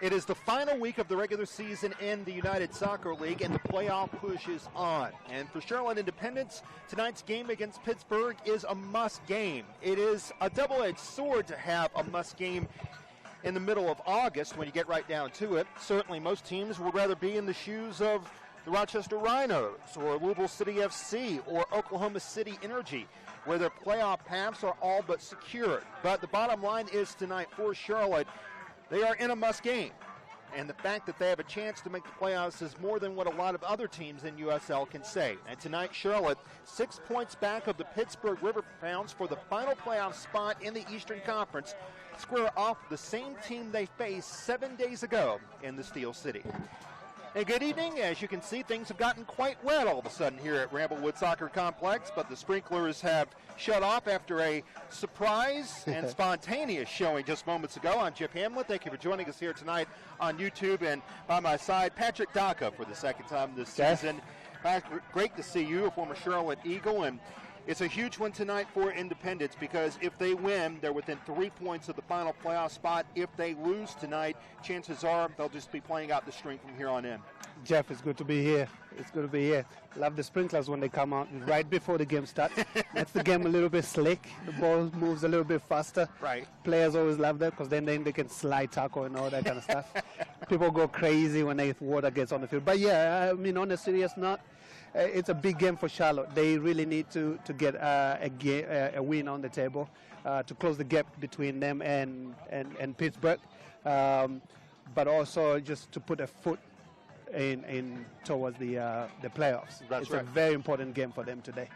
It is the final week of the regular season in the United Soccer League, and the playoff push is on. And for Charlotte Independence, tonight's game against Pittsburgh is a must game. It is a double-edged sword to have a must game in the middle of August when you get right down to it. Certainly most teams would rather be in the shoes of the Rochester Rhinos or Louisville City FC or Oklahoma City Energy, where their playoff paths are all but secured. But the bottom line is tonight for Charlotte, they are in a must game. And the fact that they have a chance to make the playoffs is more than what a lot of other teams in USL can say. And tonight, Charlotte, 6 points back of the Pittsburgh Riverhounds for the final playoff spot in the Eastern Conference, square off the same team they faced 7 days ago in the Steel City. Hey, good evening. As you can see, things have gotten quite wet all of a sudden here at Ramblewood Soccer Complex, but the sprinklers have shut off after a surprise and spontaneous showing just moments ago. I'm Jeff Hamlet. Thank you for joining us here tonight on YouTube, and by my side, Patrick Daka for the second time this season. Patrick, great to see you, a former Charlotte Eagle, and it's a huge one tonight for Independence because if they win, they're within 3 points of the final playoff spot. If they lose tonight, chances are they'll just be playing out the string from here on in. Jeff, it's good to be here. It's good to be here. Love the sprinklers when they come out right before the game starts. Makes the game a little bit slick. The ball moves a little bit faster. Right. Players always love that because then they can slide tackle and all that kind of stuff. People go crazy when water gets on the field. But yeah, I mean, on a serious note, it's a big game for Charlotte. They really need to get a win on the table to close the gap between them and Pittsburgh, but also just to put a foot in towards the playoffs. It's a very important game for them today.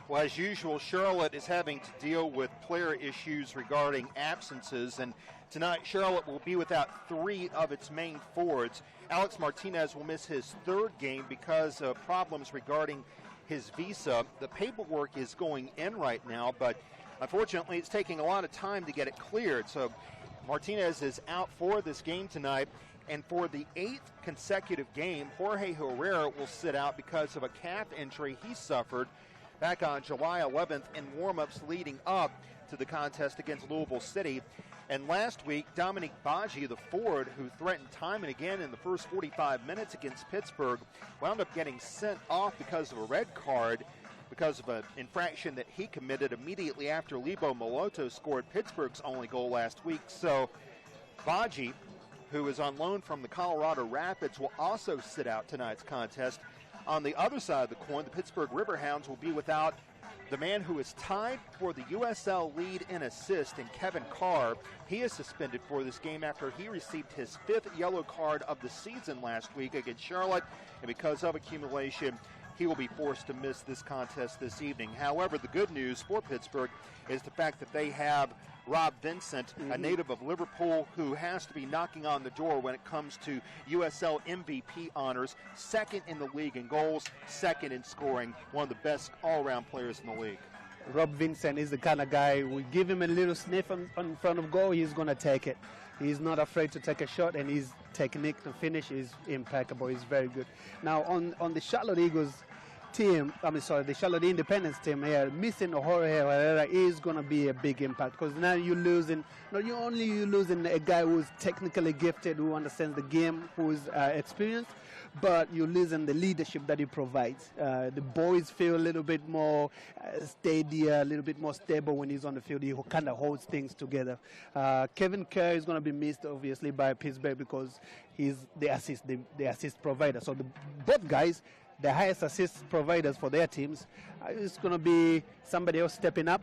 Well, as usual, Charlotte is having to deal with player issues regarding absences, and tonight Charlotte will be without 3 of its main forwards. Alex Martinez will miss his 3rd game because of problems regarding his visa. The paperwork is going in right now, but unfortunately it's taking a lot of time to get it cleared. So Martinez is out for this game tonight. And for the 8th consecutive game, Jorge Herrera will sit out because of a calf injury he suffered back on July 11th in warm-ups leading up to the contest against Louisville City. And last week, Dominic Baggi, the forward who threatened time and again in the first 45 minutes against Pittsburgh, wound up getting sent off because of a red card because of an infraction that he committed immediately after Lebo Moloto scored Pittsburgh's only goal last week. So Baggi, who is on loan from the Colorado Rapids, will also sit out tonight's contest. On the other side of the coin, the Pittsburgh Riverhounds will be without the man who is tied for the USL lead in assist in Kevin Carr. He is suspended for this game after he received his 5th yellow card of the season last week against Charlotte, and because of accumulation, he will be forced to miss this contest this evening. However, the good news for Pittsburgh is the fact that they have Rob Vincent, a native of Liverpool, who has to be knocking on the door when it comes to USL MVP honors. 2nd in the league in goals, 2nd in scoring, one of the best all-around players in the league. Rob Vincent is the kind of guy, we give him a little sniff in front of goal, he's going to take it. He's not afraid to take a shot, and his technique to finish is impeccable. He's very good. Now, on the Charlotte Eagles team, the Charlotte Independence team here, missing Jorge Herrera is going to be a big impact because now you're losing a guy who's technically gifted, who understands the game, who's experienced, but you're losing the leadership that he provides. The boys feel a little bit more steadier, a little bit more stable when he's on the field. He kind of holds things together. Kevin Kerr is going to be missed, obviously, by Pittsburgh because he's the assist provider. So both guys, the highest assist providers for their teams, it's going to be somebody else stepping up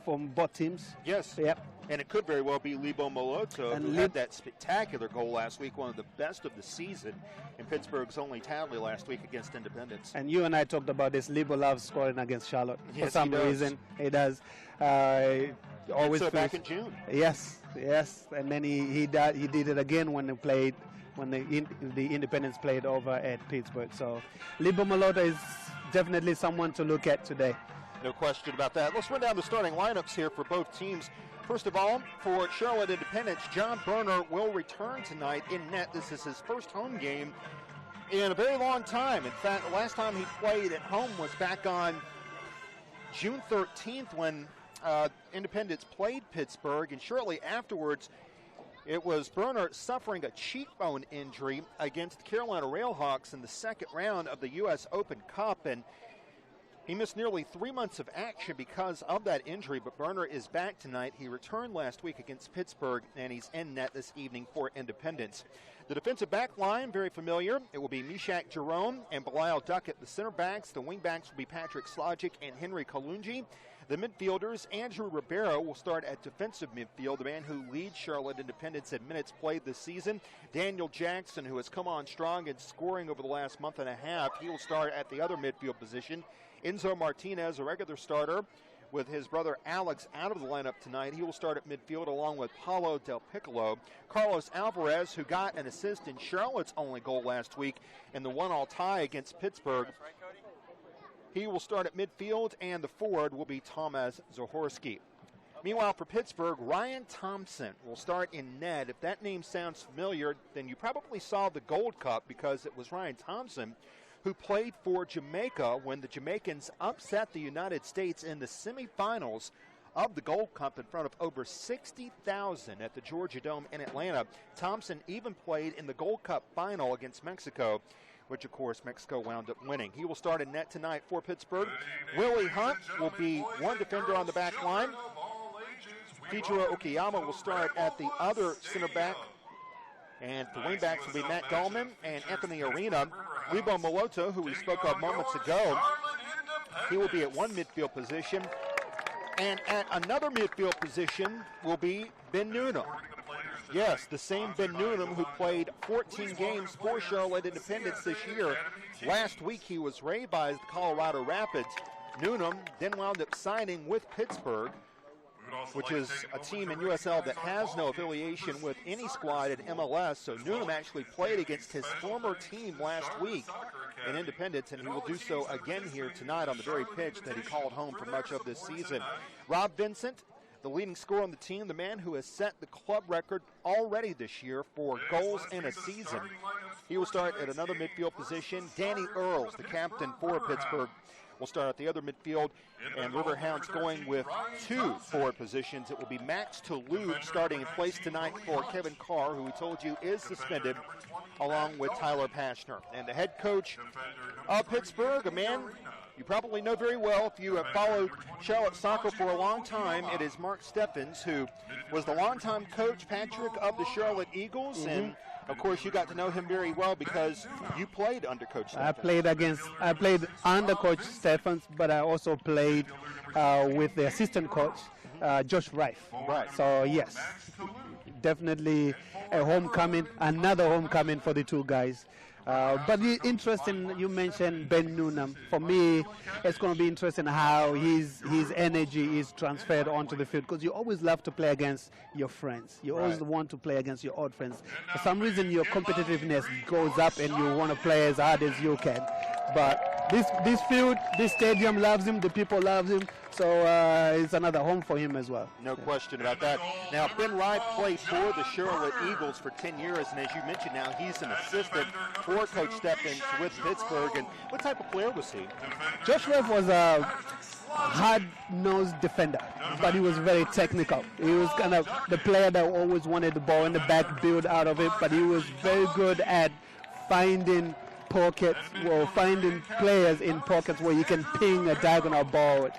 from both teams. Yes. Yep. And it could very well be Libo Moloto, who had that spectacular goal last week, one of the best of the season, in Pittsburgh's only tally last week against Indepedence. And you and I talked about this. Libo loves scoring against Charlotte. Yes, for some reason. He does. Always so back in June. Yes. And then he did it again when the Independence played over at Pittsburgh. So Libo Moloto is definitely someone to look at today. No question about that. Let's run down the starting lineups here for both teams. First of all, for Charlotte Independence, John Berner will return tonight in net. This is his first home game in a very long time. In fact, the last time he played at home was back on June 13th when Independence played Pittsburgh, and shortly afterwards it was Berner suffering a cheekbone injury against the Carolina Railhawks in the second round of the U.S. Open Cup, and he missed nearly 3 months of action because of that injury, but Berner is back tonight. He returned last week against Pittsburgh, and he's in net this evening for Independence. The defensive back line, very familiar. It will be Mishak Jerome and Belial Duckett. The center backs, the wing backs will be Patrick Slogic and Henry Kalungi. The midfielders, Andrew Ribeiro will start at defensive midfield, the man who leads Charlotte Independence in minutes played this season. Daniel Jackson, who has come on strong in scoring over the last month and a half, he will start at the other midfield position. Enzo Martinez, a regular starter, with his brother Alex out of the lineup tonight. He will start at midfield along with Paulo Del Piccolo. Carlos Alvarez, who got an assist in Charlotte's only goal last week in the 1-1 tie against Pittsburgh, he will start at midfield, and the forward will be Tomasz Zahorski. Meanwhile, for Pittsburgh, Ryan Thompson will start in net. If that name sounds familiar, then you probably saw the Gold Cup, because it was Ryan Thompson who played for Jamaica when the Jamaicans upset the United States in the semifinals of the Gold Cup in front of over 60,000 at the Georgia Dome in Atlanta. Thompson even played in the Gold Cup final against Mexico, which, of course, Mexico wound up winning. He will start in net tonight for Pittsburgh. Willie Hunt will be one defender on the back line. Fijiro Okayama will start at the other center back. And the wingbacks will be Matt Gallman and Anthony Arena. Libo Moloto, who we spoke of moments ago, he will be at one midfield position. And at another midfield position will be Ben Noonan. Yes, the same Ben Noonan who played 14 games for Charlotte Independence this year. Last week he was waived by the Colorado Rapids. Noonan then wound up signing with Pittsburgh, which is a team in USL that has no affiliation with any squad at MLS. So Noonan actually played against his former team last week in Independence, and he will do so again here tonight on the very pitch that he called home for much of this season. Rob Vincent, the leading scorer on the team, the man who has set the club record already this year for goals in a season. He will start at another midfield position. Danny Earls, the captain for Pittsburgh, will start at the other midfield, and Riverhounds going with two forward positions. It will be Max Toulouse starting in place tonight for Kevin Carr, who we told you is suspended, along with Tyler Pashner. And the head coach of Pittsburgh, a man you probably know very well if you have followed Charlotte soccer for a long time. It is Mark Steffens, who was the longtime coach, Patrick, of the Charlotte Eagles, and of course, you got to know him very well because you played under Coach Steffens. I played under Coach Steffens, but I also played with the assistant coach, Josh Rife. Right. So, yes, definitely a homecoming, another homecoming for the two guys. But interesting, you mentioned Ben Noonan. For me, it's going to be interesting how his energy is transferred onto the field, because you always love to play against your friends. You always want to play against your old friends. For some reason, your competitiveness goes up and you want to play as hard as you can. But this field, this stadium loves him, the people love him, so it's another home for him as well. No question about that. Now, Ben Wright played for the Charlotte Eagles for 10 years, and as you mentioned now, he's an assistant for Coach Steffens with Pittsburgh. And what type of player was he? Josh Reff was a hard-nosed defender, but he was very technical. He was kind of the player that always wanted the ball in the back, build out of it, but he was very good at finding pockets, or finding players in pockets where you can ping a diagonal ball.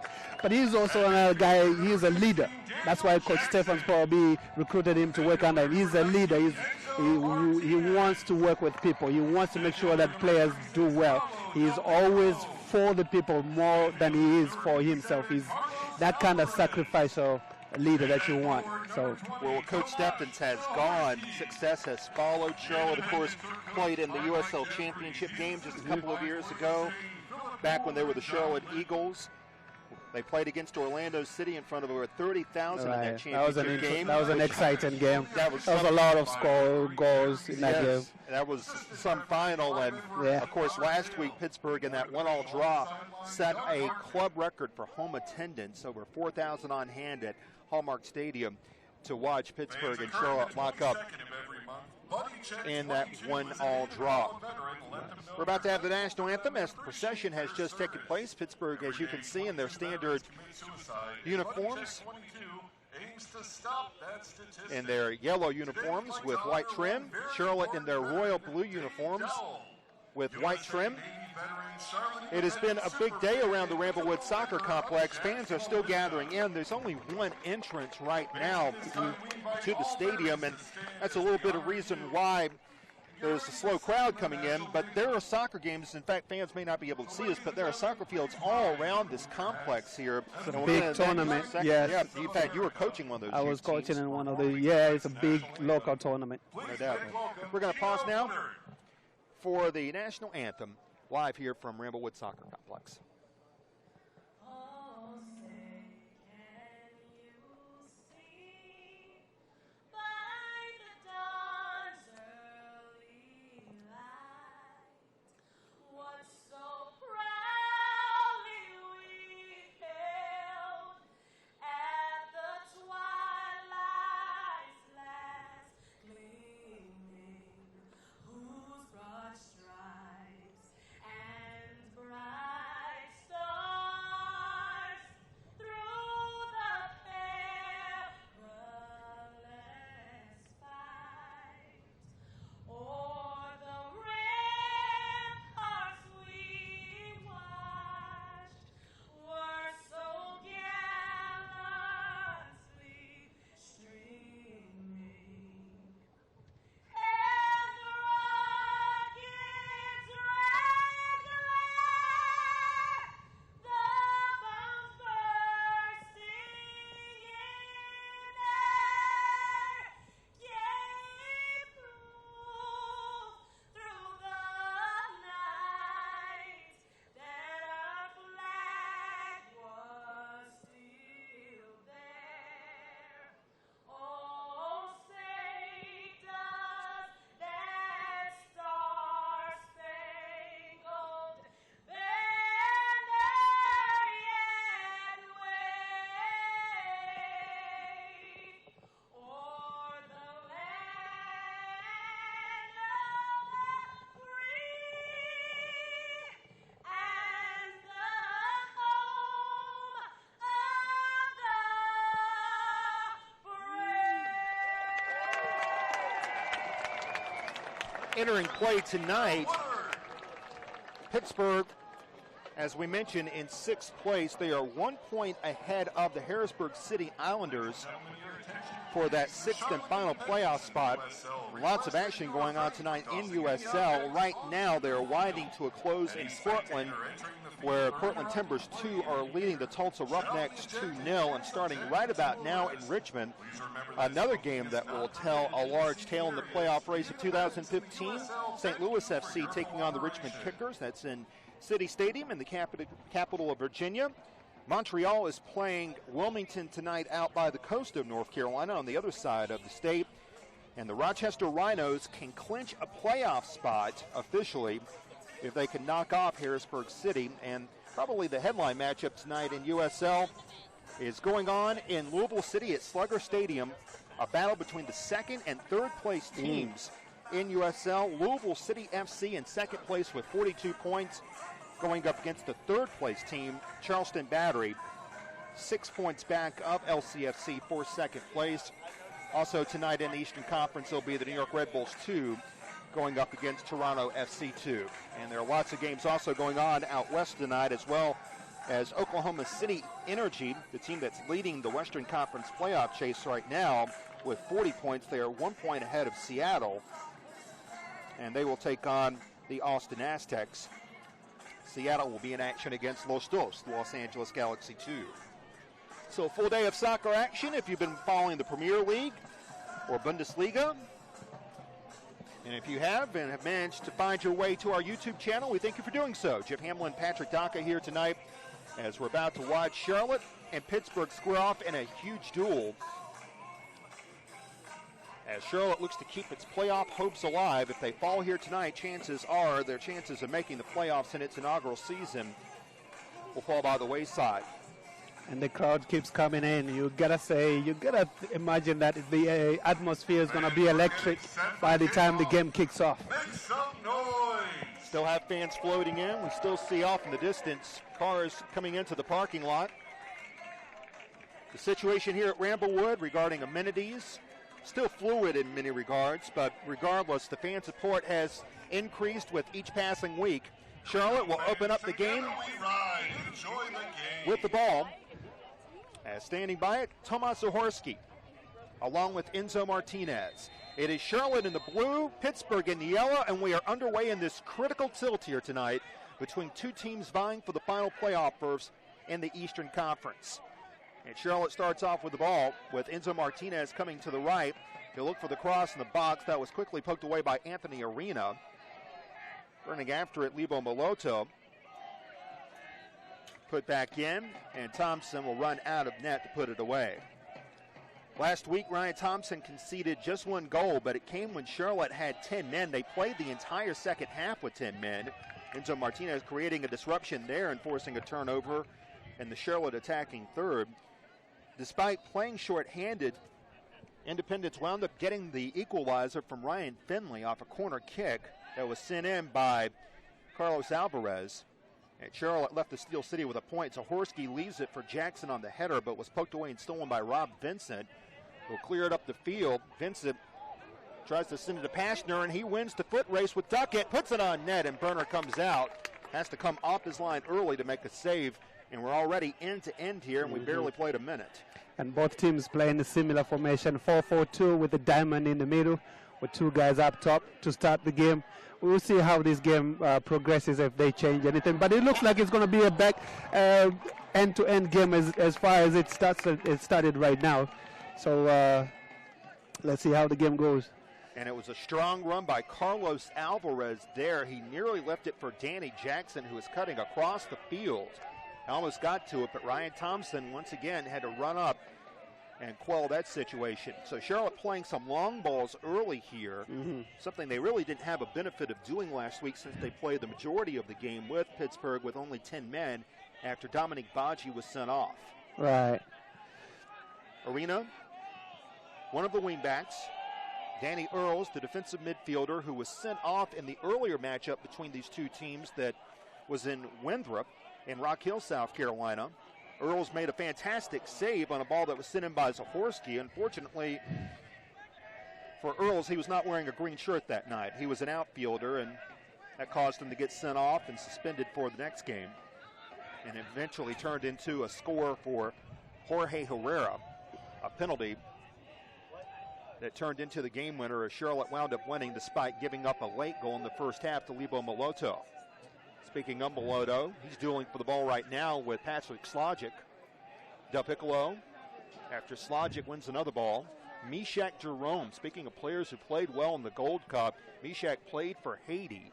But he's also another guy, he's a leader. That's why Coach Steffens probably recruited him to work under him. He's a leader. He wants to work with people. He wants to make sure that players do well. He's always for the people more than he is for himself. He's that kind of sacrificial leader that you want. So, well, Coach Stephens has gone. Success has followed. Charlotte, of course, played in the USL Championship game just a couple of years ago, back when they were the Charlotte Eagles. They played against Orlando City in front of over 30,000 in that championship game. That was an exciting game. That was a lot of goals in that game. That was some final, and of course last week Pittsburgh in that 1-1 draw set a club record for home attendance, over 4,000 on hand at Hallmark Stadium to watch Pittsburgh and Charlotte lock up in that 1-1 draw. We're about to have the national anthem as the procession has just taken place. Pittsburgh, as you can see, in their standard uniforms, in their yellow uniforms with white trim. Charlotte in their royal blue uniforms with white trim. It has been a big day around the Ramblewood Soccer Complex. Fans are still gathering in. There's only one entrance right now to the stadium, and that's a little bit of reason why there's a slow crowd coming in. But there are soccer games. In fact, fans may not be able to see us, but there are soccer fields all around this complex here. It's a big tournament. Yes. Yeah, in fact, you were coaching one of those. I was coaching in one of the. Yeah, it's a big local tournament. No doubt. We're going to pause now for the national anthem, live here from Ramblewood Soccer Complex. Entering play tonight, Pittsburgh, as we mentioned, in 6th place. They are 1 point ahead of the Harrisburg City Islanders for that 6th and final playoff spot. Lots of action going on tonight in USL. Right now, they are winding to a close in Portland, where Portland Timbers 2 are leading the Tulsa Roughnecks 2-0, and starting right about now in Richmond, another game that will tell a large tale in the playoff race of 2015. St. Louis FC taking on the Richmond Kickers. That's in City Stadium in the capital of Virginia. Montreal is playing Wilmington tonight out by the coast of North Carolina on the other side of the state. And the Rochester Rhinos can clinch a playoff spot officially if they can knock off Harrisburg City. And probably the headline matchup tonight in USL is going on in Louisville City at Slugger Stadium, a battle between the 2nd and 3rd place teams in USL. Louisville City FC in 2nd place with 42 points, going up against the 3rd place team, Charleston Battery, 6 points back of LCFC for 2nd place. Also tonight in the Eastern Conference, there'll be the New York Red Bulls 2 going up against Toronto FC 2. And there are lots of games also going on out west tonight, as well as Oklahoma City Energy, the team that's leading the Western Conference playoff chase right now with 40 points. They are 1 point ahead of Seattle, and they will take on the Austin Aztecs. Seattle will be in action against Los Dos, Los Angeles Galaxy 2. So a full day of soccer action if you've been following the Premier League or Bundesliga. And if you have and have managed to find your way to our YouTube channel, we thank you for doing so. Jeff Hamlin, Patrick Daka here tonight as we're about to watch Charlotte and Pittsburgh square off in a huge duel. As Charlotte looks to keep its playoff hopes alive. If they fall here tonight, chances are their chances of making the playoffs in its inaugural season will fall by the wayside. And the crowd keeps coming in. You gotta imagine that the atmosphere is gonna be electric by the time the game kicks off. Make some noise. Still have fans floating in. We still see off in the distance cars coming into the parking lot. The situation here at Ramblewood regarding amenities, still fluid in many regards, but regardless, the fan support has increased with each passing week. Charlotte will open up the game with the ball. As standing by it, Tomas Zahorski, along with Enzo Martinez. It is Charlotte in the blue, Pittsburgh in the yellow, and we are underway in this critical tilt here tonight between two teams vying for the final playoff berths in the Eastern Conference. And Charlotte starts off with the ball with Enzo Martinez coming to the right. He'll look for the cross in the box. That was quickly poked away by Anthony Arena. Running after it, Lebo Moloto. Put back in, and Thompson will run out of net to put it away. Last week, Ryan Thompson conceded just one goal, but it came when Charlotte had 10 men. They played the entire second half with 10 men. Enzo Martinez creating a disruption there and forcing a turnover, and the Charlotte attacking third. Despite playing shorthanded, Indepedence wound up getting the equalizer from Ryan Finley off a corner kick that was sent in by Carlos Alvarez. And Charlotte left the Steel City with a point. Zahorski leaves it for Jackson on the header, but was poked away and stolen by Rob Vincent, who'll clear it up the field. Vincent tries to send it to Pashner, and he wins the foot race with Duckett, puts it on net, and Berner comes out. Has to come off his line early to make a save, and we're already end to end here, and we barely played a minute. And both teams playing a similar formation, 4-4-2 with the diamond in the middle, with two guys up top to start the game. We'll see how this game progresses if they change anything. But it looks like it's going to be a back end-to-end game as far as it started right now. So let's see how the game goes. And it was a strong run by Carlos Alvarez there. He nearly left it for Danny Jackson, who was cutting across the field. Almost got to it, but Ryan Thompson once again had to run up and quell that situation. So Charlotte playing some long balls early here, something they really didn't have a benefit of doing last week since they played the majority of the game with Pittsburgh with only 10 men after Dominic Baggi was sent off. Right. Arena, one of the wingbacks. Danny Earls, the defensive midfielder who was sent off in the earlier matchup between these two teams that was in Winthrop in Rock Hill, South Carolina. Earls made a fantastic save on a ball that was sent in by Zahorski. Unfortunately for Earls, he was not wearing a green shirt that night. He was an outfielder, and that caused him to get sent off and suspended for the next game. And eventually turned into a score for Jorge Herrera, a penalty that turned into the game winner as Charlotte wound up winning despite giving up a late goal in the first half to Lebo Moloto. Speaking of Moloto, he's dueling for the ball right now with Patrick Slogic. Del Piccolo, after Slogic wins another ball. Mishak Jerome, speaking of players who played well in the Gold Cup, Mishak played for Haiti.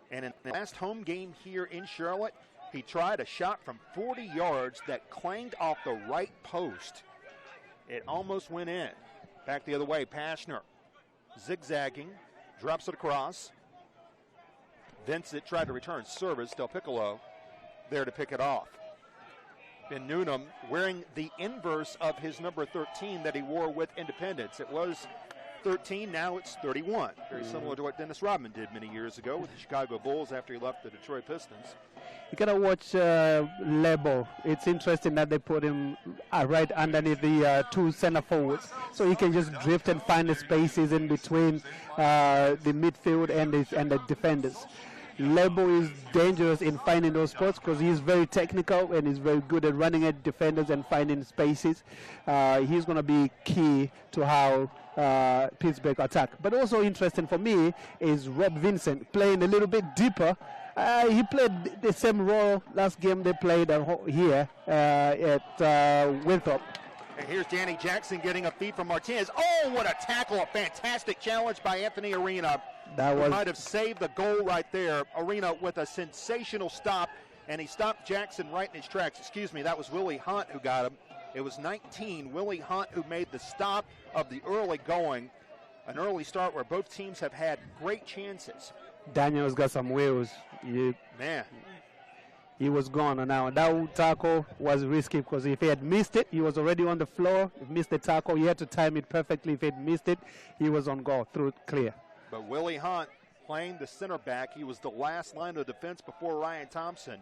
And in the last home game here in Charlotte, he tried a shot from 40 yards that clanged off the right post. It almost went in. Back the other way, Pashner zigzagging, drops it across. Vincent tried to return service. Del Piccolo there to pick it off. Ben Noonan wearing the inverse of his number 13 that he wore with Indepedence. It was 13, now it's 31. Very similar to what Dennis Rodman did many years ago with the Chicago Bulls after he left the Detroit Pistons. You gotta watch Lebo. It's interesting that they put him right underneath the two center forwards, so he can just drift and find the spaces in between the midfield and the defenders. Lebo is dangerous in finding those spots because he's very technical and he's very good at running at defenders and finding spaces. He's going to be key to how Pittsburgh attack. But also interesting for me is Rob Vincent playing a little bit deeper He played the same role last game they played here at Winthrop. And here's Danny Jackson getting a feed from Martinez. Oh, what a tackle. A fantastic challenge by Anthony Arena. That might have saved the goal right there. Arena with a sensational stop, and he stopped Jackson right in his tracks. Excuse me, that was Willie Hunt who got him. It was 19, Willie Hunt, who made the stop of the early going. An early start where both teams have had great chances. Daniel's got some wheels. Man. He was gone now. That tackle was risky because if he had missed it, he was already on the floor. He missed the tackle. He had to time it perfectly. If he had missed it, he was on goal, through clear. But Willie Hunt playing the center back. He was the last line of defense before Ryan Thompson.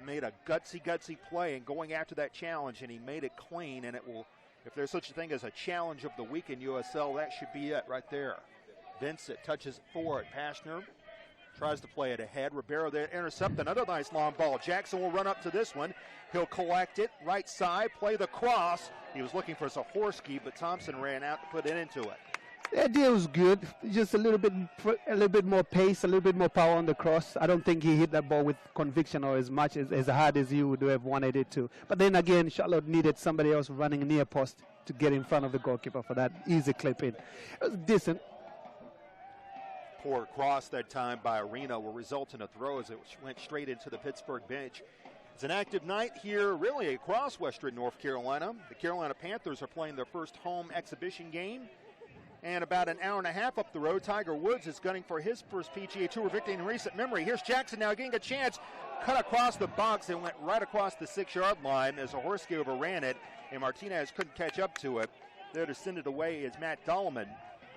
Made a gutsy play and going after that challenge, and he made it clean, and it will, if there's such a thing as a challenge of the week in USL, that should be it right there. Vincent touches it forward. Pashner tries to play it ahead. Ribeiro there intercept another nice long ball. Jackson will run up to this one. He'll collect it right side, play the cross. He was looking for Zahorski, but Thompson ran out to put it into it. The idea was good, just a little bit more pace, a little bit more power on the cross. I don't think he hit that ball with conviction or as much as hard as you would have wanted it to. But then again, Charlotte needed somebody else running near post to get in front of the goalkeeper for that easy clip in. It was decent. Poor cross that time by Arena will result in a throw as it went straight into the Pittsburgh bench. It's an active night here, really across Western North Carolina. The Carolina Panthers are playing their first home exhibition game. And about an hour and a half up the road, Tiger Woods is gunning for his first PGA Tour victory in recent memory. Here's Jackson now getting a chance. Cut across the box and went right across the 6-yard line as Zahorski overran it, and Martinez couldn't catch up to it. There to send it away is Matt Dolman,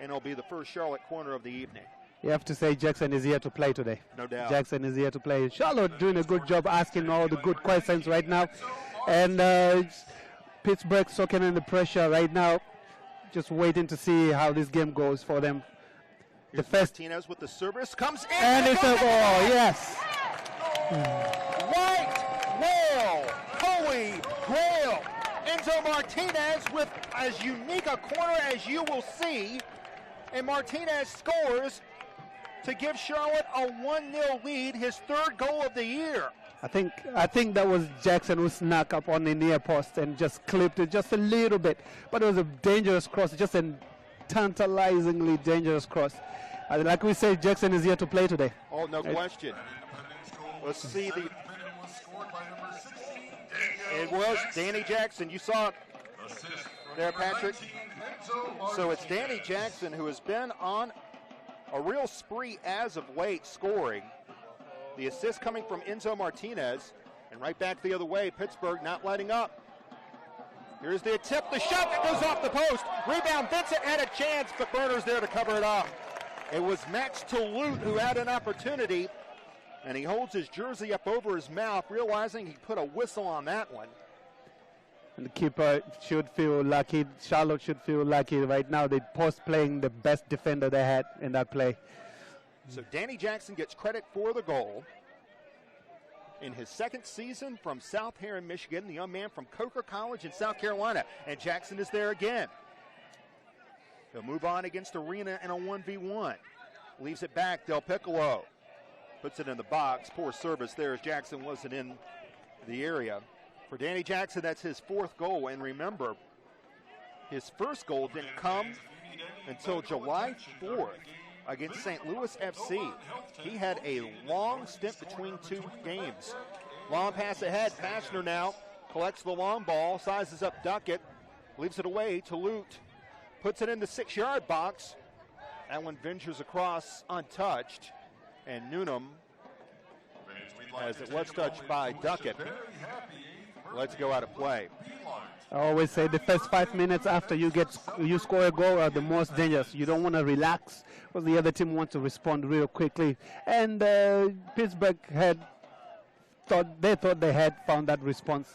and it'll be the first Charlotte corner of the evening. You have to say Jackson is here to play today. No doubt. Jackson is here to play. Charlotte doing a good job asking all the good questions right now. And Pittsburgh soaking in the pressure right now. Just waiting to see how this game goes for them. Here's the first Martinez with the service comes in. And it's a ball, yes. White whale, holy grail. Enzo Martinez with as unique a corner as you will see. And Martinez scores to give Charlotte a 1-0 lead, his third goal of the year. I think that was Jackson who snuck up on the near post and just clipped it just a little bit. But it was a dangerous cross, just a tantalizingly dangerous cross. Like we say, Jackson is here to play today. Oh, no question. Let's see the... It was Danny Jackson. You saw it there, Patrick. So it's Danny Jackson who has been on a real spree as of late scoring. The assist coming from Enzo Martinez, and right back the other way, Pittsburgh not letting up. Here's the attempt, the shot that goes off the post. Rebound, Vincent had a chance, but Berner's there to cover it up. It was Max Toulouse who had an opportunity, and he holds his jersey up over his mouth, realizing he put a whistle on that one. And the keeper should feel lucky. Charlotte should feel lucky right now. They post playing the best defender they had in that play. So Danny Jackson gets credit for the goal. In his second season from South Heron, Michigan, the young man from Coker College in South Carolina. And Jackson is there again. He'll move on against Arena in a 1v1. Leaves it back, Del Piccolo. Puts it in the box. Poor service there as Jackson wasn't in the area. For Danny Jackson, that's his fourth goal. And remember, his first goal didn't come until July 4th. Against St. Louis FC. He had a long stint between two games. Long pass ahead. Pashner now collects the long ball, sizes up Duckett, leaves it away to Lute. Puts it in the 6-yard box. That one ventures across untouched. And Newnham, as it was touched by Duckett, lets go out of play. I always say the first 5 minutes after you score a goal are the most dangerous. You don't want to relax because the other team wants to respond real quickly. And Pittsburgh thought they had found that response,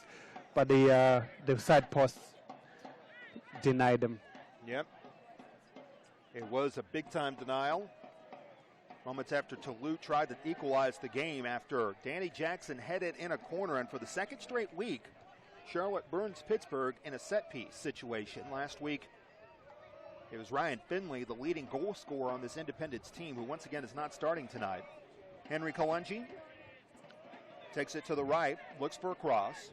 but the side post denied them. Yep. It was a big-time denial. Moments after Toulouse tried to equalize the game after Danny Jackson headed in a corner, and for the second straight week, Charlotte burns Pittsburgh in a set-piece situation. Last week, it was Ryan Finley, the leading goal scorer on this Indepedence team, who once again is not starting tonight. Henry Kalungi takes it to the right, looks for a cross.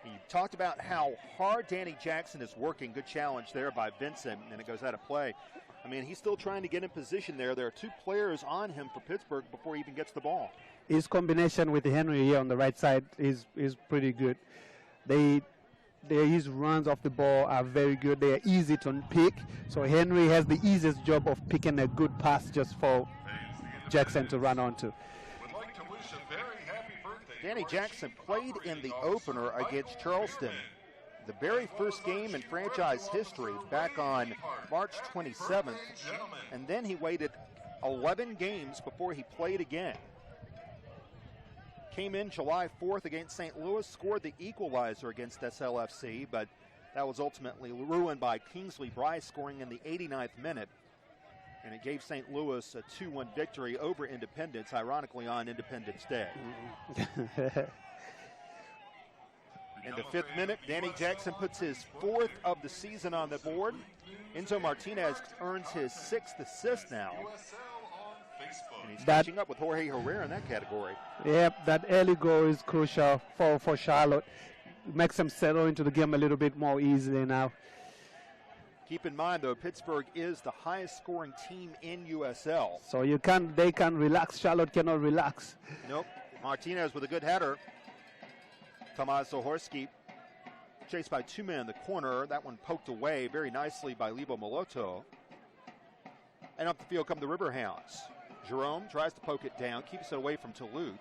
He talked about how hard Danny Jackson is working. Good challenge there by Vincent, and it goes out of play. I mean, he's still trying to get in position there. There are two players on him for Pittsburgh before he even gets the ball. His combination with Henry here on the right side is pretty good. His runs off the ball are very good. They are easy to pick. So Henry has the easiest job of picking a good pass just for Jackson to run onto. Danny Jackson played in the opener against Charleston, the very first game in franchise history, back on March 27th, and then he waited 11 games before he played again. Came in July 4th against St. Louis, scored the equalizer against SLFC, but that was ultimately ruined by Kingsley Bryce scoring in the 89th minute, and it gave St. Louis a 2-1 victory over Indepedence, ironically on Independence Day. In the 5th minute, Danny Jackson puts his 4th of the season on the board. Enzo Martinez earns his 6th assist now. And he's catching up with Jorge Herrera in that category. Yep, that early goal is crucial for Charlotte. Makes them settle into the game a little bit more easily now. Keep in mind, though, Pittsburgh is the highest scoring team in USL. So they can relax. Charlotte cannot relax. Nope. Martinez with a good header. Tomasz Zahorski chased by two men in the corner. That one poked away very nicely by Libo Moloto. And up the field come the Riverhounds. Jerome tries to poke it down, keeps it away from Toulouse.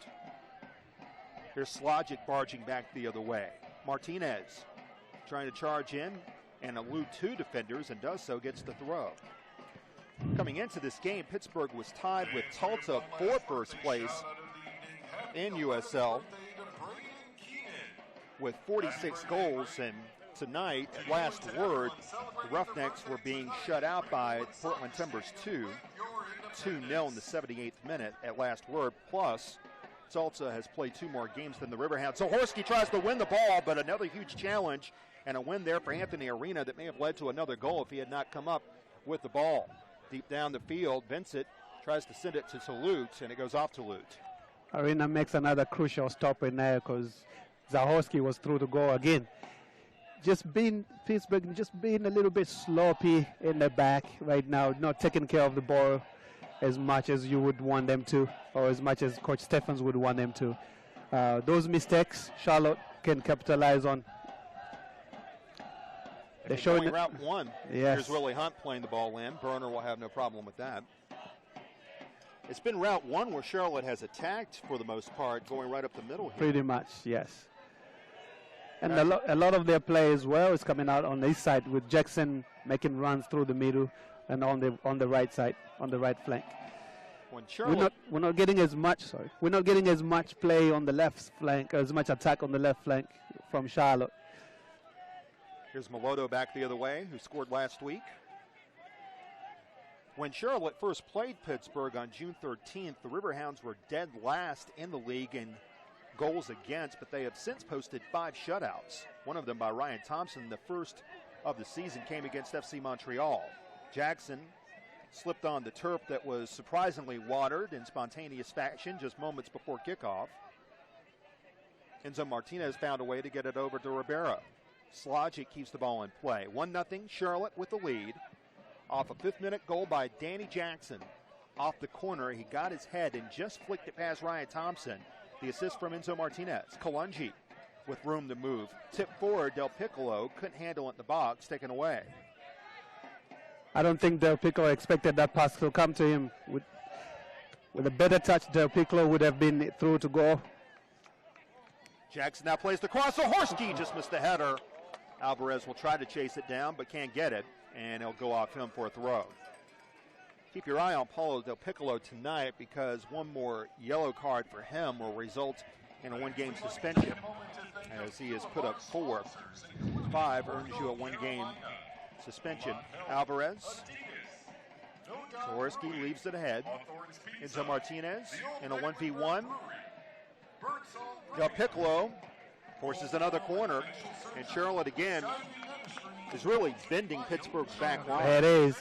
Here's Slogic barging back the other way. Martinez trying to charge in and elude two defenders, and does so, gets the throw. Coming into this game, Pittsburgh was tied with Tulsa for first place in USL with 46 goals, and tonight, at last word, the Roughnecks were being shut out by Portland Timbers 2-0 in the 78th minute at last word, plus Tulsa has played 2 more games than the Riverhounds. So Horsky tries to win the ball, but another huge challenge and a win there for Anthony Arena that may have led to another goal if he had not come up with the ball. Deep down the field, Vincent tries to send it to Toulouse, and it goes off Toulouse. Arena makes another crucial stop in there because Zahorski was through to go again. Pittsburgh just being a little bit sloppy in the back right now, not taking care of the ball as much as you would want them to, or as much as Coach Stephens would want them to. Those mistakes Charlotte can capitalize on. They're showing route one. Yes. Here's Willie Hunt playing the ball in. Berner will have no problem with that. It's been route one where Charlotte has attacked for the most part, going right up the middle here. Pretty much, yes. And a lot of their play as well is coming out on this side, with Jackson making runs through the middle and on the right side, on the right flank. When Charlotte, we're not getting as much. We're not getting as much play on the left flank, as much attack on the left flank from Charlotte. Here's Moloto back the other way, who scored last week. When Charlotte first played Pittsburgh on June 13th, the Riverhounds were dead last in the league in goals against, but they have since posted 5 shutouts. One of them by Ryan Thompson. The first of the season came against FC Montreal. Jackson slipped on the turf that was surprisingly watered in spontaneous fashion just moments before kickoff. Enzo Martinez found a way to get it over to Rivera. Slogic keeps the ball in play. 1-0 Charlotte with the lead. Off a 5th-minute goal by Danny Jackson. Off the corner, he got his head and just flicked it past Ryan Thompson. The assist from Enzo Martinez. Kalungi with room to move. Tip forward, Del Piccolo couldn't handle it in the box, taken away. I don't think Del Piccolo expected that pass to come to him. With a better touch, Del Piccolo would have been through to go. Jackson now plays the cross. Zahorski just missed the header. Alvarez will try to chase it down, but can't get it, and it'll go off him for a throw. Keep your eye on Paulo Del Piccolo tonight, because one more yellow card for him will result in a 1-game suspension, as he has put up 4. 5 earns you a 1-game suspension. Alvarez. Zahorski leaves it ahead. Enzo Martinez in a 1v1. Del Piccolo forces another corner, and Charlotte again is really bending Pittsburgh's back line. It is.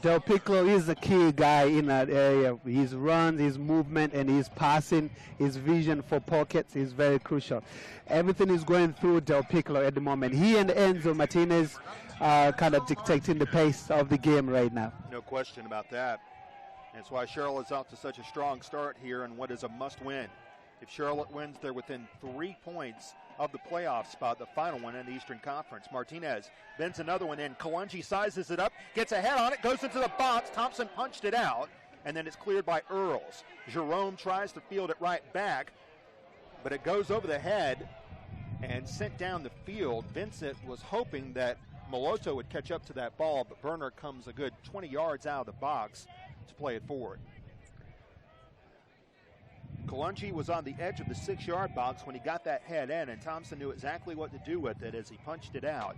Del Piccolo is a key guy in that area. His runs, his movement, and his passing, his vision for pockets is very crucial. Everything is going through Del Piccolo at the moment. He and Enzo Martinez are kind of dictating the pace of the game right now. No question about that. That's why Charlotte's out to such a strong start here in what is a must-win. If Charlotte wins, they're within 3 points of the playoff spot, the final one in the Eastern Conference. Martinez bends another one in. Kalungi sizes it up, gets a head on it, goes into the box. Thompson punched it out, and then it's cleared by Earls. Jerome tries to field it right back, but it goes over the head and sent down the field. Vincent was hoping that Moloto would catch up to that ball, but Berner comes a good 20 yards out of the box to play it forward. Kalungi was on the edge of the 6-yard box when he got that head in, and Thompson knew exactly what to do with it as he punched it out.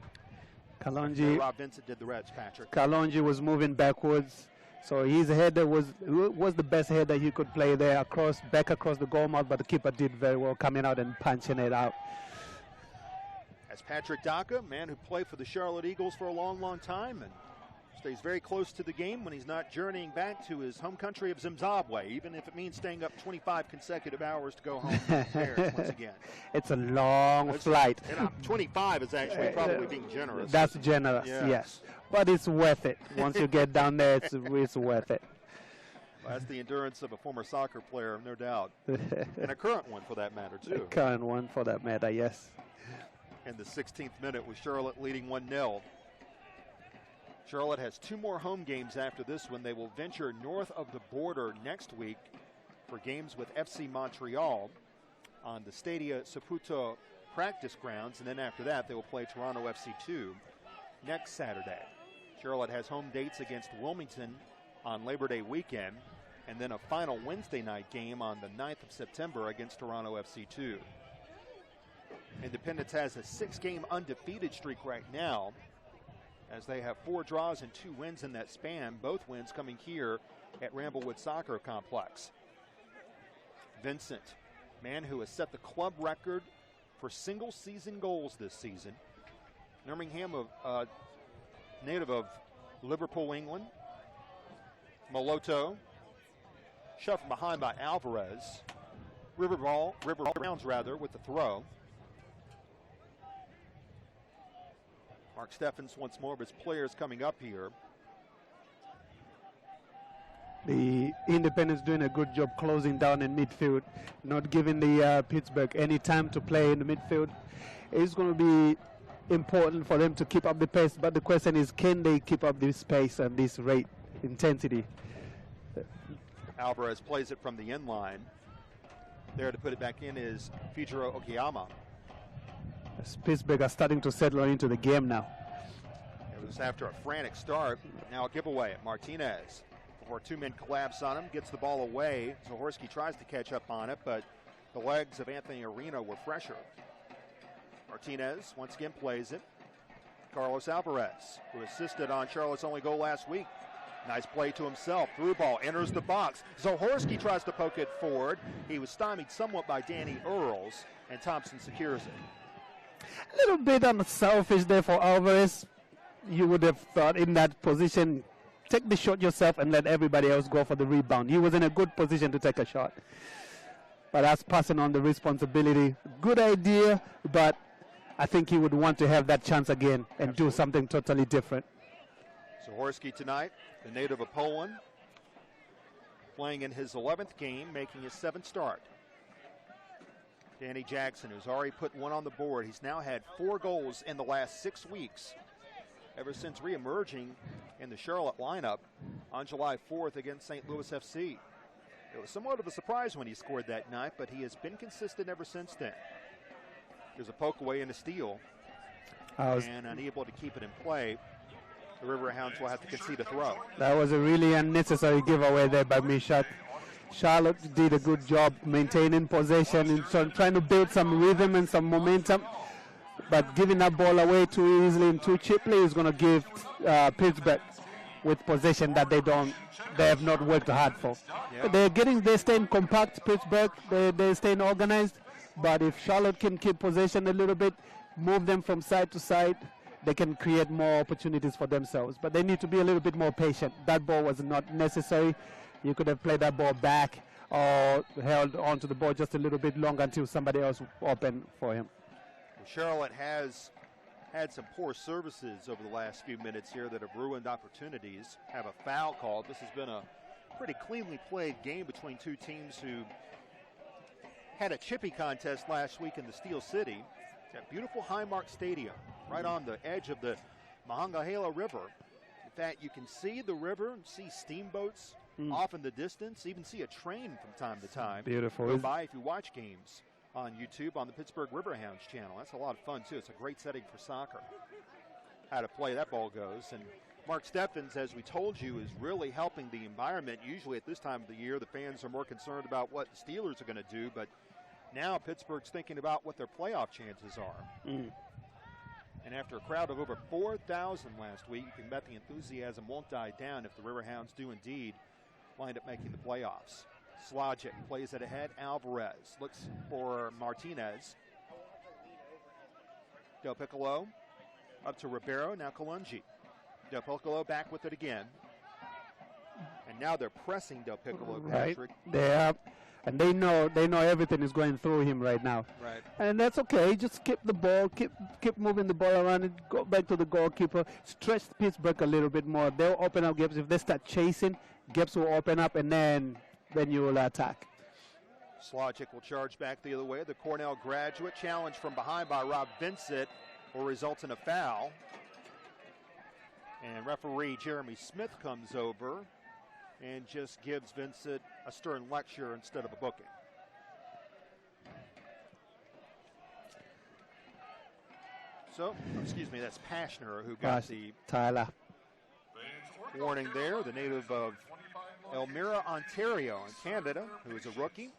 Rob Vincent did the rest, Patrick. Kalungi was moving backwards, so his header was the best header he could play there, back across the goal mouth, but the keeper did very well coming out and punching it out. As Patrick Daka, man who played for the Charlotte Eagles for a long, long time and stays very close to the game when he's not journeying back to his home country of Zimbabwe, even if it means staying up 25 consecutive hours to go home upstairs once again. It's a long flight. 25 is actually probably being generous. That's generous, yes. But it's worth it. Once you get down there, it's worth it. Well, that's the endurance of a former soccer player, no doubt. And a current one for that matter, too. A current one for that matter, yes. In the 16th minute with Charlotte leading 1-0. Charlotte has 2 more home games after this one. They will venture north of the border next week for games with FC Montreal on the Stadia Saputo practice grounds, and then after that they will play Toronto FC2 next Saturday. Charlotte has home dates against Wilmington on Labor Day weekend, and then a final Wednesday night game on the 9th of September against Toronto FC2. Indepedence has a 6-game undefeated streak right now, as they have 4 draws and 2 wins in that span, both wins coming here at Ramblewood Soccer Complex. Vincent, man who has set the club record for single-season goals this season. Birmingham, native of Liverpool, England. Moloto, shoved from behind by Alvarez. Riverhounds with the throw. Mark Steffens, once more of his players coming up here. The Independence doing a good job closing down in midfield, not giving the Pittsburgh any time to play in the midfield. It's going to be important for them to keep up the pace, but the question is, can they keep up this pace and this rate, intensity? Alvarez plays it from the end line. There to put it back in is Fujiro Okayama. Pittsburgh are starting to settle into the game now. It was after a frantic start. Now a giveaway. Martinez, before 2 men collapse on him, gets the ball away. Zahorski tries to catch up on it, but the legs of Anthony Arena were fresher. Martinez once again plays it. Carlos Alvarez, who assisted on Charlotte's only goal last week. Nice play to himself. Through ball, enters the box. Zahorski tries to poke it forward. He was stymied somewhat by Danny Earls, and Thompson secures it. A little bit on the selfish there for Alvarez. You would have thought in that position, take the shot yourself and let everybody else go for the rebound. He was in a good position to take a shot. But that's passing on the responsibility. Good idea, but I think he would want to have that chance again and do something totally different. Zahorski tonight, the native of Poland, playing in his 11th game, making his 7th start. Danny Jackson, who's already put 1 on the board. He's now had 4 goals in the last 6 weeks, ever since re-emerging in the Charlotte lineup on July 4th against St. Louis FC. It was somewhat of a surprise when he scored that night, but he has been consistent ever since then. There's a poke away and a steal, and unable to keep it in play. The Riverhounds will have to concede a throw. That was a really unnecessary giveaway there by Mishat. Charlotte did a good job maintaining possession and trying to build some rhythm and some momentum, but giving that ball away too easily and too cheaply is going to give Pittsburgh with possession that they have not worked hard for. Yeah. They're staying compact, Pittsburgh, they're staying organized, but if Charlotte can keep possession a little bit, move them from side to side, they can create more opportunities for themselves. But they need to be a little bit more patient. That ball was not necessary. You could have played that ball back or held onto the ball just a little bit longer until somebody else opened for him. Well, Charlotte has had some poor services over the last few minutes here that have ruined opportunities. Have a foul called. This has been a pretty cleanly played game between two teams who had a chippy contest last week in the Steel City. That beautiful Highmark Stadium right on the edge of the Monongahela River. In fact, you can see the river and see steamboats off in the distance, even see a train from time to time. Beautiful. Go by if you watch games on YouTube on the Pittsburgh Riverhounds channel. That's a lot of fun, too. It's a great setting for soccer. How to play that ball goes. And Mark Steffens, as we told you, is really helping the environment. Usually at this time of the year, the fans are more concerned about what the Steelers are going to do, but now Pittsburgh's thinking about what their playoff chances are. And after a crowd of over 4,000 last week, you can bet the enthusiasm won't die down if the Riverhounds do indeed wind up making the playoffs. Slogic plays it ahead. Alvarez looks for Martinez. Del Piccolo up to Ribeiro. Now Kalungi. Del Piccolo back with it again. And now they're pressing Del Piccolo, Patrick. Right. They are. And they know everything is going through him right now. Right. And that's okay. Just keep the ball, keep moving the ball around and go back to the goalkeeper. Stretch Pittsburgh a little bit more. They'll open up gaps. If they start chasing, gaps will open up, and then you will attack. Slogic will charge back the other way. The Cornell graduate challenged from behind by Rob Vincent will result in a foul. And referee Jeremy Smith comes over and just gives Vincent a stern lecture instead of a booking. So, excuse me, that's Pashner who got the Tyler warning there, the native of Elmira, Ontario in Canada, who is a rookie.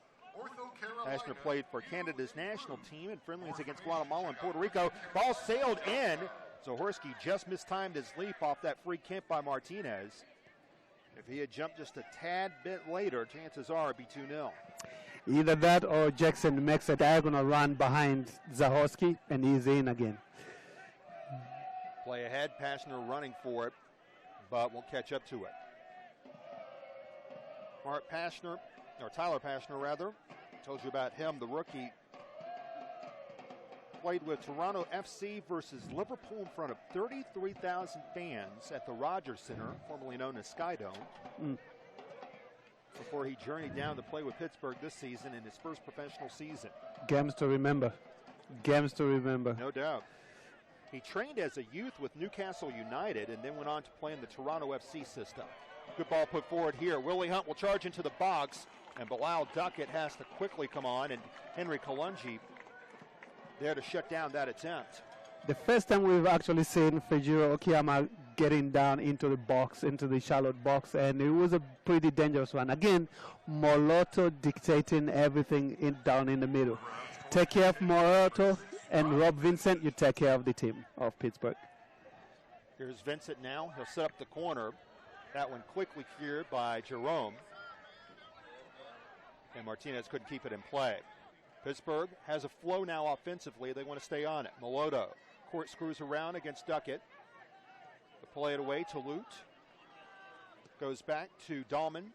Pashner played for Canada's national team in friendlies against Guatemala and Puerto Rico. Ball sailed in. Zahorsky just mistimed his leap off that free kick by Martinez. If he had jumped just a tad bit later, chances are it'd be 2-0. Either that or Jackson makes a diagonal run behind Zahorsky, and he's in again. Play ahead, Pashner running for it, but won't catch up to it. Mark Pashner, or Tyler Pashner rather, told you about him, the rookie. Played with Toronto FC versus Liverpool in front of 33,000 fans at the Rogers Center, formerly known as Skydome, before he journeyed down to play with Pittsburgh this season in his first professional season. Games to remember. Games to remember. No doubt. He trained as a youth with Newcastle United and then went on to play in the Toronto FC system. Good ball put forward here. Willie Hunt will charge into the box, and Bilal Duckett has to quickly come on, and Henry Kalungi there to shut down that attempt. The first time we've actually seen Fejiro Okiyama getting down into the box, into the Charlotte box, and it was a pretty dangerous one. Again, Moloto dictating everything down in the middle. Take care of Moloto and Rob Vincent, you take care of the team of Pittsburgh. Here's Vincent now. He'll set up the corner. That one quickly cleared by Jerome. And Martinez couldn't keep it in play. Pittsburgh has a flow now offensively. They want to stay on it. Moloto court screws around against Duckett. The play it away to Lute. Goes back to Dahlman.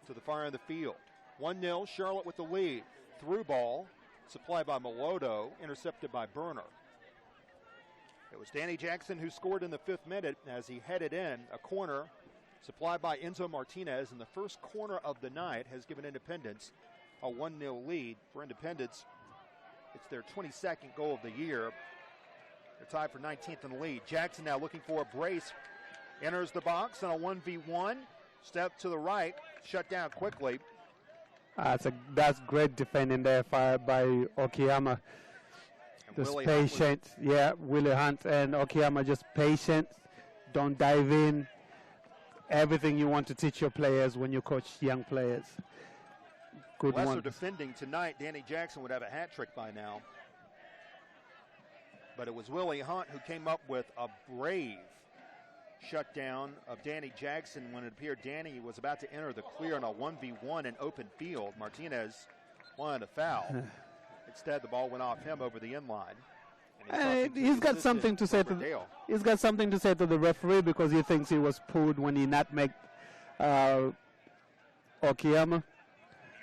To the far end of the field. 1-0, Charlotte with the lead. Through ball, supplied by Moloto, intercepted by Berner. It was Danny Jackson who scored in the 5th minute as he headed in. A corner supplied by Enzo Martinez, and the first corner of the night has given Independence a 1-0 lead. For Independence, it's their 22nd goal of the year. They're tied for 19th in the lead. Jackson now looking for a brace. Enters the box on a 1v1. Step to the right, shut down quickly. That's great defending there by Okiyama. Just patient. Willie Hunt and Okiyama just patient. Don't dive in. Everything you want to teach your players when you coach young players. Good one. Lesser defending tonight, Danny Jackson would have a hat trick by now. But it was Willie Hunt who came up with a brave shutdown of Danny Jackson when it appeared Danny was about to enter the clear on a 1v1 in open field. Martinez wanted a foul. Instead, the ball went off him over the end line. He's got something to say to the referee because he thinks he was pulled when he nutmegged Okiyama.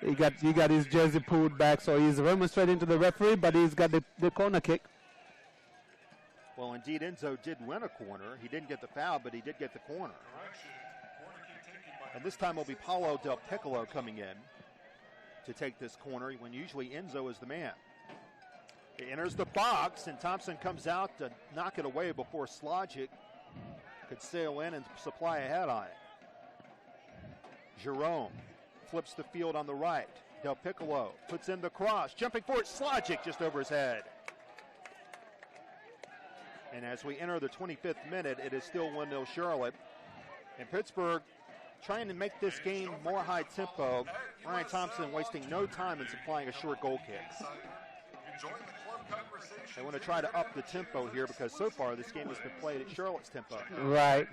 He got his jersey pulled back, so he's remonstrating to the referee, but he's got the corner kick. Well, indeed, Enzo did win a corner. He didn't get the foul, but he did get the corner. And this time will be Paulo Del Piccolo coming in to take this corner when usually Enzo is the man. He enters the box, and Thompson comes out to knock it away before Slogic could sail in and supply a head on it. Jerome flips the field on the right. Del Piccolo puts in the cross. Jumping for it, Slogic just over his head. And as we enter the 25th minute, it is still 1-0 Charlotte. And Pittsburgh trying to make this game more high tempo. Ryan Thompson wasting no time in supplying a short goal kick. They want to try to up the tempo here because so far this game has been played at Charlotte's tempo. Right.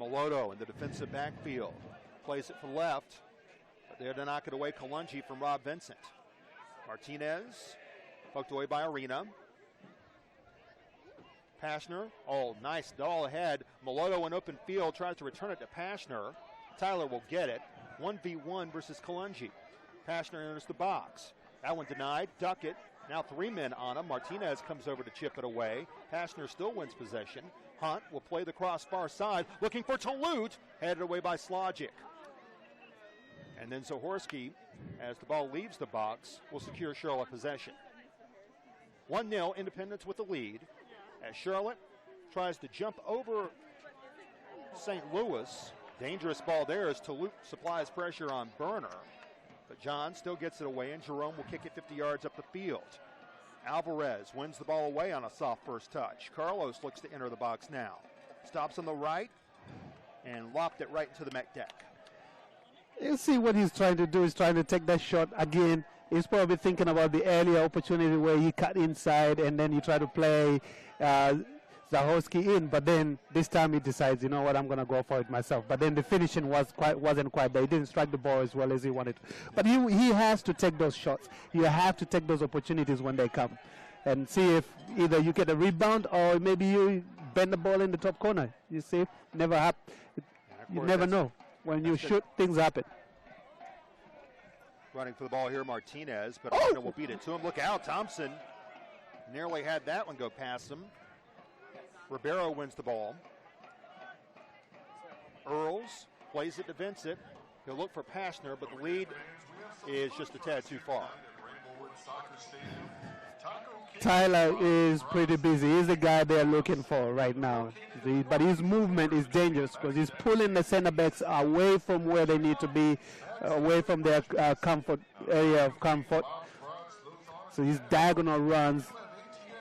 Melotto in the defensive backfield. Plays it for left. But there to knock it away, Kalungi from Rob Vincent. Martinez poked away by Arena. Pashner, nice ball ahead. Melotto in open field tries to return it to Pashner. Tyler will get it. 1v1 versus Kalungi. Pashner enters the box. That one denied. Duckett. Now 3 men on him. Martinez comes over to chip it away. Pashner still wins possession. Hunt will play the cross far side. Looking for Talute. Headed away by Slogic. And then Zahorski, as the ball leaves the box, will secure Charlotte possession. 1-0 Independence with the lead. As Charlotte tries to jump over St. Louis. Dangerous ball there as Talute supplies pressure on Burner. But John still gets it away, and Jerome will kick it 50 yards up the field. Alvarez wins the ball away on a soft first touch. Carlos looks to enter the box now. Stops on the right and lopped it right into the Met deck. You see what he's trying to do. He's trying to take that shot again. He's probably thinking about the earlier opportunity where he cut inside and then he tried to play Zahorski in, but then this time he decides, you know what, I'm going to go for it myself. But then the finishing wasn't quite there. He didn't strike the ball as well as he wanted. But he has to take those shots. You have to take those opportunities when they come and see if either you get a rebound or maybe you bend the ball in the top corner. You see, you never know. When you shoot, things happen. Running for the ball here, Martinez, but Arena will beat it to him. Look out, Thompson nearly had that one go past him. Ribeiro wins the ball. Earls plays it to Vincent. He'll look for Pashner, but the lead is just a tad too far. Tyler is pretty busy. He's the guy they're looking for right now. But his movement is dangerous because he's pulling the center backs away from where they need to be, away from their area of comfort. So his diagonal runs,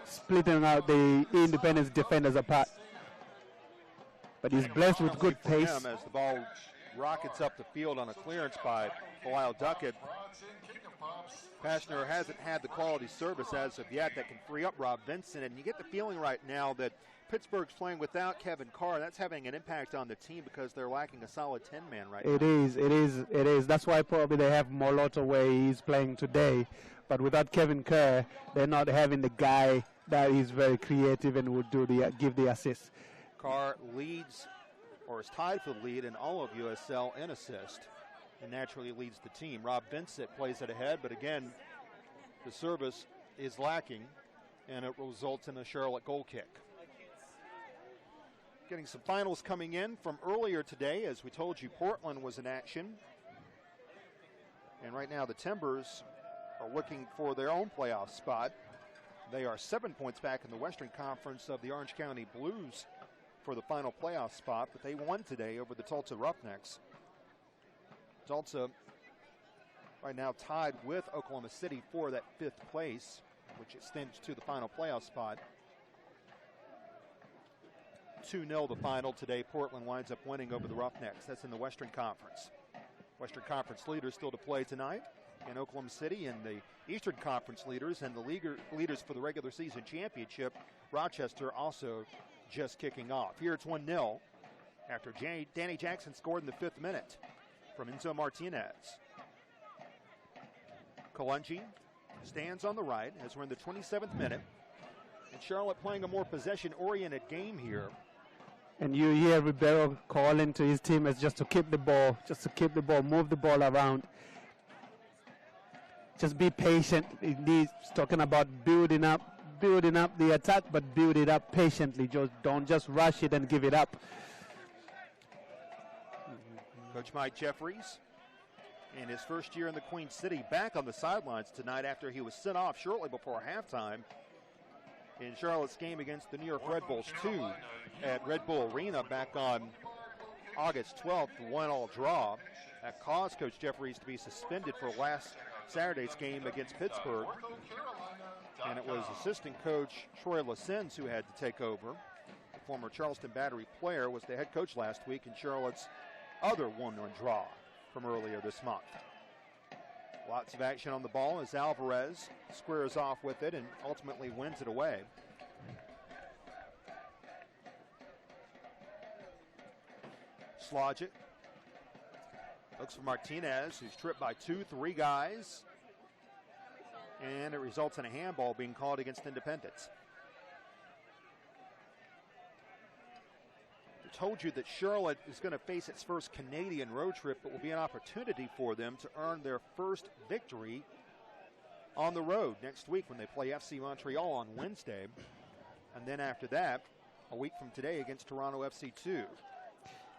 splitting out the Independence defenders apart. But he's blessed with good pace. As the ball rockets up the field on a clearance by Khalil Duckett. Pashner hasn't had the quality service as of yet that can free up Rob Vincent, and you get the feeling right now that Pittsburgh's playing without Kevin Carr. That's having an impact on the team because they're lacking a solid 10-man right now. It is. That's why probably they have Molotto where he's playing today. But without Kevin Kerr, they're not having the guy that is very creative and would give the assist. Carr leads, or is tied for the lead in all of USL in assist, and naturally leads the team. Rob Vincent plays it ahead, but again, the service is lacking, and it results in a Charlotte goal kick. Getting some finals coming in from earlier today. As we told you, Portland was in action. And right now the Timbers are looking for their own playoff spot. They are 7 points back in the Western Conference of the Orange County Blues for the final playoff spot, but they won today over the Tulsa Roughnecks. Tulsa right now tied with Oklahoma City for that 5th place, which extends to the final playoff spot. 2-0 the final today. Portland winds up winning over the Roughnecks. That's in the Western Conference. Western Conference leaders still to play tonight in Oklahoma City, and the Eastern Conference leaders and the leaders for the regular season championship, Rochester, also just kicking off. Here it's 1-0 after Danny Jackson scored in the 5th minute from Enzo Martinez. Kalungi stands on the right as we're in the 27th minute. And Charlotte playing a more possession-oriented game here. And you hear Ribeiro calling to his teammates just to keep the ball, move the ball around. Just be patient. He's talking about building up the attack, but build it up patiently. Don't just rush it and give it up. Coach Mike Jeffries, in his first year in the Queen City, back on the sidelines tonight after he was sent off shortly before halftime in Charlotte's game against the New York Red Bulls 2 at Red Bull Arena back on August 12th, the 1-1 draw. That caused Coach Jeffries to be suspended for last Saturday's game against Pittsburgh. And it was assistant coach Troy Lascens who had to take over. The former Charleston Battery player was the head coach last week in Charlotte's other 1-1 draw from earlier this month. Lots of action on the ball as Alvarez squares off with it and ultimately wins it away. Slogic looks for Martinez, who's tripped by 2-3 guys. And it results in a handball being called against Indepedence. I told you that Charlotte is going to face its first Canadian road trip. It will be an opportunity for them to earn their first victory on the road next week when they play FC Montreal on Wednesday. And then after that, a week from today against Toronto FC 2.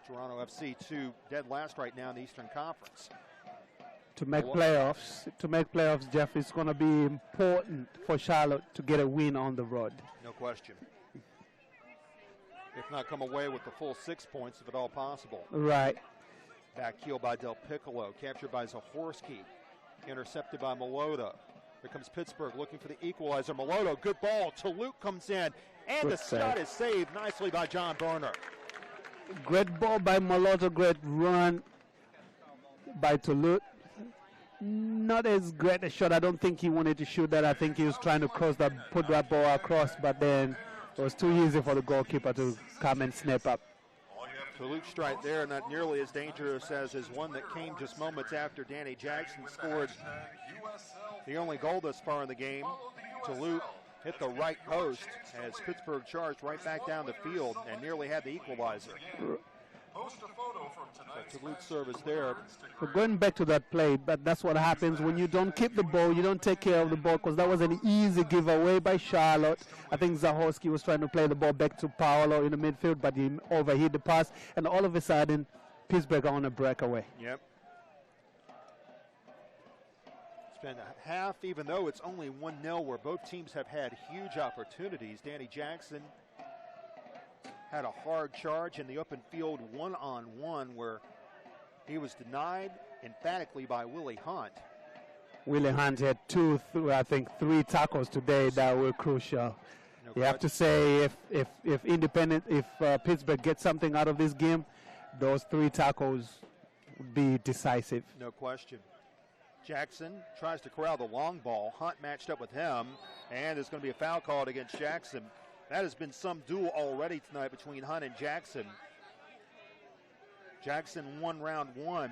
Toronto FC 2 dead last right now in the Eastern Conference. To make playoffs, Jeff, it's going to be important for Charlotte to get a win on the road. No question. If not, come away with the full 6 points, if at all possible. Right. Back heel by Del Piccolo, captured by Zahorski, intercepted by Malota. Here comes Pittsburgh looking for the equalizer. Malota, good ball. Tuluk comes in, and Good the shot is saved nicely by John Berner. Great ball by Malota, great run by Tuluk. Not as great a shot. I don't think he wanted to shoot that. I think he was trying to put that ball across, but then it was too easy for the goalkeeper to come and snap up. Tuluk's strike there, not nearly as dangerous as his one that came just moments after Danny Jackson scored the only goal thus far in the game. Tuluk hit the right post as Pittsburgh charged right back down the field and nearly had the equalizer. Tuluk's service there. But going back to that play, but that's what happens when you don't keep the ball, you don't take care of the ball, because that was an easy giveaway by Charlotte. I think Zahorski was trying to play the ball back to Paolo in the midfield, but he overhit the pass, and all of a sudden, Pittsburgh on a breakaway. Yep. It's been a half, even though it's only 1-0, where both teams have had huge opportunities. Danny Jackson had a hard charge in the open field one-on-one where he was denied emphatically by Willie Hunt. Willie Hunt had three tackles today that were crucial. You have to say if Pittsburgh gets something out of this game, those 3 tackles would be decisive. No question. Jackson tries to corral the long ball. Hunt matched up with him, and there's going to be a foul called against Jackson. That has been some duel already tonight between Hunt and Jackson. Jackson won round 1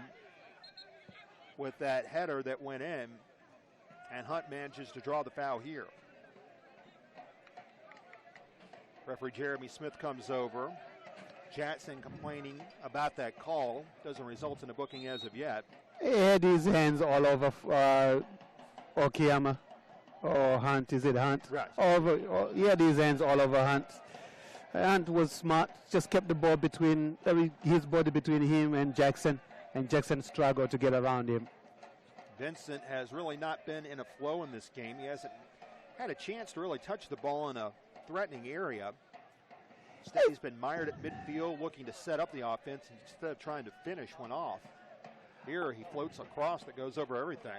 with that header that went in, and Hunt manages to draw the foul here. Referee Jeremy Smith comes over. Jackson complaining about that call. Doesn't result in a booking as of yet. He had his hands all over Okiyama. Or Hunt, is it Hunt? Right. He had his hands all over Hunt. Hunt was smart, just kept the ball between, his body between him and Jackson struggled to get around him. Vincent has really not been in a flow in this game. He hasn't had a chance to really touch the ball in a threatening area. Instead, he's been mired at midfield looking to set up the offense instead of trying to finish one off. Here he floats across that goes over everything.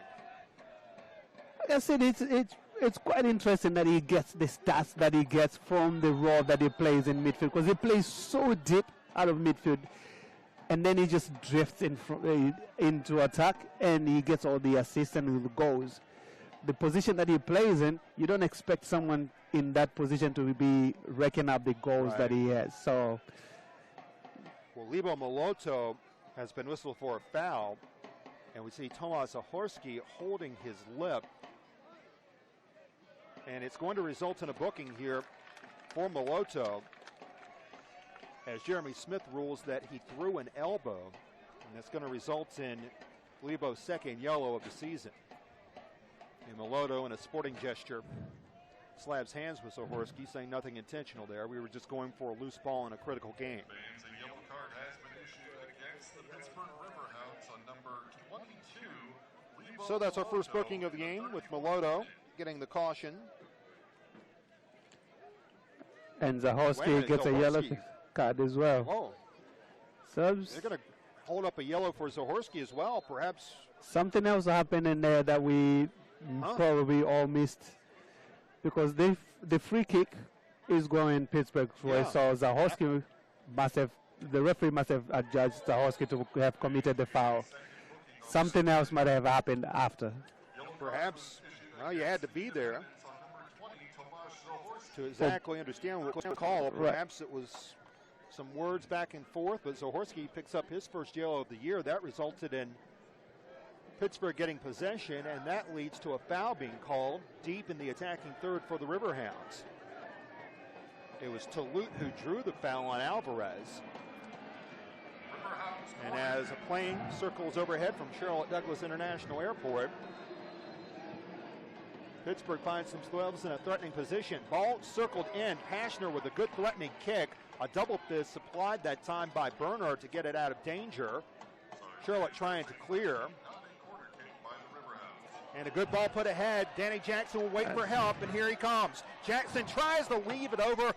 Like I said, it's quite interesting that he gets the stats that he gets from the role that he plays in midfield, because he plays so deep out of midfield, and then he just drifts into attack, and he gets all the assists and the goals. The position that he plays in, you don't expect someone in that position to be racking up the goals that he has. So, well, Libo Moloto has been whistled for a foul, and we see Tomas Zahorski holding his lip And it's going to result in a booking here for Moloto, as Jeremy Smith rules that he threw an elbow, and that's going to result in Lebo's second yellow of the season. And Moloto, in a sporting gesture, slabs hands with Zahorski, saying nothing intentional there. We were just going for a loose ball in a critical game. A yellow card has been issued against the Pittsburgh Riverhounds on number 22. So that's our first booking of the game, with Moloto getting the caution. And Zahorski gets a yellow card as well. Oh, Subs. they're going to hold up a yellow for Zahorski as well, perhaps. Something else happened in there that we probably all missed, because the free kick is going Pittsburgh's way. Yeah. So Zahorski the referee must have adjudged Zahorski to have committed the foul. Something else might have happened after. Perhaps, well, you had to be there to exactly understand what was the call. Perhaps it was some words back and forth, but Zahorski picks up his first yellow of the year. That resulted in Pittsburgh getting possession, and that leads to a foul being called deep in the attacking third for the Riverhounds. It was Toulouse who drew the foul on Alvarez. And as a plane circles overhead from Charlotte Douglas International Airport, Pittsburgh finds themselves in a threatening position. Ball circled in. Pashner with a good threatening kick. A double fist supplied that time by Bernard to get it out of danger. Charlotte trying to clear. And a good ball put ahead. Danny Jackson will wait for help, and here he comes. Jackson tries to leave it over.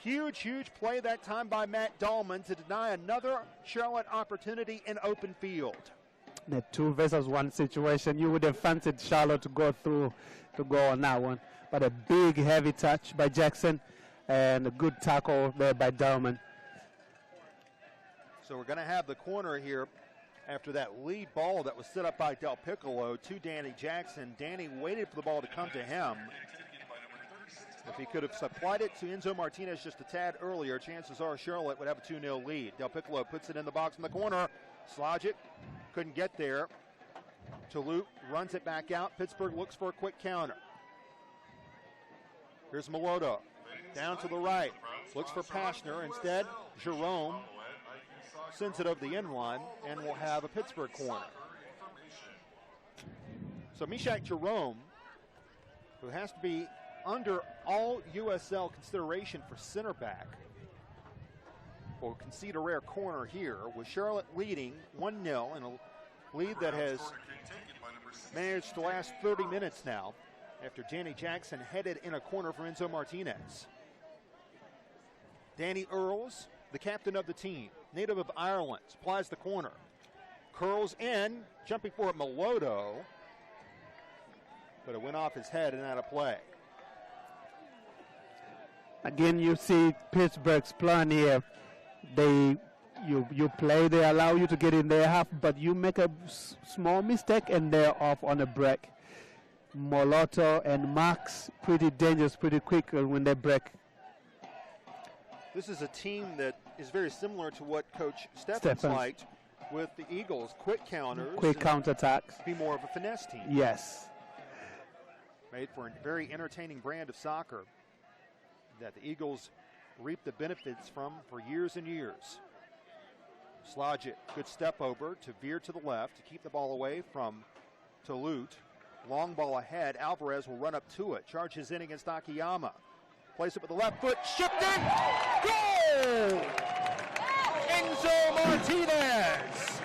Huge, huge play that time by Matt Dahlman to deny another Charlotte opportunity in open field. The 2 versus 1 situation, you would have fancied Charlotte to go through to go on that one. But a big, heavy touch by Jackson and a good tackle there by Dahlman. So we're going to have the corner here after that lead ball that was set up by Del Piccolo to Danny Jackson. Danny waited for the ball to come to him. If he could have supplied it to Enzo Martinez just a tad earlier, chances are Charlotte would have a 2-0 lead. Del Piccolo puts it in the box in the corner. Slogic couldn't get there. Toulouse runs it back out. Pittsburgh looks for a quick counter. Here's Moloto. Down to the right. Looks for Pashner. Instead, Jerome sends it over the end line, and we'll have a Pittsburgh corner. So Meshach Jerome, who has to be under all USL consideration for center back, will concede a rare corner here, with Charlotte leading 1-0 in a lead that has managed to last 30 minutes now after Danny Jackson headed in a corner from Enzo Martinez. Danny Earls, the captain of the team, native of Ireland, supplies the corner. Curls in, jumping for it, Moloto, but it went off his head and out of play. Again, you see Pittsburgh's plan here. You play, they allow you to get in their half, but you make a small mistake and they're off on a break. Moloto and Max, pretty dangerous, pretty quick when they break. This is a team that is very similar to what Coach Steffens liked with the Eagles. Quick counters. Quick counterattacks. Be more of a finesse team. Yes. Made for a very entertaining brand of soccer that the Eagles reap the benefits from for years and years. Slogic, good step over to veer to the left to keep the ball away from Toulouse. Long ball ahead. Alvarez will run up to it. Charges in against Akiyama. Plays it with the left foot. Shifted. Goal! Enzo Martinez.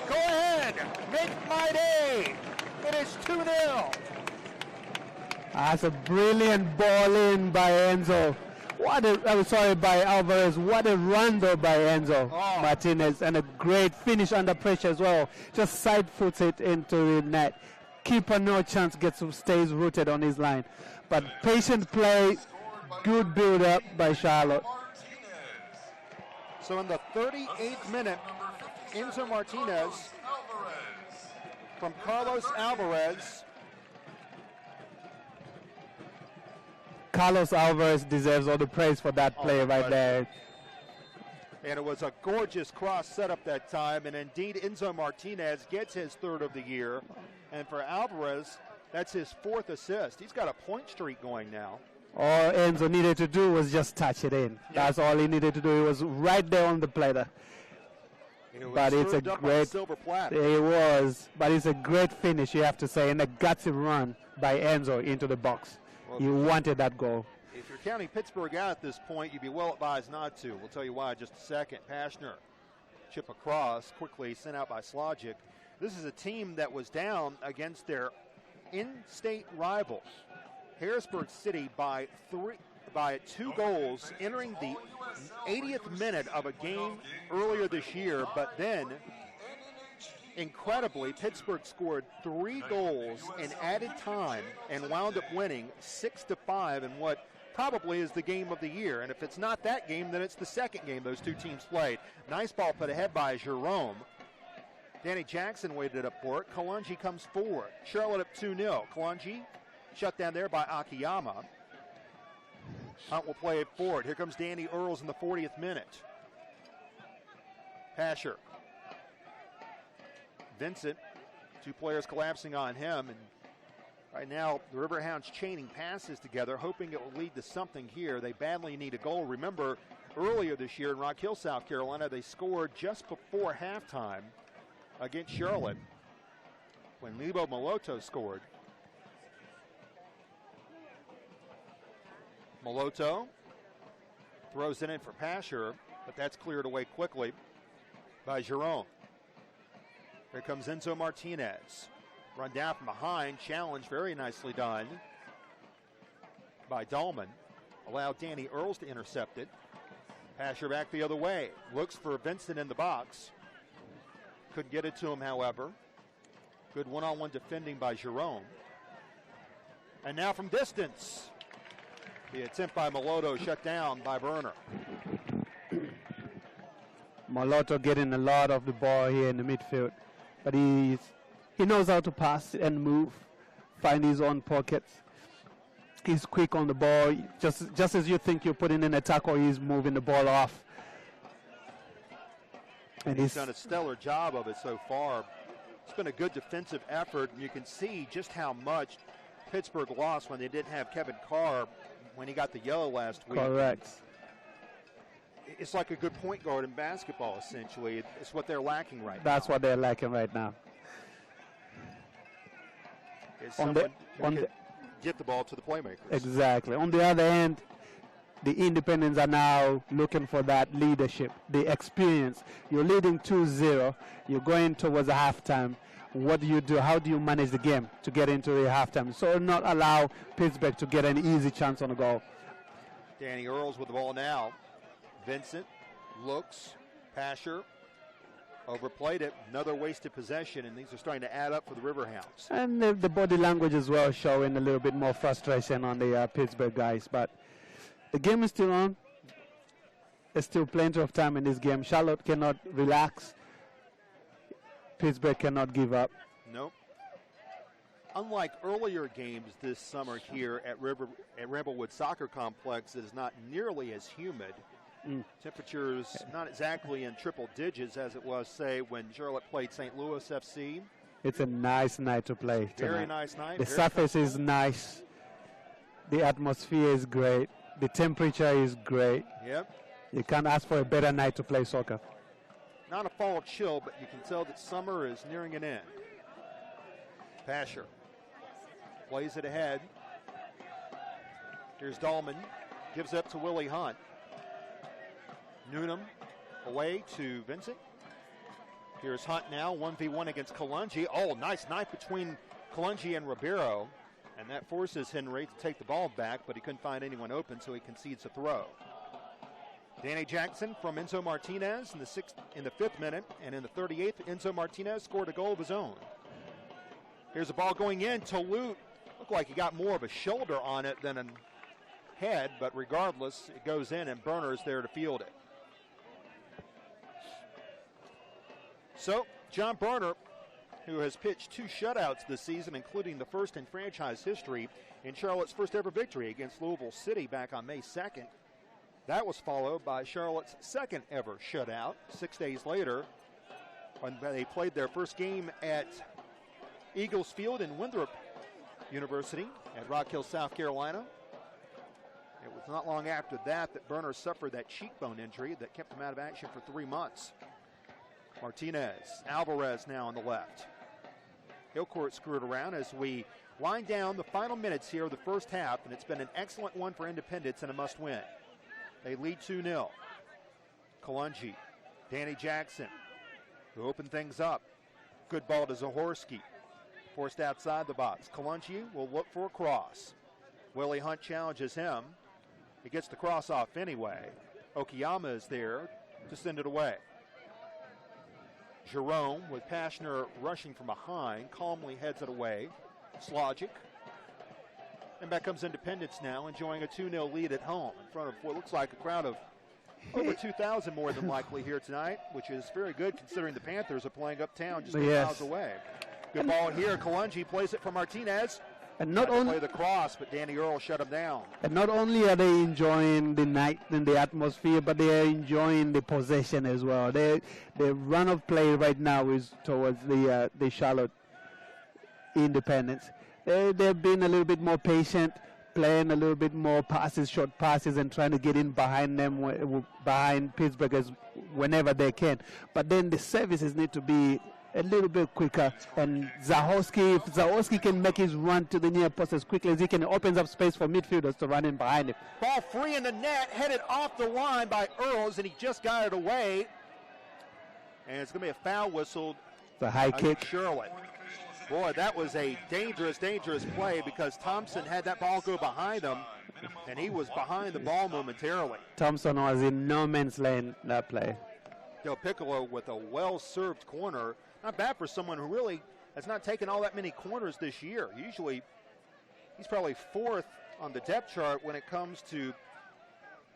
Go ahead. Make my day. It is 2-0. That's a brilliant ball in by Enzo. By Alvarez. What a run though by Enzo Martinez, and a great finish under pressure as well. Just side foots it into the net. Keeper no chance, stays rooted on his line. But patient play, good build up by Charlotte. So in the 38th minute, Enzo Martinez from Carlos Alvarez. Carlos Alvarez deserves all the praise for that play right there. And it was a gorgeous cross setup that time, and indeed Enzo Martinez gets his third of the year. And for Alvarez, That's his 4th assist. He's got a point streak going now. All Enzo needed to do was just touch it in. Yeah. That's all he needed to do. He was right there on the platter. But it's a great silver plat. It was, but it's a great finish, you have to say, and a gutsy run by Enzo into the box. Well, You wanted that goal. If you're counting Pittsburgh out at this point, you'd be well advised not to. We'll tell you why in just a second. Pashner, chip across, quickly sent out by Slogic. This is a team that was down against their in-state rivals, Harrisburg City, by 2 goals, entering the 80th minute of a game earlier this year. But then, incredibly, Pittsburgh scored 3 goals in added time and wound up winning 6-5 in what probably is the game of the year. And if it's not that game, then it's the second game those two teams played. Nice ball put ahead by Jerome. Danny Jackson waited up for it. Kalonji comes forward. Charlotte up 2-0. Kalonji shut down there by Akiyama. Hunt will play it forward. Here comes Danny Earls in the 40th minute. Pasher. Vincent. 2 players collapsing on him. And right now, the Riverhounds chaining passes together, hoping it will lead to something here. They badly need a goal. Remember, earlier this year in Rock Hill, South Carolina, they scored just before halftime against Charlotte when Lebo Moloto scored. Moloto throws it in for Pasher, but that's cleared away quickly by Jerome. Here comes Enzo Martinez. Run down from behind, challenge very nicely done by Dahlman. Allowed Danny Earls to intercept it. Pasher back the other way. Looks for Vincent in the box. Couldn't get it to him, however. Good one-on-one defending by Jerome. And now from distance, the attempt by Moloto shut down by Berner. Moloto getting a lot of the ball here in the midfield, but he knows how to pass and move, find his own pockets. He's quick on the ball. Just as you think you're putting in a tackle, he's moving the ball off. And he's done a stellar job of it so far. It's been a good defensive effort, and you can see just how much Pittsburgh lost when they didn't have Kevin Carr when he got the yellow last week. Correct. It's like a good point guard in basketball, essentially. It's what they're lacking right now. That's what they're lacking right now. Is someone who can get the ball to the playmakers. Exactly. On the other end, the Independents are now looking for that leadership, the experience. You're leading 2-0. You're going towards a halftime. What do you do? How do you manage the game to get into a halftime? So not allow Pittsburgh to get an easy chance on the goal. Danny Earls with the ball now. Vincent looks. Pasher overplayed it. Another wasted possession, and these are starting to add up for the Riverhounds. And the body language as well showing a little bit more frustration on the Pittsburgh guys. But the game is still on. There's still plenty of time in this game. Charlotte cannot relax. Pittsburgh cannot give up. Nope. Unlike earlier games this summer here at Ramblewood Soccer Complex, it is not nearly as humid. Temperatures not exactly in triple digits as it was, say, when Charlotte played St. Louis FC. It's a nice night to play tonight. Very nice night. The surface is nice. The atmosphere is great. The temperature is great. Yep. You can't ask for a better night to play soccer. Not a fall chill, but you can tell that summer is nearing an end. Pasher plays it ahead. Here's Dahlman. Gives up to Willie Hunt. Noonan away to Vincent. Here's Hunt now, 1v1 against Kalonji. Oh, nice knife between Kalonji and Ribeiro. And that forces Henry to take the ball back, but he couldn't find anyone open, so he concedes a throw. Danny Jackson from Enzo Martinez in the 5th minute, and in the 38th, Enzo Martinez scored a goal of his own. Here's a ball going in. Tolute looked like he got more of a shoulder on it than a head, but regardless, it goes in, and Berner's there to field it. So, John Berner, who has pitched 2 shutouts this season, including the first in franchise history in Charlotte's first ever victory against Louisville City back on May 2nd. That was followed by Charlotte's second ever shutout 6 days later when they played their first game at Eagles Field in Winthrop University at Rock Hill, South Carolina. It was not long after that that Burner suffered that cheekbone injury that kept him out of action for 3 months. Martinez, Alvarez now on the left. Hillcourt screwed around as we wind down the final minutes here of the first half, and it's been an excellent one for Independence and a must-win. They lead 2-0. Kalungi, Danny Jackson, who opened things up. Good ball to Zahorski. Forced outside the box. Kalungi will look for a cross. Willie Hunt challenges him. He gets the cross off anyway. Okiyama is there to send it away. Jerome, with Pashner rushing from behind, calmly heads it away. Slogic. And back comes Independence now, enjoying a 2-0 lead at home in front of what looks like a crowd of over 2,000 more than likely here tonight, which is very good considering the Panthers are playing uptown just 2 miles away. Good ball here. Kalungi plays it for Martinez. And not only play the cross, but Danny Earl shut him down. And not only are they enjoying the night and the atmosphere, but they are enjoying the possession as well. The run of play right now is towards the Charlotte Independence. They've been a little bit more patient, playing a little bit more passes, short passes, and trying to get in behind them, behind Pittsburgh whenever they can. But then the services need to be a little bit quicker, and Zahorski, if Zahorski can make his run to the near post as quickly as he can, it opens up space for midfielders to run in behind him. Ball free in the net, headed off the line by Earls, and he just got it away. And it's going to be a foul whistled. The high kick. Charlotte. Boy, that was a dangerous, dangerous play because Thompson had that ball go behind him, and he was behind the ball momentarily. Thompson was in no man's land that play. Del Piccolo with a well-served corner. Not bad for someone who really has not taken all that many corners this year. Usually, he's probably 4th on the depth chart when it comes to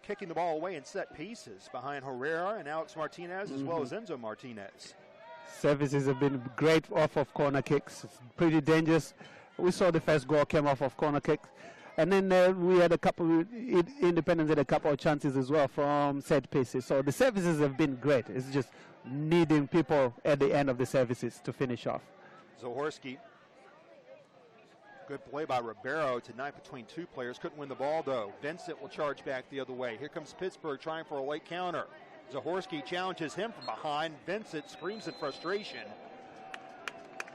kicking the ball away in set pieces behind Herrera and Alex Martinez as well as Enzo Martinez. Services have been great off of corner kicks. It's pretty dangerous. We saw the first goal came off of corner kicks. And then we had a couple, Independence had a couple of chances as well from set pieces. So the services have been great. It's just needing people at the end of the services to finish off. Zahorski. Good play by Ribeiro tonight between 2 players. Couldn't win the ball, though. Vincent will charge back the other way. Here comes Pittsburgh trying for a late counter. Zahorski challenges him from behind. Vincent screams in frustration.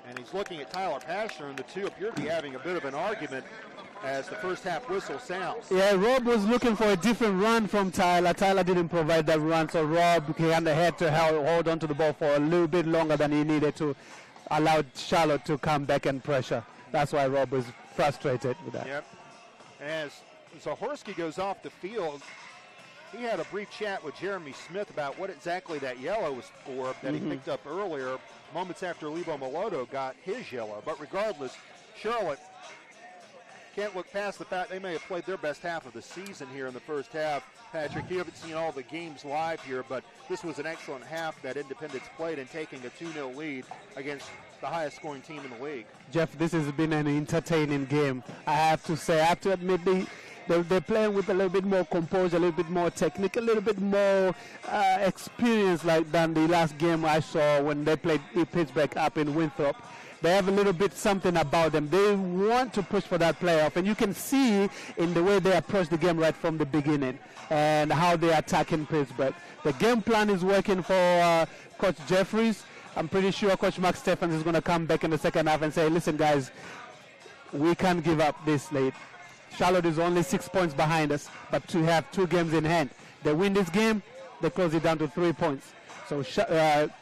And he's looking at Tyler Pashner, and the two appear to be having a bit of an argument as the first half whistle sounds. Yeah, Rob was looking for a different run from Tyler. Tyler didn't provide that run, so Rob kind of had to hold on to the ball for a little bit longer than he needed to allow Charlotte to come back and pressure. That's why Rob was frustrated with that. Yep. As Zahorski goes off the field, he had a brief chat with Jeremy Smith about what exactly that yellow was for that he picked up earlier, moments after Lebo Maloto got his yellow. But regardless, Charlotte can't look past the fact they may have played their best half of the season here in the first half. Patrick, you haven't seen all the games live here, but this was an excellent half that Independence played in taking a 2-0 lead against the highest scoring team in the league. Jeff, this has been an entertaining game. I have to say, I have to admit, they're playing with a little bit more composure, a little bit more technique, a little bit more experience than the last game I saw when they played Pittsburgh up in Winthrop. They have a little bit something about them. They want to push for that playoff, and you can see in the way they approach the game right from the beginning and how they are attacking Pittsburgh. The game plan is working for Coach Jeffries. I'm pretty sure Coach Mark Stephens is going to come back in the second half and say, listen, guys, we can't give up this late. Charlotte is only 6 points behind us, but to have 2 games in hand. They win this game, they close it down to 3 points. So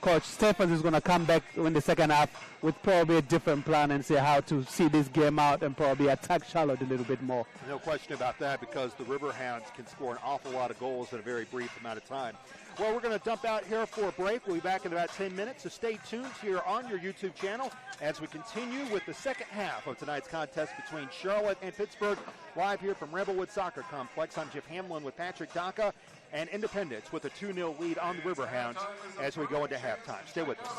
Coach Stephens is going to come back in the second half with probably a different plan and see how to see this game out and probably attack Charlotte a little bit more. No question about that, because the Riverhounds can score an awful lot of goals in a very brief amount of time. Well, we're going to dump out here for a break. We'll be back in about 10 minutes, so stay tuned here on your YouTube channel as we continue with the second half of tonight's contest between Charlotte and Pittsburgh, live here from Rebelwood Soccer Complex. I'm Jeff Hamlin with Patrick Daka, and Independence with a 2-0 lead on the Riverhounds as we go into halftime. Stay with us.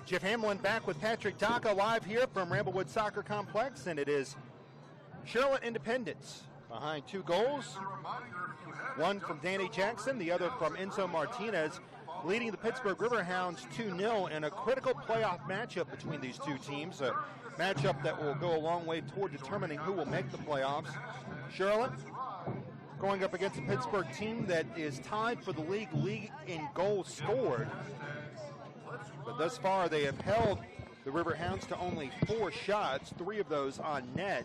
Jeff Hamlin back with Patrick Daca live here from Ramblewood Soccer Complex, and it is Charlotte Independence behind 2 goals. One from Danny Jackson, the other from Enzo Martinez, leading the Pittsburgh Riverhounds 2-0 in a critical playoff matchup between these two teams, a matchup that will go a long way toward determining who will make the playoffs. Charlotte going up against a Pittsburgh team that is tied for the league in goals scored. But thus far, they have held the Riverhounds to only 4 shots, 3 of those on net.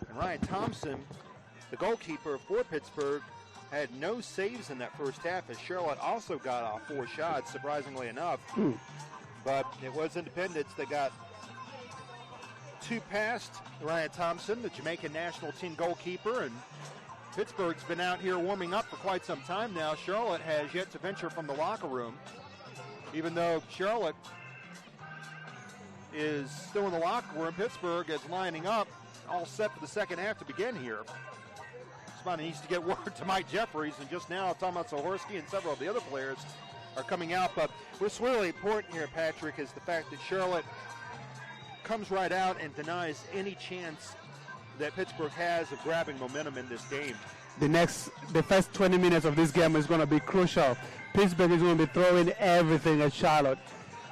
And Ryan Thompson, the goalkeeper for Pittsburgh, had no saves in that first half, as Charlotte also got off 4 shots, surprisingly enough. But it was Independence that got 2 past Ryan Thompson, the Jamaican national team goalkeeper, and Pittsburgh's been out here warming up for quite some time now. Charlotte has yet to venture from the locker room, even though Charlotte is still in the locker room. Pittsburgh is lining up, all set for the second half to begin here. Somebody needs to get word to Mike Jeffries, and just now Thomas Zahorsky and several of the other players are coming out. But what's really important here, Patrick, is the fact that Charlotte comes right out and denies any chance that Pittsburgh has of grabbing momentum in this game. The first 20 minutes of this game is going to be crucial. Pittsburgh is going to be throwing everything at Charlotte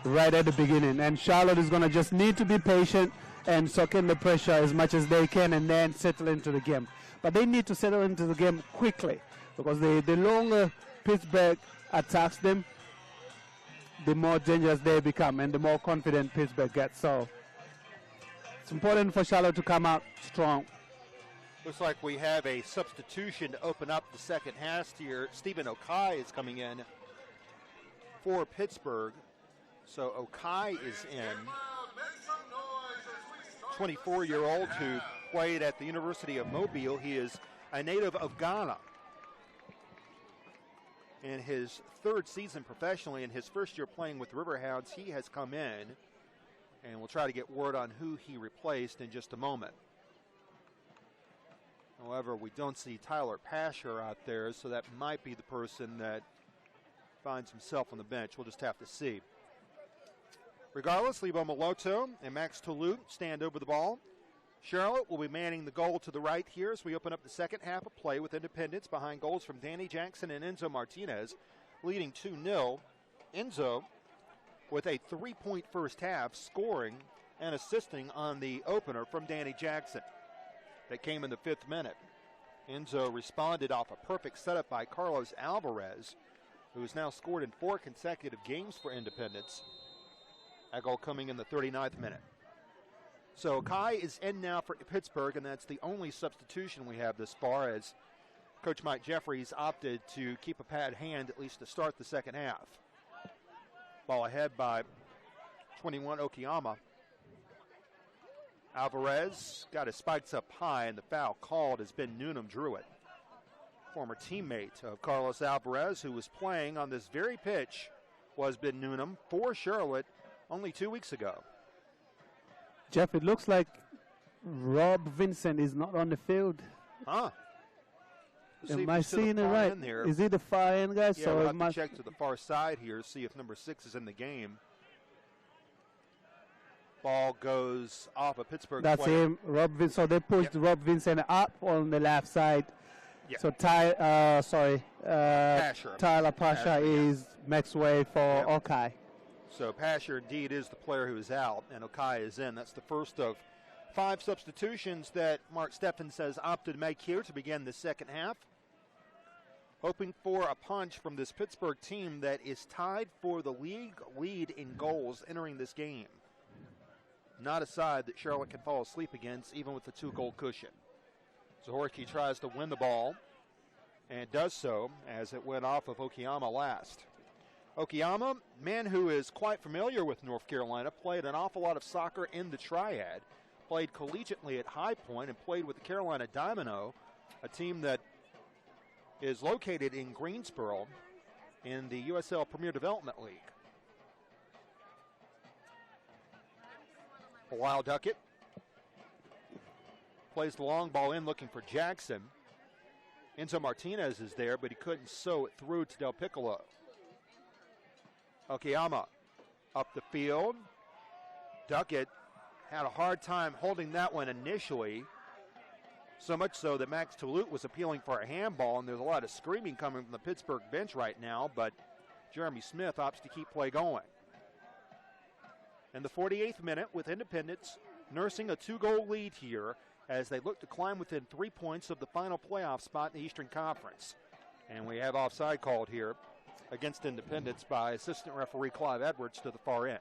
right at the beginning, and Charlotte is going to just need to be patient and soak in the pressure as much as they can and then settle into the game. But they need to settle into the game quickly, because the longer Pittsburgh attacks them, the more dangerous they become and the more confident Pittsburgh gets. So it's important for Charlotte to come out strong. Looks like we have a substitution to open up the second half here. Stephen Okai is coming in for Pittsburgh. So Okai is in. 24-year-old who played at the University of Mobile. He is a native of Ghana. In his 3rd season professionally, in his first year playing with the Riverhounds, he has come in, and we'll try to get word on who he replaced in just a moment. However, we don't see Tyler Pasher out there, so that might be the person that finds himself on the bench. We'll just have to see. Regardless, Lebo Maloto and Max Toulouse stand over the ball. Charlotte will be manning the goal to the right here as we open up the second half of play with Independence behind goals from Danny Jackson and Enzo Martinez, leading 2-0. Enzo with a 3-point first half, scoring and assisting on the opener from Danny Jackson that came in the 5th minute. Enzo responded off a perfect setup by Carlos Alvarez, who has now scored in 4 consecutive games for Independence. That goal coming in the 39th minute. So Kai is in now for Pittsburgh, and that's the only substitution we have this far, as Coach Mike Jeffries opted to keep a pad hand at least to start the second half. Ball ahead by 21 Okiyama. Alvarez got his spikes up high, and the foul called as Ben Noonan drew it. Former teammate of Carlos Alvarez, who was playing on this very pitch, was Ben Noonan for Charlotte only 2 weeks ago. Jeff, it looks like Rob Vincent is not on the field. Huh. Am I seeing it right? Is he the far end guy? Yeah, we'll have to check to the far side here, see if number 6 is in the game. Ball goes off a Pittsburgh That's player. him, Rob Vincent. So they pushed Rob Vincent up on the left side. Yep. So Tyler Pasha is makes way for Okai. So Pasher indeed is the player who is out, and Okai is in. That's the first of 5 substitutions that Mark Steffens has opted to make here to begin the second half. Hoping for a punch from this Pittsburgh team that is tied for the league lead in goals entering this game. Not a side that Charlotte can fall asleep against, even with the 2-goal cushion. Zahorsky tries to win the ball, and does so as it went off of Okiyama last. Okiyama, man who is quite familiar with North Carolina, played an awful lot of soccer in the Triad, played collegiately at High Point, and played with the Carolina Dynamo, a team that is located in Greensboro in the USL Premier Development League. Bilal Duckett plays the long ball in, looking for Jackson. Enzo Martinez is there, but he couldn't sew it through to Del Piccolo. Okiyama up the field, Duckett had a hard time holding that one initially, so much so that Max Toulouse was appealing for a handball, and there's a lot of screaming coming from the Pittsburgh bench right now, but Jeremy Smith opts to keep play going. In the 48th minute, with Independence nursing a 2-goal lead here as they look to climb within 3 points of the final playoff spot in the Eastern Conference. And we have offside called here against Independence by assistant referee Clive Edwards to the far end.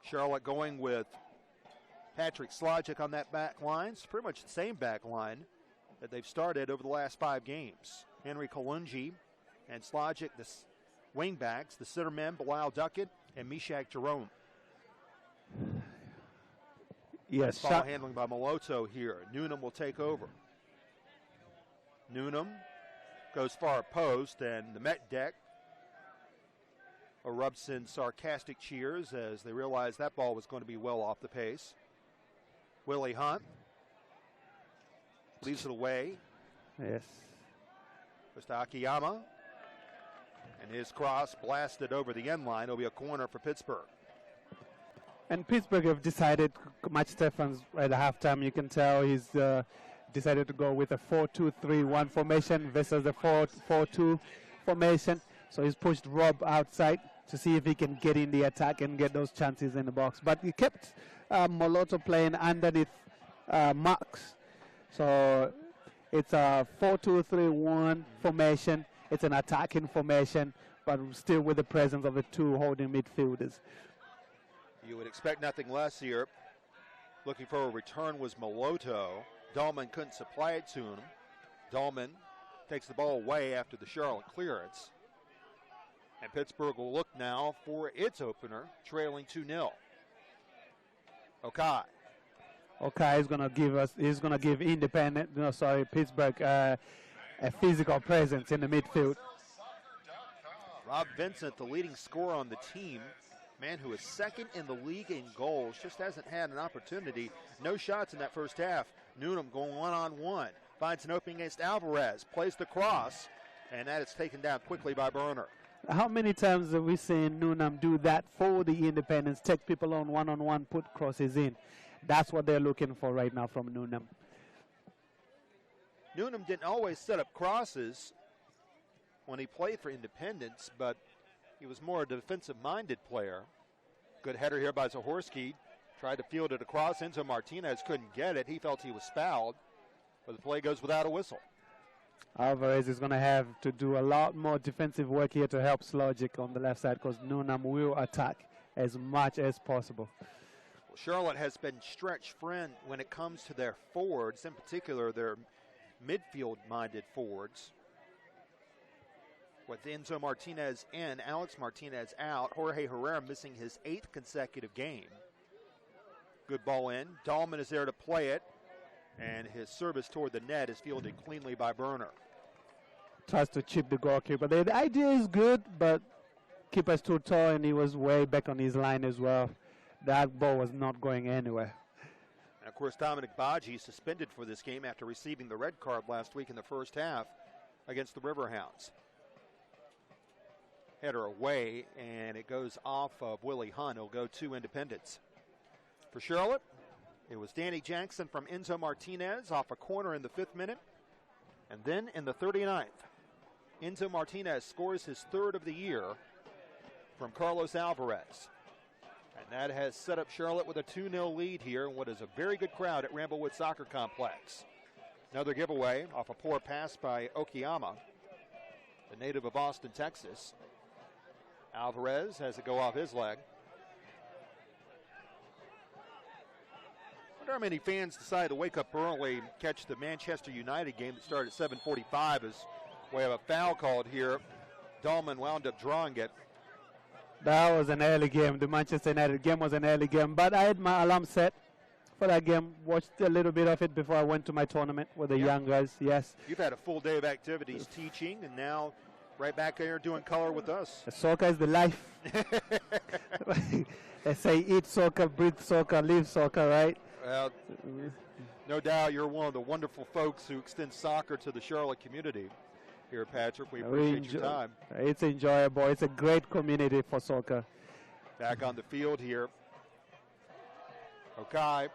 Charlotte going with Patrick Slogic on that back line. It's pretty much the same back line that they've started over the last 5 games. Henry Kalungi and Slogic, the wing backs, the center men, Bilal Duckett and Meshach Jerome. Yes, ball handling by Moloto here. Noonan will take over. Noonan goes far post, and the Met deck erupts in sarcastic cheers as they realize that ball was going to be well off the pace. Willie Hunt leaves it away. Yes. Goes to Akiyama, and his cross blasted over the end line. It'll be a corner for Pittsburgh. And Pittsburgh have decided, Matt Stephens at halftime, you can tell he's decided to go with a 4-2-3-1 formation versus the 4-4-2 formation. So he's pushed Rob outside to see if he can get in the attack and get those chances in the box. But he kept Moloto playing underneath Marks. So it's a 4-2-3-1 formation. It's an attacking formation, but still with the presence of the 2 holding midfielders. You would expect nothing less here. Looking for a return was Moloto. Dahlman couldn't supply it to him. Dahlman takes the ball away after the Charlotte clearance. And Pittsburgh will look now for its opener, trailing 2-0. Okai. Okai is going to give Pittsburgh a physical presence in the midfield. Rob Vincent, the leading scorer on the team, man who is second in the league in goals, just hasn't had an opportunity. No shots in that first half. Noonan going one-on-one. Finds an opening against Alvarez. Plays the cross, and that is taken down quickly by Berner. How many times have we seen Noonan do that for the Independence? Take people on one-on-one, put crosses in. That's what they're looking for right now from Noonan. Noonan didn't always set up crosses when he played for Independence, but he was more a defensive-minded player. Good header here by Zahorski. Tried to field it across. Enzo Martinez couldn't get it. He felt he was fouled, but the play goes without a whistle. Alvarez is going to have to do a lot more defensive work here to help Slogic on the left side because Noonan will attack as much as possible. Well, Charlotte has been stretched thin when it comes to their forwards, in particular their midfield-minded forwards. With Enzo Martinez in, Alex Martinez out, Jorge Herrera missing his 8th consecutive game. Good ball in. Dahlman is there to play it, and his service toward the net is fielded cleanly by Berner. Tries to chip the goalkeeper. The idea is good, but keeper's too tall, and he was way back on his line as well. That ball was not going anywhere. And of course, Dominic Baji suspended for this game after receiving the red card last week in the first half against the Riverhounds. Header away, and it goes off of Willie Hunt. It'll go to Independence. For Charlotte, it was Danny Jackson from Enzo Martinez off a corner in the 5th minute. And then in the 39th, Enzo Martinez scores his 3rd of the year from Carlos Alvarez. And that has set up Charlotte with a 2-0 lead here in what is a very good crowd at Ramblewood Soccer Complex. Another giveaway off a poor pass by Okiyama, the native of Austin, Texas. Alvarez has it go off his leg. I wonder how many fans decided to wake up early and catch the Manchester United game that started at 7:45 as we have a foul called here. Dahlman wound up drawing it. That was an early game. The Manchester United game was an early game, but I had my alarm set for that game. Watched a little bit of it before I went to my tournament with the young guys. Yes. You've had a full day of activities teaching, and now right back here doing color with us. Soccer is the life. They say eat soccer, breathe soccer, live soccer, right? Well, no doubt you're one of the wonderful folks who extend soccer to the Charlotte community here, Patrick. We appreciate your time. It's enjoyable. It's a great community for soccer. Back on the field here. Okay.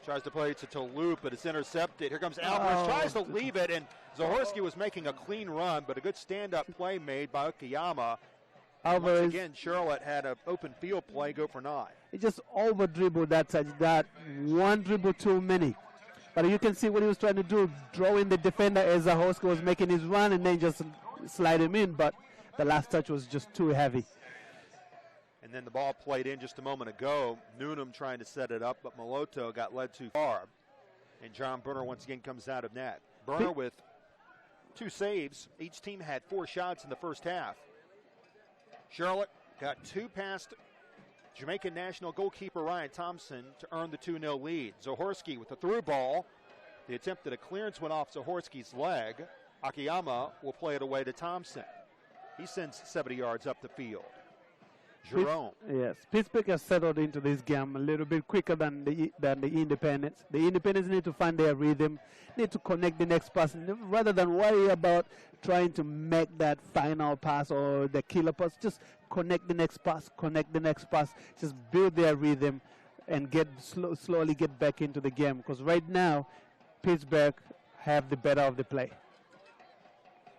Tries to play it to Toulouse, but it's intercepted. Here comes Alvarez, tries to leave it, and Zahorski was making a clean run, but a good stand-up play made by Okayama. Alvarez. Once again, Charlotte had an open field play go for 9. He just over-dribbled that one dribble too many. But you can see what he was trying to do, drawing the defender as Zahorski was making his run and then just slide him in, but the last touch was just too heavy. And then the ball played in just a moment ago. Noonan trying to set it up, but Moloto got led too far. And John Burner once again comes out of net. Burner with 2 saves. Each team had 4 shots in the first half. Charlotte got 2 past Jamaican national goalkeeper Ryan Thompson to earn the 2-0 lead. Zahorski with the through ball. The attempt at a clearance went off Zahorski's leg. Akiyama will play it away to Thompson. He sends 70 yards up the field. Jerome. Yes, Pittsburgh has settled into this game a little bit quicker than the Independence. The Independence need to find their rhythm, need to connect the next pass, rather than worry about trying to make that final pass or the killer pass. Just connect the next pass, just build their rhythm and slowly get back into the game. Because right now, Pittsburgh have the better of the play.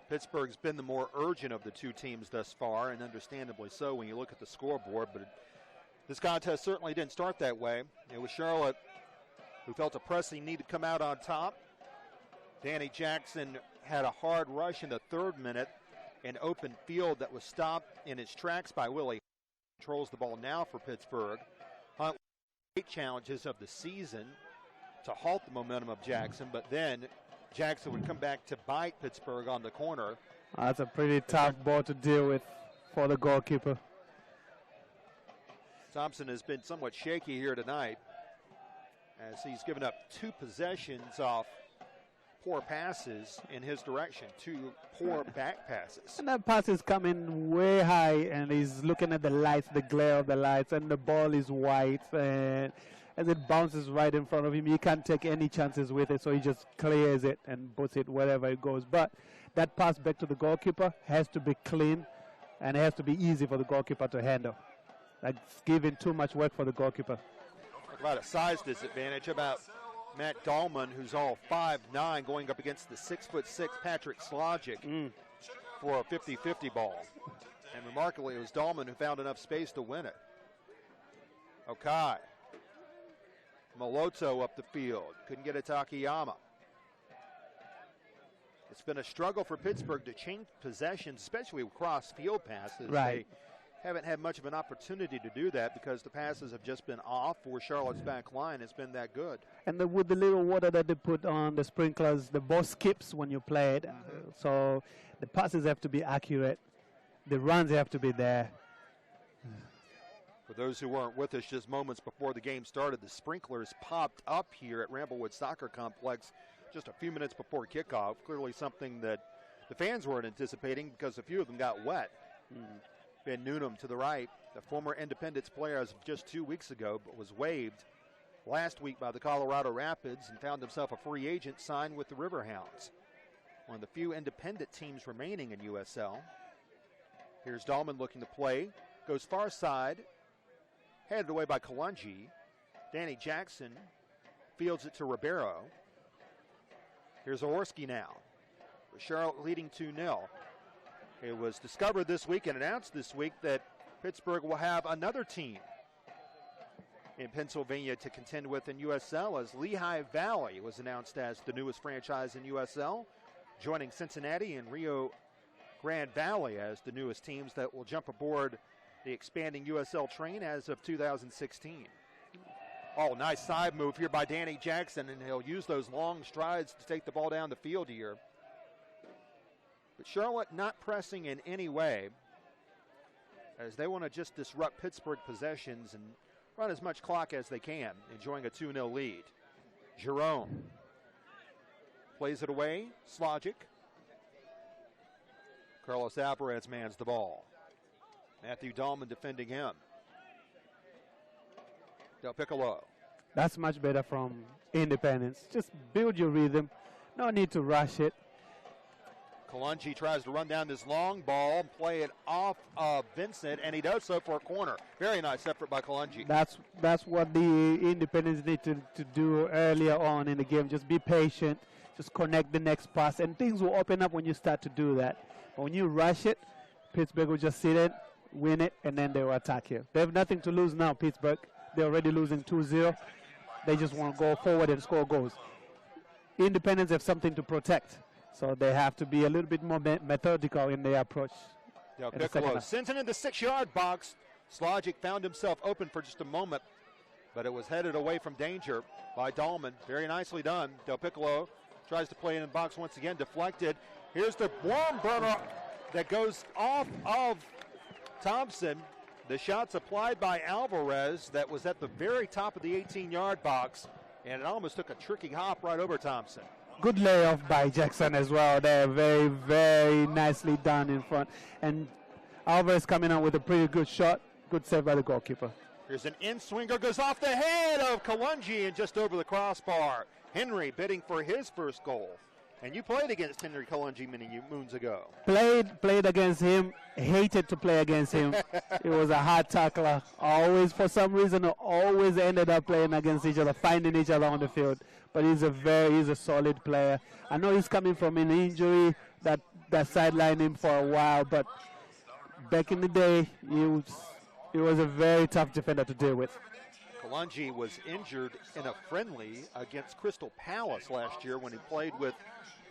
Pittsburgh's been the more urgent of the 2 teams thus far, and understandably so when you look at the scoreboard. But this contest certainly didn't start that way. It was Charlotte who felt a pressing need to come out on top. Danny Jackson had a hard rush in the 3rd minute, an open field that was stopped in its tracks by Willie. Controls the ball now for Pittsburgh. Hunt 8 challenges of the season to halt the momentum of Jackson, but then Jackson would come back to bite Pittsburgh on the corner. That's a pretty tough ball to deal with for the goalkeeper. Thompson has been somewhat shaky here tonight as he's given up 2 possessions off poor passes in his direction, 2 poor back passes. And that pass is coming way high, and he's looking at the lights, the glare of the lights, and the ball is white, and as it bounces right in front of him, he can't take any chances with it, so he just clears it and puts it wherever it goes. But that pass back to the goalkeeper has to be clean, and it has to be easy for the goalkeeper to handle. That's giving too much work for the goalkeeper. Talk about a size disadvantage. About Matt Dahlman, who's all 5'9", going up against the 6'6" Patrick Slogic for a 50-50 ball. And remarkably, it was Dahlman who found enough space to win it. Okay. Moloto up the field. Couldn't get it to Akiyama. It's been a struggle for Pittsburgh to change possessions, especially with cross-field passes. Right. They haven't had much of an opportunity to do that because the passes have just been off for Charlotte's back line. It's been that good. And with the little water that they put on the sprinklers, the ball skips when you play it. So the passes have to be accurate. The runs have to be there. For those who weren't with us just moments before the game started, the sprinklers popped up here at Ramblewood Soccer Complex just a few minutes before kickoff. Clearly something that the fans weren't anticipating because a few of them got wet. Ben Noonan to the right, the former Indepedence player as of just 2 weeks ago, but was waived last week by the Colorado Rapids and found himself a free agent signed with the Riverhounds, one of the few independent teams remaining in USL. Here's Dahlman looking to play, goes far side, headed away by Kalungi. Danny Jackson fields it to Ribeiro. Here's Zahorski now. Charlotte leading 2-0. It was discovered this week and announced this week that Pittsburgh will have another team in Pennsylvania to contend with in USL, as Lehigh Valley was announced as the newest franchise in USL, joining Cincinnati and Rio Grande Valley as the newest teams that will jump aboard the expanding USL train as of 2016. Oh, nice side move here by Danny Jackson, and he'll use those long strides to take the ball down the field here. But Charlotte not pressing in any way, as they want to just disrupt Pittsburgh possessions and run as much clock as they can, enjoying a 2-0 lead. Jerome plays it away. Slogic. Carlos Alvarez mans the ball. Matthew Dahlman defending him. Del Piccolo. That's much better from Independence. Just build your rhythm. No need to rush it. Kalungi tries to run down this long ball and play it off of Vincent, and he does so for a corner. Very nice effort by Kalungi. That's what the Independence need to do earlier on in the game. Just be patient, just connect the next pass, and things will open up when you start to do that. But when you rush it, Pittsburgh will just sit in, win it, and then they will attack you. They have nothing to lose now, Pittsburgh. They're already losing 2-0. They just want to go forward and score goals. Independence have something to protect. So they have to be a little bit more methodical in their approach. Del Piccolo sends it in the 6-yard box. Slogic found himself open for just a moment, but it was headed away from danger by Dahlman. Very nicely done. Del Piccolo tries to play it in the box once again, deflected. Here's the worm burner that goes off of Thompson. The shot's applied by Alvarez that was at the very top of the 18-yard box, and it almost took a tricky hop right over Thompson. Good layoff by Jackson as well. They're very, very nicely done in front. And Alvarez coming out with a pretty good shot. Good save by the goalkeeper. Here's an in-swinger, goes off the head of Kalungi and just over the crossbar. Henry bidding for his first goal. And you played against Henry Kalungi many moons ago. Played against him. Hated to play against him. It was a hard tackler. Always, for some reason, always ended up playing against each other, finding each other on the field. But he's a solid player. I know he's coming from an injury that sidelined him for a while, but back in the day, he was a very tough defender to deal with. Kalungi was injured in a friendly against Crystal Palace last year when he played with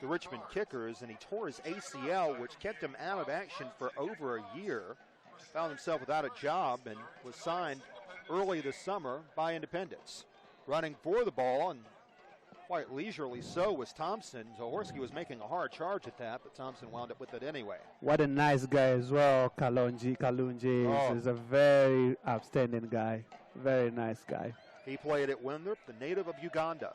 the Richmond Kickers, and he tore his ACL, which kept him out of action for over a year. Found himself without a job and was signed early this summer by Indepedence. Running for the ball, and quite leisurely so, was Thompson. Zahorsky was making a hard charge at that, but Thompson wound up with it anyway. What a nice guy as well, Kalungi is a very outstanding guy. Very nice guy. He played at Winthrop, the native of Uganda.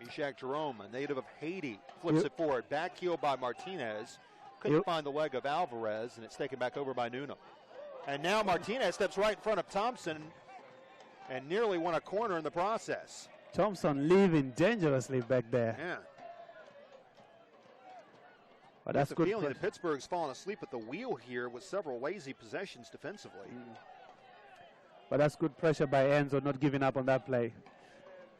Ishak Jerome, a native of Haiti, flips it forward. Back heel by Martinez. Couldn't find the leg of Alvarez, and it's taken back over by Noonan. And now Martinez steps right in front of Thompson and nearly won a corner in the process. Thompson leaving dangerously back there. Yeah. But that's good. Feeling that Pittsburgh's fallen asleep at the wheel here with several lazy possessions defensively. But that's good pressure by Enzo, not giving up on that play.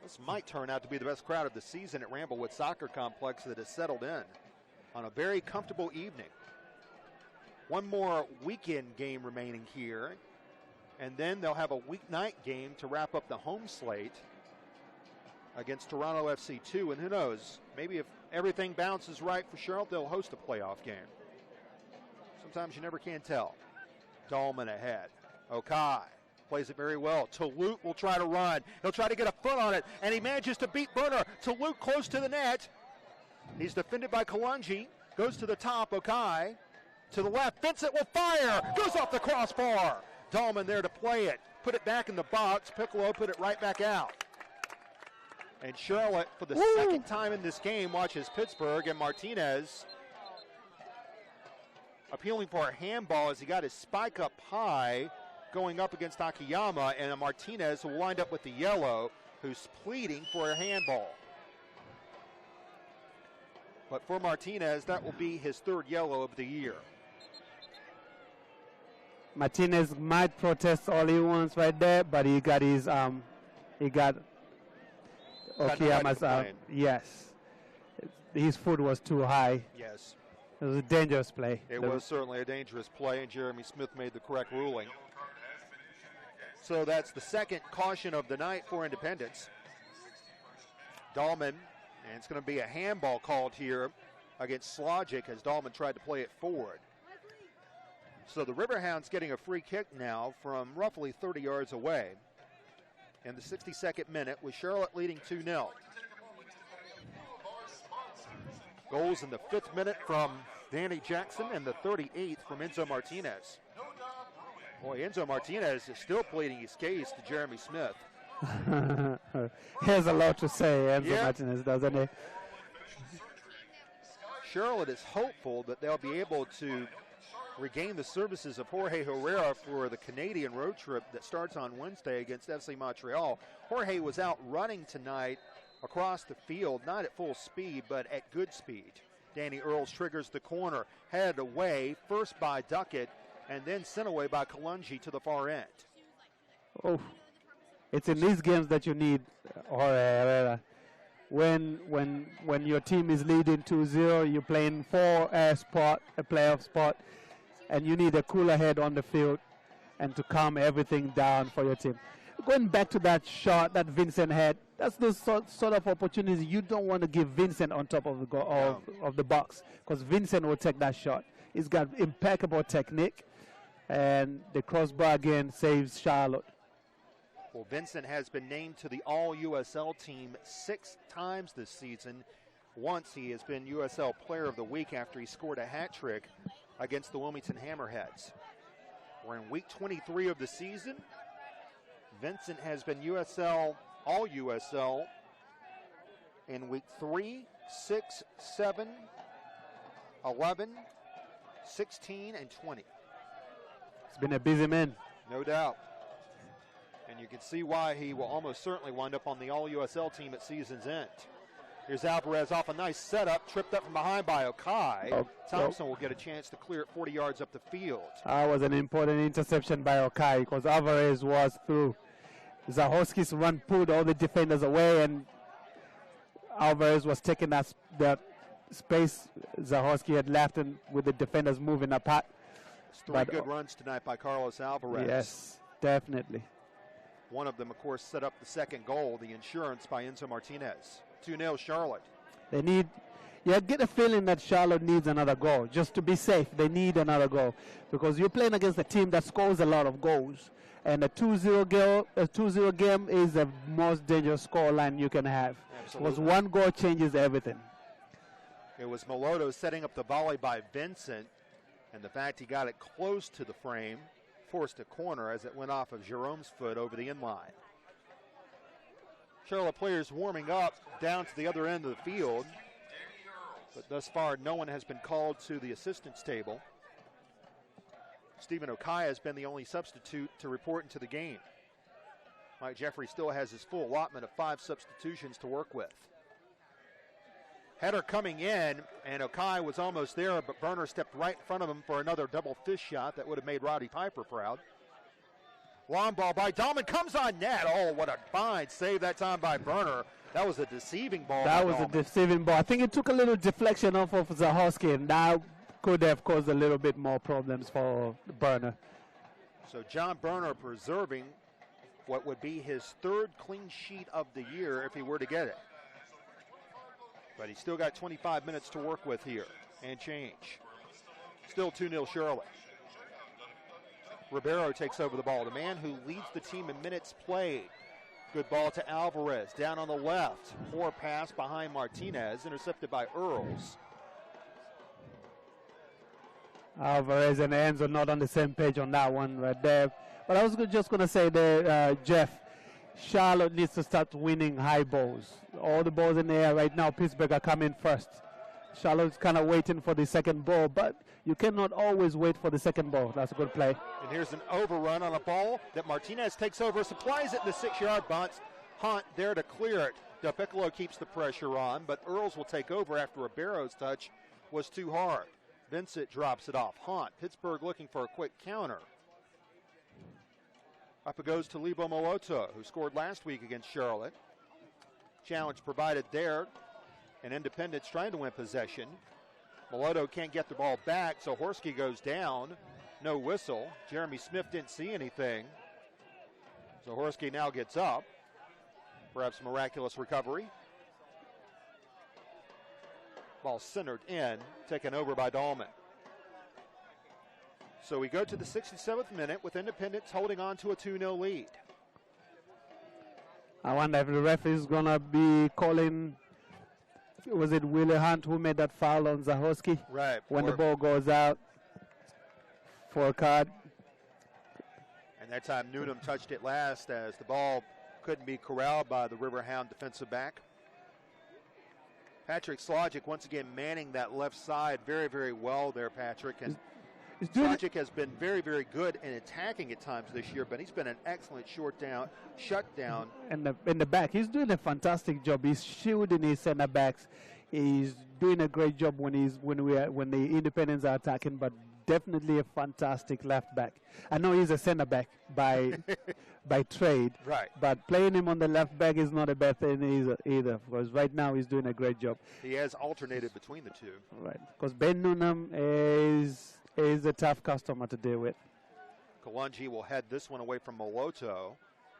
This might turn out to be the best crowd of the season at Ramblewood Soccer Complex that has settled in on a very comfortable evening. One more weekend game remaining here, and then they'll have a weeknight game to wrap up the home slate against Toronto FC 2, and who knows, maybe if everything bounces right for Charlotte, they'll host a playoff game. Sometimes you never can tell. Dahlman ahead. Okai plays it very well. Toulouse will try to run. He'll try to get a foot on it, and he manages to beat Burner. Toulouse close to the net. He's defended by Kalungi. Goes to the top. Okai to the left. Vincent will fire. Goes off the crossbar. Dahlman there to play it. Put it back in the box. Piccolo put it right back out. And Charlotte, for the second time in this game, watches Pittsburgh, and Martinez appealing for a handball as he got his spike up high going up against Akiyama, and a Martinez who will wind up with the yellow, who's pleading for a handball. But for Martinez, that will be his third yellow of the year. Martinez might protest all he wants right there, but he got his Okiyama's yes. His foot was too high. Yes. It was a dangerous play. It was certainly a dangerous play, and Jeremy Smith made the correct ruling. So that's the second caution of the night for Independence. Dahlman, and it's going to be a handball called here against Slogic as Dahlman tried to play it forward. So the Riverhounds getting a free kick now from roughly 30 yards away in the 62nd minute, with Charlotte leading 2-0. Goals in the 5th minute from Danny Jackson and the 38th from Enzo Martinez. Boy, Enzo Martinez is still pleading his case to Jeremy Smith. He has a lot to say, Enzo Martinez, doesn't he? Charlotte is hopeful that they'll be able to regain the services of Jorge Herrera for the Canadian road trip that starts on Wednesday against FC Montreal. Jorge was out running tonight across the field, not at full speed, but at good speed. Danny Earls triggers the corner, headed away first by Duckett and then sent away by Kalungi to the far end. Oh, it's in these games that you need when your team is leading 2-0, you're playing for a playoff spot, and you need a cooler head on the field and to calm everything down for your team. Going back to that shot that Vincent had, that's the sort of opportunity you don't want to give Vincent on top of the of the box, because Vincent will take that shot. He's got impeccable technique, and the crossbar again saves Charlotte. Well, Vincent has been named to the All-USL team 6 times this season. Once he has been USL Player of the Week after he scored a hat trick against the Wilmington Hammerheads. We're in week 23 of the season. Vincent has been USL, All-USL in week 3, 6, 7, 11, 16, and 20. It's been a busy man. No doubt. And you can see why he will almost certainly wind up on the All-USL team at season's end. Here's Alvarez off a nice setup, tripped up from behind by Okai. Thompson will get a chance to clear it 40 yards up the field. That was an important interception by Okai because Alvarez was through. Zahorski's run pulled all the defenders away, and Alvarez was taking that space Zahorski had left, and with the defenders moving apart. It's 3 good runs tonight by Carlos Alvarez. Yes, definitely. One of them, of course, set up the second goal, the insurance by Enzo Martinez. 2-0 Charlotte. They need, I get a feeling that Charlotte needs another goal. Just to be safe, they need another goal. Because you're playing against a team that scores a lot of goals. And a 2-0 game is the most dangerous scoreline you can have. Absolutely. Because one goal changes everything. It was Moloto setting up the volley by Vincent. And the fact he got it close to the frame forced a corner as it went off of Jerome's foot over the inline. Charlotte players warming up down to the other end of the field, but thus far no one has been called to the assistants table. Stephen Okai has been the only substitute to report into the game. Mike Jeffrey still has his full allotment of 5 substitutions to work with. Header coming in, and Okai was almost there, but Berner stepped right in front of him for another double fist shot that would have made Roddy Piper proud. Long ball by Dahlman, comes on net. Oh, what a fine save that time by Berner. That was a deceiving ball. That was a deceiving ball. I think it took a little deflection off of Zahorski, and that could have caused a little bit more problems for Berner. So John Berner preserving what would be his 3rd clean sheet of the year if he were to get it. But he's still got 25 minutes to work with here and change. Still 2-0 Charlotte. Ribeiro takes over the ball. The man who leads the team in minutes played. Good ball to Alvarez. Down on the left. Poor pass behind Martinez. Intercepted by Earls. Alvarez and Enzo are not on the same page on that one right there. But I was just going to say there, Jeff, Charlotte needs to start winning high balls. All the balls in the air right now, Pittsburgh are coming first. Charlotte's kind of waiting for the second ball, but you cannot always wait for the second ball. That's a good play. And here's an overrun on a ball that Martinez takes over, supplies it in the 6-yard box. Hunt there to clear it. Del Piccolo keeps the pressure on, but Earls will take over after Ribeiro's touch was too hard. Vincent drops it off. Hunt, Pittsburgh looking for a quick counter. Up it goes to Lebo Moloto, who scored last week against Charlotte. Challenge provided there, and Indepedence trying to win possession. Moloto can't get the ball back, so Horsky goes down. No whistle. Jeremy Smith didn't see anything. So Horsky now gets up. Perhaps miraculous recovery. Ball centered in, taken over by Dahlman. So we go to the 67th minute with Independence holding on to a 2-0 lead. I wonder if the ref is going to be calling, was it Willie Hunt who made that foul on Zahorski? Right. When the ball goes out for a card. And that time Newnham touched it last as the ball couldn't be corralled by the Riverhound defensive back. Patrick Slogic once again manning that left side very, very well there, Patrick. And Slogic has been very, very good in attacking at times this year, but he's been an excellent shutdown. In the back, he's doing a fantastic job. He's shielding his center backs. He's doing a great job when the Independents are attacking, but definitely a fantastic left back. I know he's a center back by trade, right? But playing him on the left back is not a bad thing either, because right now he's doing a great job. He has alternated between the two, right? Because Ben Noonan is a tough customer to deal with. Kalungi will head this one away from Moloto,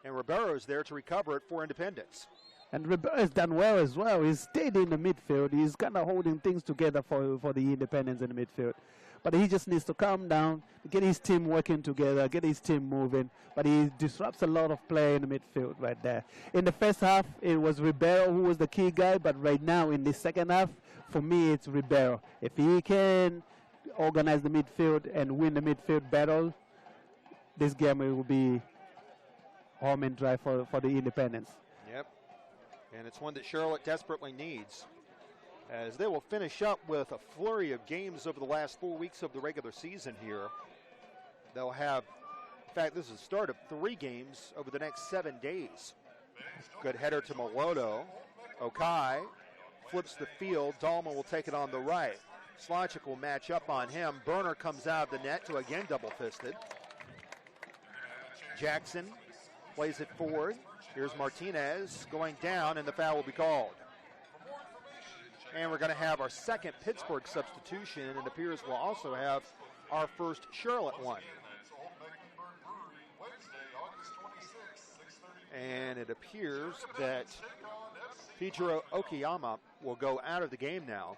and Ribeiro's there to recover it for Independence. And Ribeiro has done well as well. He's stayed in the midfield. He's kind of holding things together for the Independents in the midfield. But he just needs to calm down, get his team working together, get his team moving. But he disrupts a lot of play in the midfield right there. In the first half, it was Ribeiro who was the key guy. But right now, in the second half, for me, it's Ribeiro. If he can organize the midfield and win the midfield battle, this game will be home and dry for the Independents. Yep. And it's one that Charlotte desperately needs, as they will finish up with a flurry of games over the last 4 weeks of the regular season here. They'll have, in fact, this is the start of 3 games over the next 7 days. Good header to Moloto. Okai flips the field. Dahlman will take it on the right. Slogic will match up on him. Burner comes out of the net to again double-fisted. Jackson plays it forward. Here's Martinez going down, and the foul will be called. And we're going to have our second Pittsburgh substitution, and it appears we'll also have our first Charlotte one. And it appears that Fijiro Okayama will go out of the game now.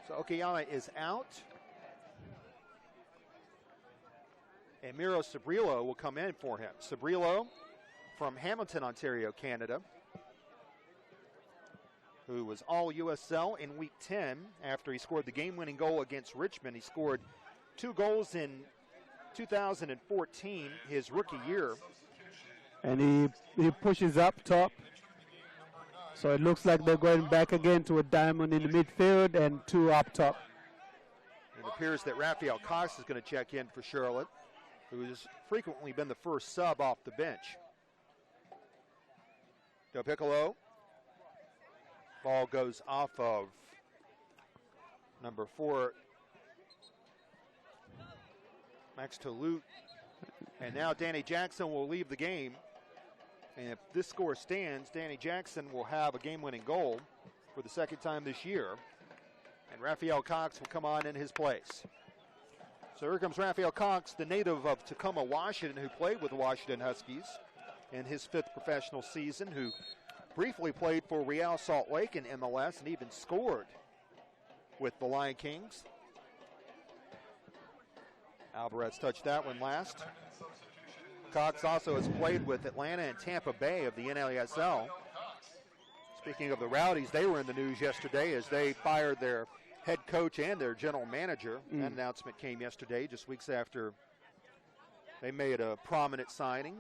So Okayama is out. And Miro Sabrillo will come in for him. Sabrillo from Hamilton, Ontario, Canada, who was all USL in Week 10 after he scored the game-winning goal against Richmond. He scored 2 goals in 2014, his rookie year. And he pushes up top. So it looks like they're going back again to a diamond in the midfield and 2 up top. It appears that Raphael Cox is going to check in for Charlotte, who has frequently been the first sub off the bench. Del Piccolo. Ball goes off of number 4, Max Toulouse. And now Danny Jackson will leave the game. And if this score stands, Danny Jackson will have a game-winning goal for the second time this year. And Raphael Cox will come on in his place. So here comes Raphael Cox, the native of Tacoma, Washington, who played with the Washington Huskies in his 5th professional season, who briefly played for Real Salt Lake in MLS and even scored with the Lion Kings. Alvarez touched that one last. Cox also has played with Atlanta and Tampa Bay of the NASL. Speaking of the Rowdies, they were in the news yesterday as they fired their head coach and their general manager. That announcement came yesterday, just weeks after they made a prominent signing.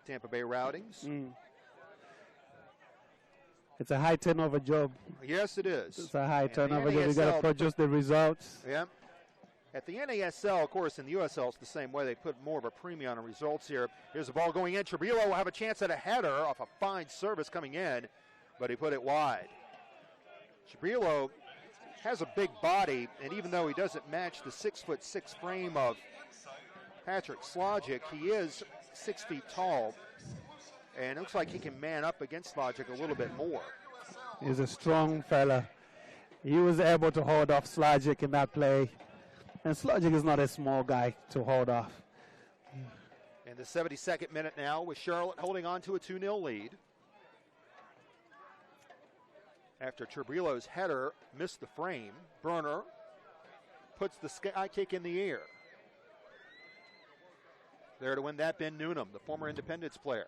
Tampa Bay Rowdies. It's a high turnover job. Yes, it is. It's a high turnover job. You got to produce the results. Yeah. At the NASL, of course, in the USL, it's the same way. They put more of a premium on results here. Here's the ball going in. Trebillo will have a chance at a header off a fine service coming in, but he put it wide. Trebillo has a big body, and even though he doesn't match the 6'6" frame of Patrick Slogic, he is 6 feet tall, and it looks like he can man up against Slogic a little bit more. He's a strong fella. He was able to hold off Slogic in that play, and Slogic is not a small guy to hold off. In the 72nd minute now, with Charlotte holding on to a 2-0 lead. After Trebillo's header missed the frame, Burner puts the sky kick in the air. There to win that, Ben Noonan, the former Independence player.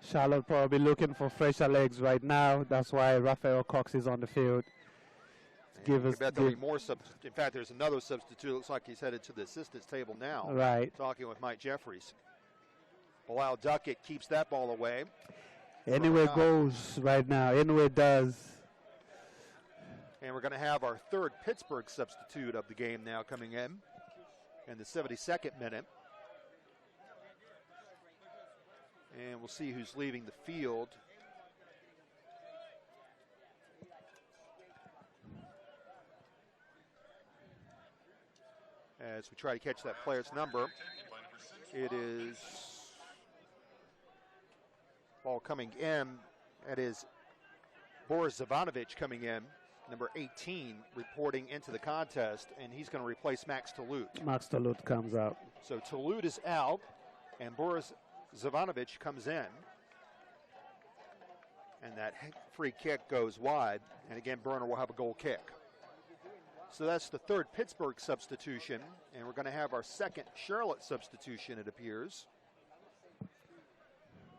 Charlotte probably looking for fresher legs right now. That's why Raphael Cox is on the field. There'll be more substitutes. In fact, there's another substitute. Looks like he's headed to the assistants table now. Right. Talking with Mike Jeffries. Bilal Duckett keeps that ball away. Anywhere it goes right now. Anywhere it does. And we're going to have our third Pittsburgh substitute of the game now coming in the 72nd minute. And we'll see who's leaving the field. as we try to catch that player's number. It is ball coming in. That is Boris Zivanovic coming in, number 18, reporting into the contest, and he's going to replace Max Touloute. Max Touloute comes out. So Touloute is out, and Boris Zivanovic comes in. And that free kick goes wide, and again, Burner will have a goal kick. So that's the third Pittsburgh substitution, and we're going to have our second Charlotte substitution, it appears.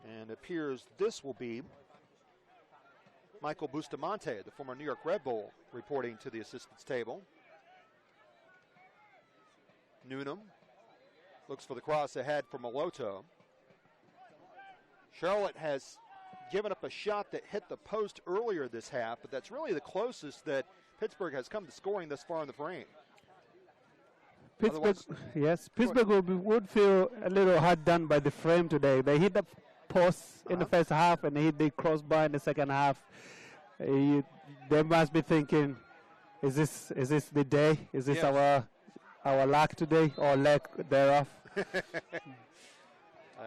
And it appears this will be Michael Bustamante, the former New York Red Bull, reporting to the assistants table. Noonan looks for the cross ahead for Maloto. Charlotte has given up a shot that hit the post earlier this half, but that's really the closest that Pittsburgh has come to scoring this far in the frame. Pittsburgh would feel a little hard done by the frame today. They hit the post in the first half and they hit the crossbar in the second half. They must be thinking, is this the day? Is this our luck today or lack thereof? I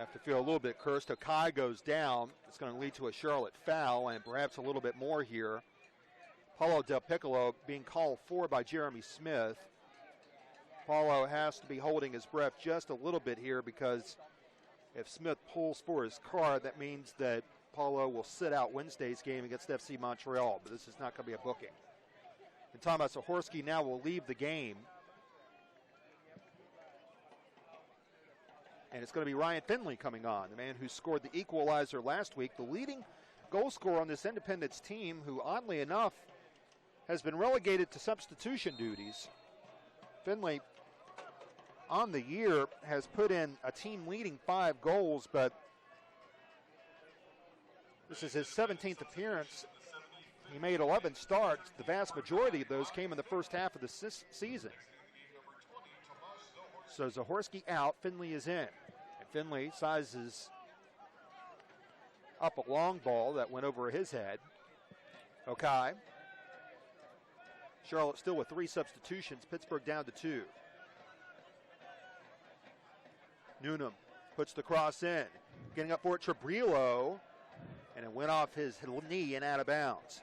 have to feel a little bit cursed. Okai goes down. It's going to lead to a Charlotte foul and perhaps a little bit more here. Paulo Del Piccolo being called for by Jeremy Smith. Paulo has to be holding his breath just a little bit here because if Smith pulls for his card, that means that Paulo will sit out Wednesday's game against FC Montreal, but this is not going to be a booking. And Thomas Zahorski now will leave the game. And it's going to be Ryan Finley coming on, the man who scored the equalizer last week, the leading goal scorer on this Independence team, who oddly enough has been relegated to substitution duties. Finley on the year has put in a team leading 5 goals, but this is his 17th appearance. He made 11 starts. The vast majority of those came in the first half of the season. So Zahorski out, Finley is in. And Finley sizes up a long ball that went over his head. Okai. Charlotte still with 3 substitutions. Pittsburgh down to 2. Noonan puts the cross in. Getting up for it, Trebrillo. And it went off his knee and out of bounds.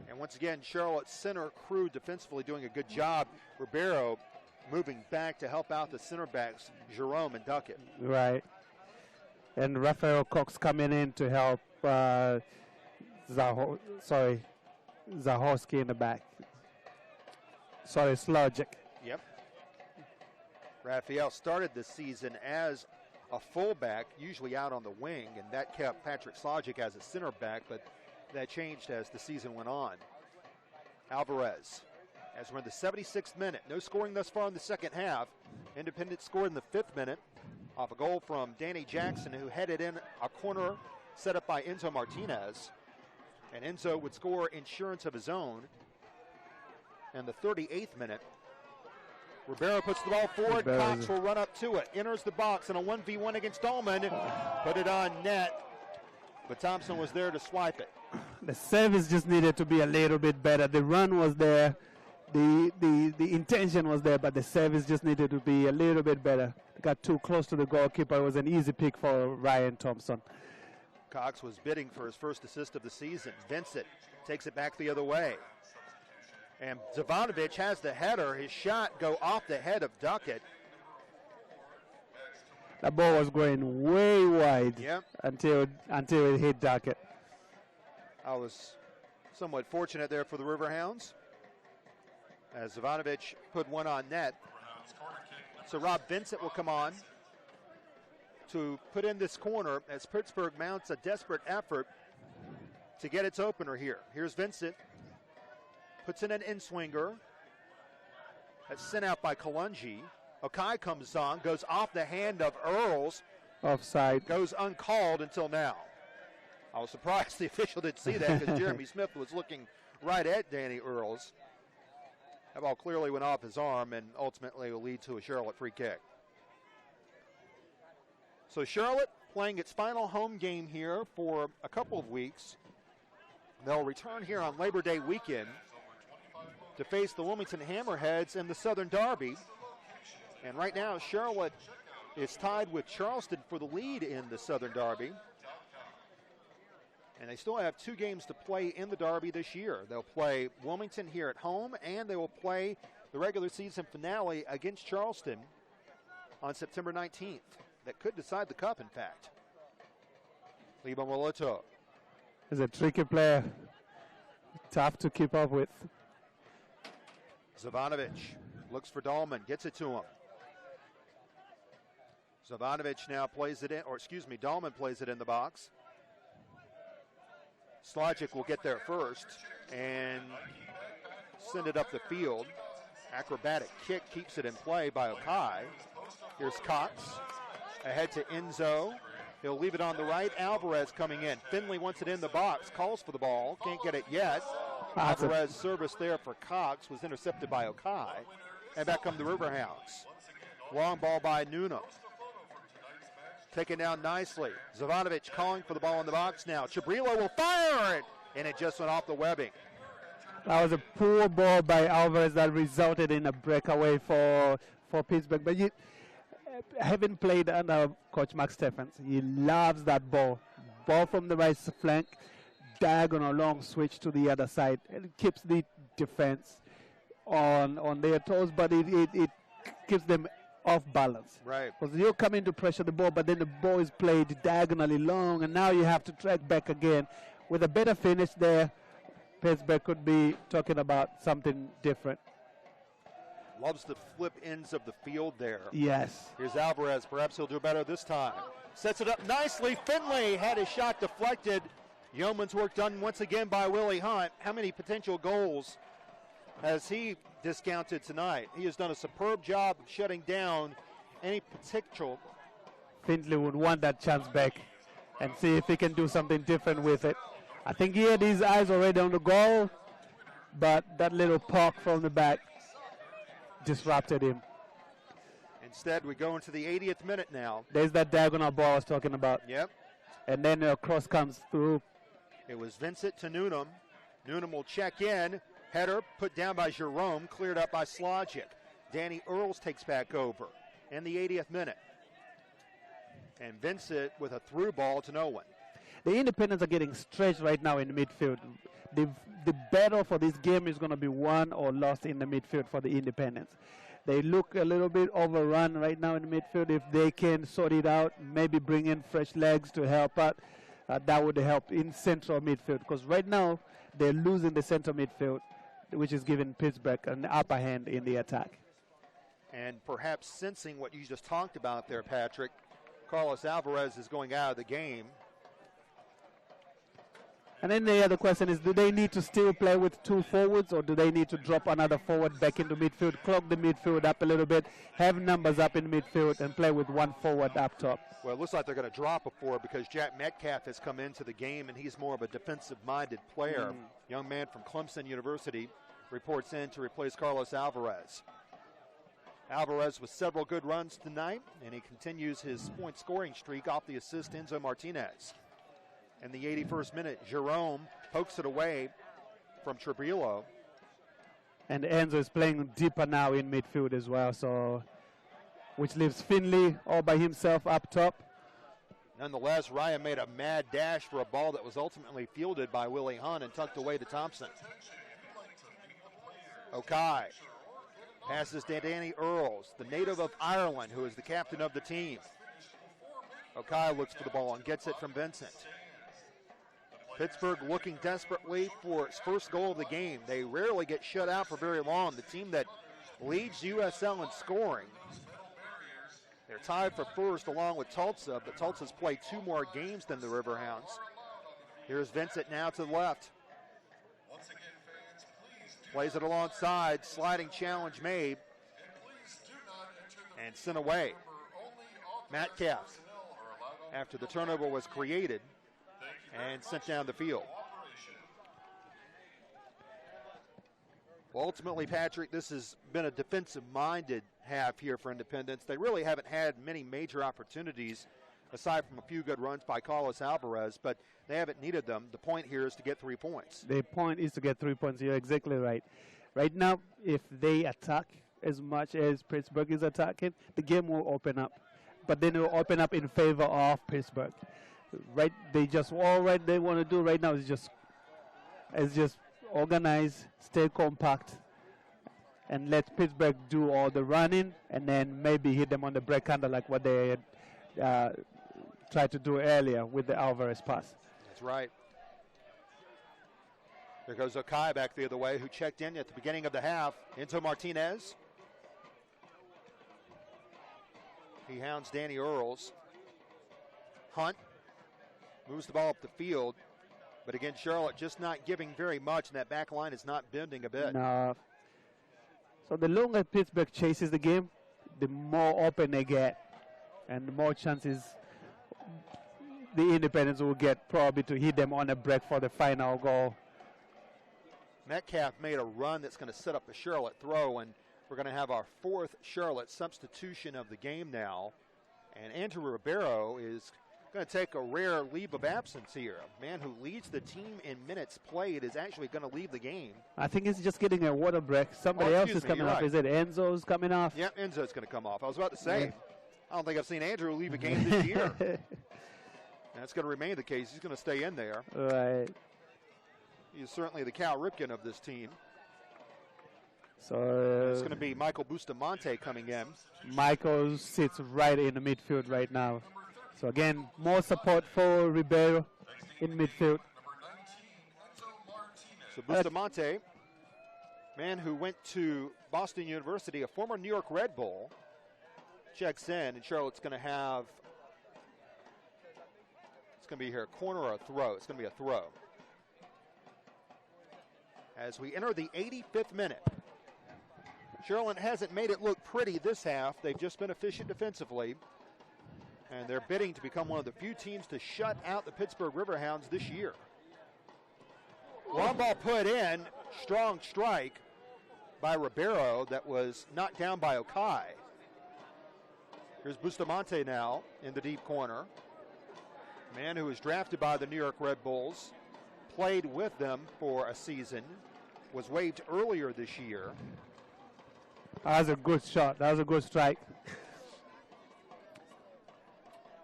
And once again, Charlotte's center crew defensively doing a good job. Ribeiro moving back to help out the center backs, Jerome and Duckett. Right. And Raphael Cox coming in to help Zahorski in the back. Slogic. Yep. Raphael started this season as a fullback, usually out on the wing, and that kept Patrick Slogic as a center back, but that changed as the season went on. Alvarez, as we're in the 76th minute. No scoring thus far in the second half. Independence scored in the 5th minute off a goal from Danny Jackson, who headed in a corner set up by Enzo Martinez. And Enzo would score insurance of his own in the 38th minute. Ribeiro puts the ball forward. Cox will run up to it. Enters the box in a 1v1 against Dahlman. Put it on net. But Thompson was there to swipe it. The service just needed to be a little bit better. The run was there. The intention was there, but the service just needed to be a little bit better. Got too close to the goalkeeper. It was an easy pick for Ryan Thompson. Cox was bidding for his first assist of the season. Vincent takes it back the other way. And Zivanovic has the header. His shot go off the head of Duckett. That ball was going way wide until it hit Duckett. I was somewhat fortunate there for the Riverhounds, as Zivanovic put one on net. So Rob Vincent will come on to put in this corner as Pittsburgh mounts a desperate effort to get its opener here. Here's Vincent. Puts in an in-swinger. That's sent out by Kalungi. Okai comes on, goes off the hand of Earls. Offside. Goes uncalled until now. I was surprised the official didn't see that because Jeremy Smith was looking right at Danny Earls. That ball clearly went off his arm and ultimately will lead to a Charlotte free kick. So Charlotte playing its final home game here for a couple of weeks. They'll return here on Labor Day weekend to face the Wilmington Hammerheads in the Southern Derby. And right now, Charlotte is tied with Charleston for the lead in the Southern Derby. And they still have 2 games to play in the Derby this year. They'll play Wilmington here at home, and they will play the regular season finale against Charleston on September 19th. That could decide the Cup, in fact. Liba Moloto. He's a tricky player. Tough to keep up with. Zavanovic looks for Dahlman, gets it to him. Zavanovic now plays it in, Dahlman plays it in the box. Slogic will get there first and send it up the field. Acrobatic kick keeps it in play by Okai. Here's Cox. Ahead to Enzo. He'll leave it on the right. Alvarez coming in. Finley wants it in the box. Calls for the ball. Can't get it yet. Alvarez service there for Cox was intercepted by Okai. And back come the Riverhounds. Long ball by Noonan. Taken down nicely. Zavanovic calling for the ball in the box now. Chabrillo will fire it. And it just went off the webbing. That was a poor ball by Alvarez that resulted in a breakaway for Pittsburgh. But having played under Coach Mark Stephens, he loves that ball. Ball from the right flank, diagonal long switch to the other side. And it keeps the defense on their toes, but it keeps them off balance. Right. Because you're coming to pressure the ball, but then the ball is played diagonally long, and now you have to track back again. With a better finish there, Pittsburgh could be talking about something different. Loves the flip ends of the field there. Yes. Here's Alvarez. Perhaps he'll do better this time. Sets it up nicely. Finley had his shot deflected. Yeoman's work done once again by Willie Hunt. How many potential goals has he discounted tonight? He has done a superb job of shutting down any potential. Finley would want that chance back and see if he can do something different with it. I think he had his eyes already on the goal, but that little poke from the back disrupted him. Instead, we go into the 80th minute now. There's that diagonal ball I was talking about. Yep. And then a cross comes through. It was Vincent to Noonan. Noonan will check in. Header put down by Jerome, cleared up by Slogic. Danny Earls takes back over in the 80th minute. And Vincent with a through ball to no one. The Independents are getting stretched right now in the midfield. The battle for this game is going to be won or lost in the midfield for the Independents. They look a little bit overrun right now in the midfield. If they can sort it out, maybe bring in fresh legs to help out, that would help in central midfield. Because right now, they're losing the central midfield, which is giving Pittsburgh an upper hand in the attack. And perhaps sensing what you just talked about there, Patrick, Carlos Alvarez is going out of the game. And then the other question is, do they need to still play with 2 forwards, or do they need to drop another forward back into midfield, clog the midfield up a little bit, have numbers up in midfield, and play with 1 forward up top? Well, it looks like they're going to drop a forward because Jack Metcalf has come into the game, and he's more of a defensive-minded player. Young man from Clemson University reports in to replace Carlos Alvarez. Alvarez with several good runs tonight, and he continues his point-scoring streak off the assist Enzo Martinez. In the 81st minute, Jerome pokes it away from Trebrillo. And Enzo is playing deeper now in midfield as well, so which leaves Finley all by himself up top. Nonetheless, Ryan made a mad dash for a ball that was ultimately fielded by Willie Hunt and tucked away to Thompson. Okai passes to Danny Earls, the native of Ireland, who is the captain of the team. Okai looks for the ball and gets it from Vincent. Pittsburgh looking desperately for its first goal of the game. They rarely get shut out for very long. The team that leads USL in scoring. They're tied for first along with Tulsa, but Tulsa's played 2 more games than the Riverhounds. Here's Vincent now to the left. Plays it alongside, sliding challenge made, and sent away. Metcalf, after the turnover was created, and sent down the field. Well, ultimately, Patrick, this has been a defensive-minded half here for Independence. They really haven't had many major opportunities, aside from a few good runs by Carlos Alvarez, but they haven't needed them. The point here is to get 3 points. The point is to get 3 points. You're exactly right. Right now, if they attack as much as Pittsburgh is attacking, the game will open up. But then it will open up in favor of Pittsburgh. Right? They just all right they want to do right now is just organize, stay compact, and let Pittsburgh do all the running, and then maybe hit them on the break, kind of like what they tried to do earlier with the Alvarez pass. That's right. There goes Okai back the other way, who checked in at the beginning of the half. Enzo Martinez. He hounds Danny Earls. Hunt moves the ball up the field. But again, Charlotte just not giving very much, and that back line is not bending a bit. No. So the longer Pittsburgh chases the game, the more open they get, and the more chances the Independence will get probably to hit them on a break for the final goal. Metcalf made a run that's going to set up a Charlotte throw, and we're going to have our fourth Charlotte substitution of the game now. And Andrew Ribeiro is going to take a rare leave of absence here. A man who leads the team in minutes played is actually going to leave the game. I think he's just getting a water break. Somebody else is coming off. Right. Is it Enzo's coming off? Yeah, Enzo's going to come off. I was about to say, I don't think I've seen Andrew leave a game this year. That's going to remain the case. He's going to stay in there. Right. He's certainly the Cal Ripken of this team. So it's going to be Michael Bustamante coming in. Michael sits right in the midfield right now. So again, more support for Ribeiro in midfield. So Bustamante, man who went to Boston University, a former New York Red Bull, checks in, and Charlotte's going to have, it's going to be here, a corner or a throw. It's going to be a throw. As we enter the 85th minute. Charlotte hasn't made it look pretty this half. They've just been efficient defensively. And they're bidding to become one of the few teams to shut out the Pittsburgh Riverhounds this year. Long ball put in, strong strike by Ribeiro that was knocked down by Okai. Here's Bustamante now in the deep corner. Man who was drafted by the New York Red Bulls, played with them for a season, was waived earlier this year. That was a good shot. That was a good strike.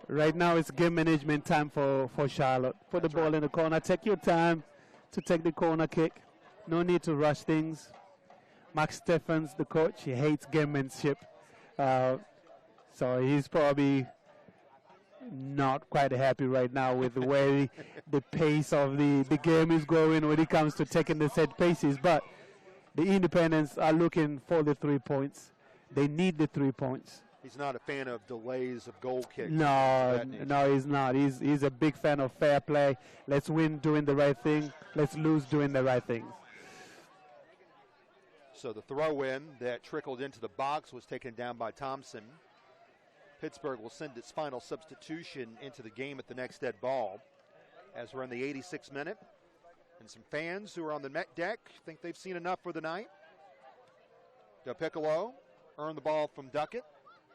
Right now it's game management time for Charlotte. Put the ball in the corner. Take your time to take the corner kick. No need to rush things. Max Stephens, the coach, he hates gamemanship. So he's probably not quite happy right now with the way the pace of the game is going when it comes to taking the set paces. But the Independents are looking for the 3 points. They need the 3 points. He's not a fan of delays of goal kicks. No, he's not. He's a big fan of fair play. Let's win doing the right thing. Let's lose doing the right thing. So the throw-in that trickled into the box was taken down by Thompson. Pittsburgh will send its final substitution into the game at the next dead ball as we're in the 86th minute. And some fans who are on the net deck think they've seen enough for the night. Del Piccolo earned the ball from Duckett.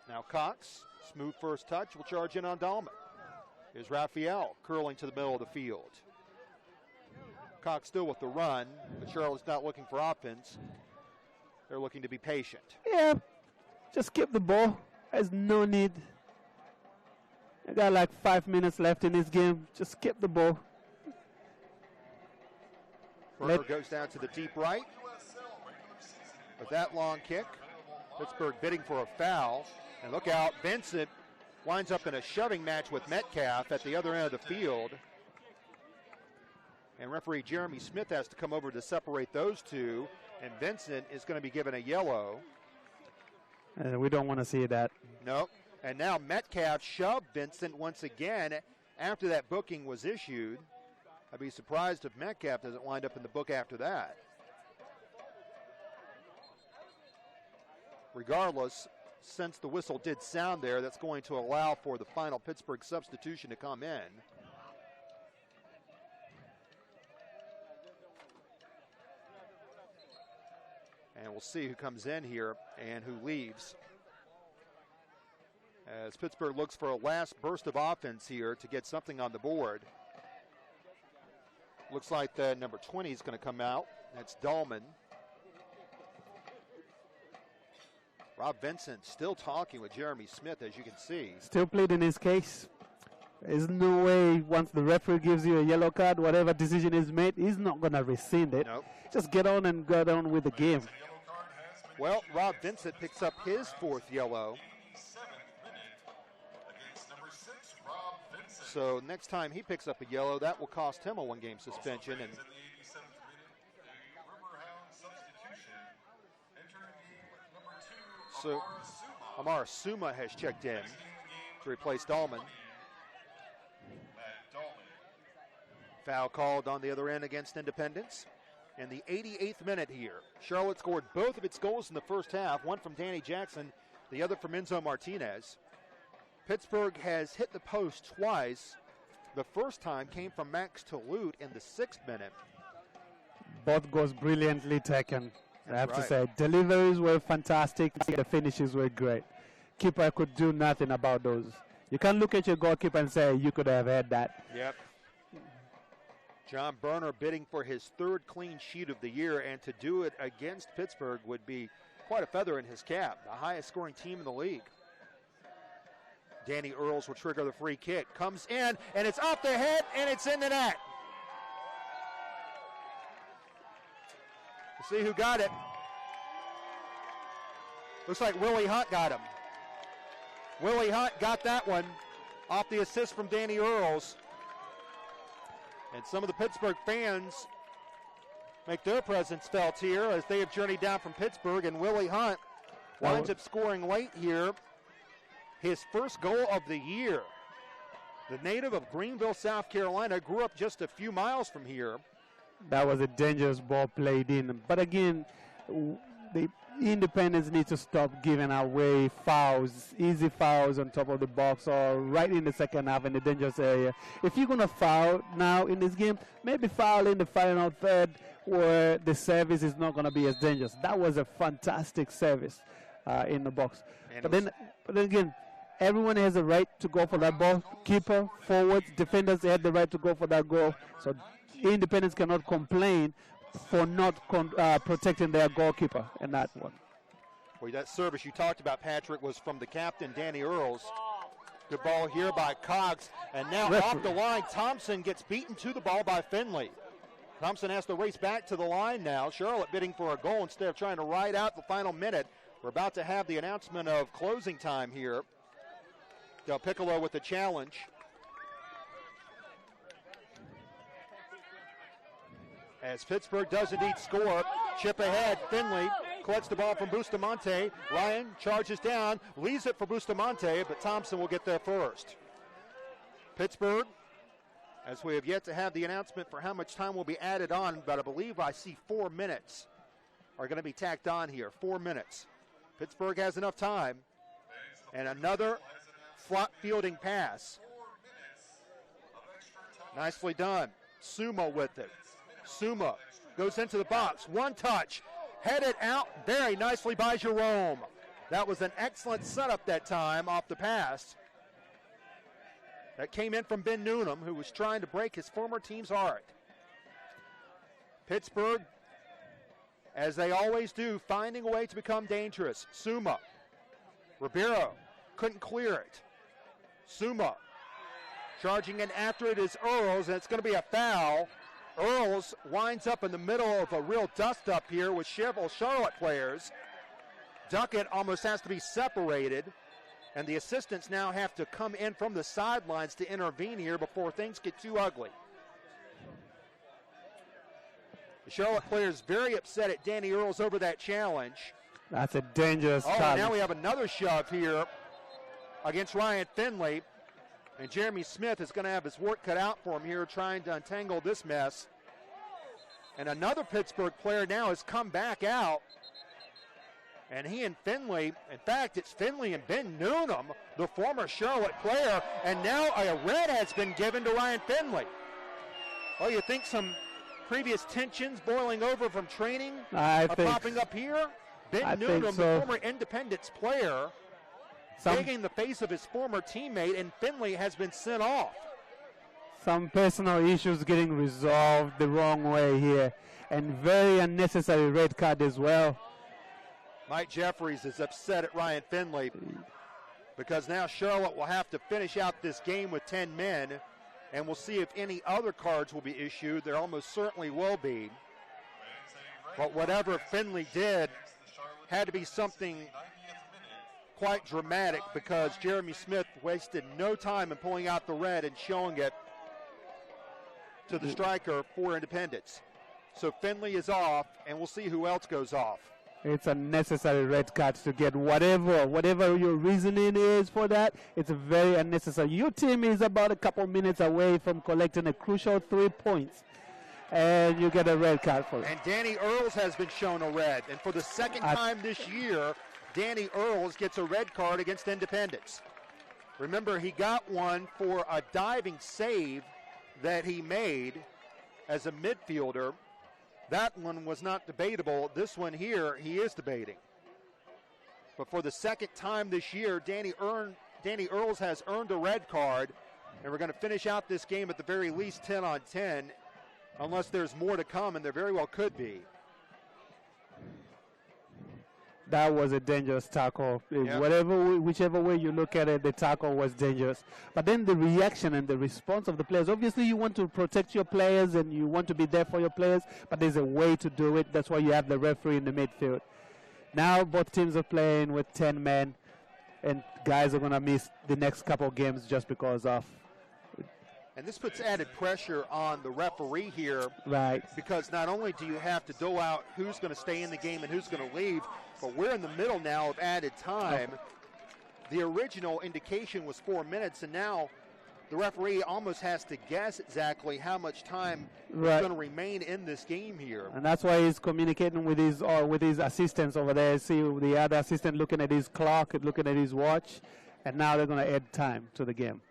Now Cox, smooth first touch, will charge in on Dahlman. Here's Raphael curling to the middle of the field. Cox still with the run, but Charlotte's not looking for offense. They're looking to be patient. Yeah, just keep the ball. There's no need. I got like 5 minutes left in this game. Just keep the ball. Burger goes down to the deep right. With that long kick, Pittsburgh bidding for a foul. And look out, Vincent winds up in a shoving match with Metcalf at the other end of the field. And referee Jeremy Smith has to come over to separate those two. And Vincent is going to be given a yellow. We don't want to see that. No. And now Metcalf shoved Vincent once again after that booking was issued. I'd be surprised if Metcalf doesn't wind up in the book after that. Regardless, since the whistle did sound there, that's going to allow for the final Pittsburgh substitution to come in. And we'll see who comes in here and who leaves. As Pittsburgh looks for a last burst of offense here to get something on the board. Looks like the number 20 is going to come out. That's Dahlman. Rob Vincent still talking with Jeremy Smith, as you can see. Still pleading his case. There's no way once the referee gives you a yellow card, whatever decision is made, he's not going to rescind it. Nope. Just get on and go on with the game. Well, Rob Vincent picks up his 4th yellow. So next time he picks up a yellow, that will cost him a 1-game suspension. And so Amara Suma has checked in to replace Dahlman. Foul called on the other end against Independence. In the 88th minute here, Charlotte scored both of its goals in the first half, one from Danny Jackson, the other from Enzo Martinez. Pittsburgh has hit the post twice. The first time came from Max Toulouse in the 6th minute. Both goals brilliantly taken. That's I have right. to say, deliveries were fantastic. The finishes were great. Keeper could do nothing about those. You can't look at your goalkeeper and say you could have had that. Yep. John Berner bidding for his 3rd clean sheet of the year, and to do it against Pittsburgh would be quite a feather in his cap, the highest scoring team in the league. Danny Earls will trigger the free kick. Comes in, and it's off the head, and it's in the net. We'll see who got it. Looks like Willie Hunt got him. Willie Hunt got that one off the assist from Danny Earls. And some of the Pittsburgh fans make their presence felt here as they have journeyed down from Pittsburgh, and Willie Hunt winds up scoring late here. His first goal of the year. The native of Greenville, South Carolina, grew up just a few miles from here. That was a dangerous ball played in. But again, the Independence needs to stop giving away fouls, easy fouls on top of the box or right in the second half in the dangerous area. If you're going to foul now in this game, maybe foul in the final third where the service is not going to be as dangerous. That was a fantastic service in the box. But then again, everyone has a right to go for that ball. Keeper, forwards, defenders had the right to go for that goal. So Independence cannot complain for not protecting their goalkeeper in that one. Well, that service you talked about, Patrick, was from the captain, Danny Earls. Good ball here by Cox. And now off the line, Thompson gets beaten to the ball by Finley. Thompson has to race back to the line now. Charlotte bidding for a goal instead of trying to ride out the final minute. We're about to have the announcement of closing time here. Del Piccolo with the challenge. As Pittsburgh does indeed score, chip ahead, Finley collects the ball from Bustamante. Ryan charges down, leaves it for Bustamante, but Thompson will get there first. Pittsburgh, as we have yet to have the announcement for how much time will be added on, but I believe I see 4 minutes are going to be tacked on here, 4 minutes. Pittsburgh has enough time, and another flop fielding pass. Nicely done. Suma with it. Suma goes into the box. One touch. Headed out very nicely by Jerome. That was an excellent setup that time off the pass. That came in from Ben Noonan, who was trying to break his former team's heart. Pittsburgh, as they always do, finding a way to become dangerous. Suma. Ribeiro couldn't clear it. Suma charging in after it is Earls, and it's going to be a foul. Earls winds up in the middle of a real dust-up here with several Charlotte players. Duckett almost has to be separated, and the assistants now have to come in from the sidelines to intervene here before things get too ugly. The Charlotte players very upset at Danny Earls over that challenge. That's a dangerous challenge. Now we have another shove here against Ryan Finley. And Jeremy Smith is going to have his work cut out for him here trying to untangle this mess. And another Pittsburgh player now has come back out. And he and Finley, in fact, it's Finley and Ben Noonan, the former Charlotte player. And now a red has been given to Ryan Finley. Well, you think some previous tensions boiling over from training are popping up here? Ben Noonan, the former Independence player, taking the face of his former teammate, and Finley has been sent off. Some personal issues getting resolved the wrong way here, and very unnecessary red card as well. Mike Jeffries is upset at Ryan Finley because now Charlotte will have to finish out this game with 10 men, and we'll see if any other cards will be issued. There almost certainly will be. But whatever Finley did had to be something quite dramatic because Jeremy Smith wasted no time in pulling out the red and showing it to the striker for Independence. So Finley is off, and we'll see who else goes off. It's a necessary red card to get whatever your reasoning is for that. It's very unnecessary. Your team is about a couple minutes away from collecting a crucial 3 points, and you get a red card for it. And Danny Earls has been shown a red, and for the second time this year, Danny Earls gets a red card against Independence. Remember, he got one for a diving save that he made as a midfielder. That one was not debatable. This one here, he is debating. But for the second time this year, Danny Earls has earned a red card, and we're going to finish out this game at the very least 10 on 10, unless there's more to come, and there very well could be. That was a dangerous tackle. Yep. Whichever way you look at it, the tackle was dangerous. But then the reaction and the response of the players. Obviously, you want to protect your players and you want to be there for your players, but there's a way to do it. That's why you have the referee in the midfield. Now both teams are playing with 10 men, and guys are going to miss the next couple games just because of. And this puts added pressure on the referee here. Right. Because not only do you have to dole out who's going to stay in the game and who's going to leave, but we're in the middle now of added time. The original indication was 4 minutes, and now the referee almost has to guess exactly how much time is going to remain in this game here. And that's why he's communicating with his assistants over there. See the other assistant looking at his clock, looking at his watch, and now they're going to add time to the game.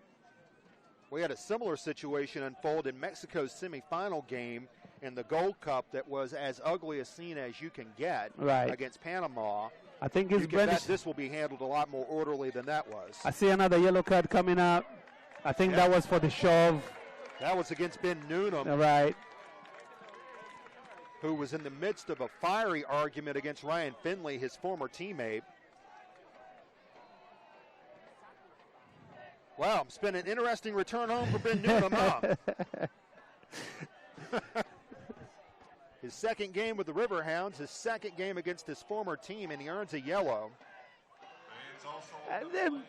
We had a similar situation unfold in Mexico's semifinal game in the Gold Cup that was as ugly a scene as you can get against Panama. I think this will be handled a lot more orderly than that was. I see another yellow card coming up. I think that was for the shove. That was against Ben Noonan. Right. Who was in the midst of a fiery argument against Ryan Finley, his former teammate. Wow, it's been an interesting return home for Ben Noonan, huh? His second game with the Riverhounds, his second game against his former team, and he earns a yellow. And then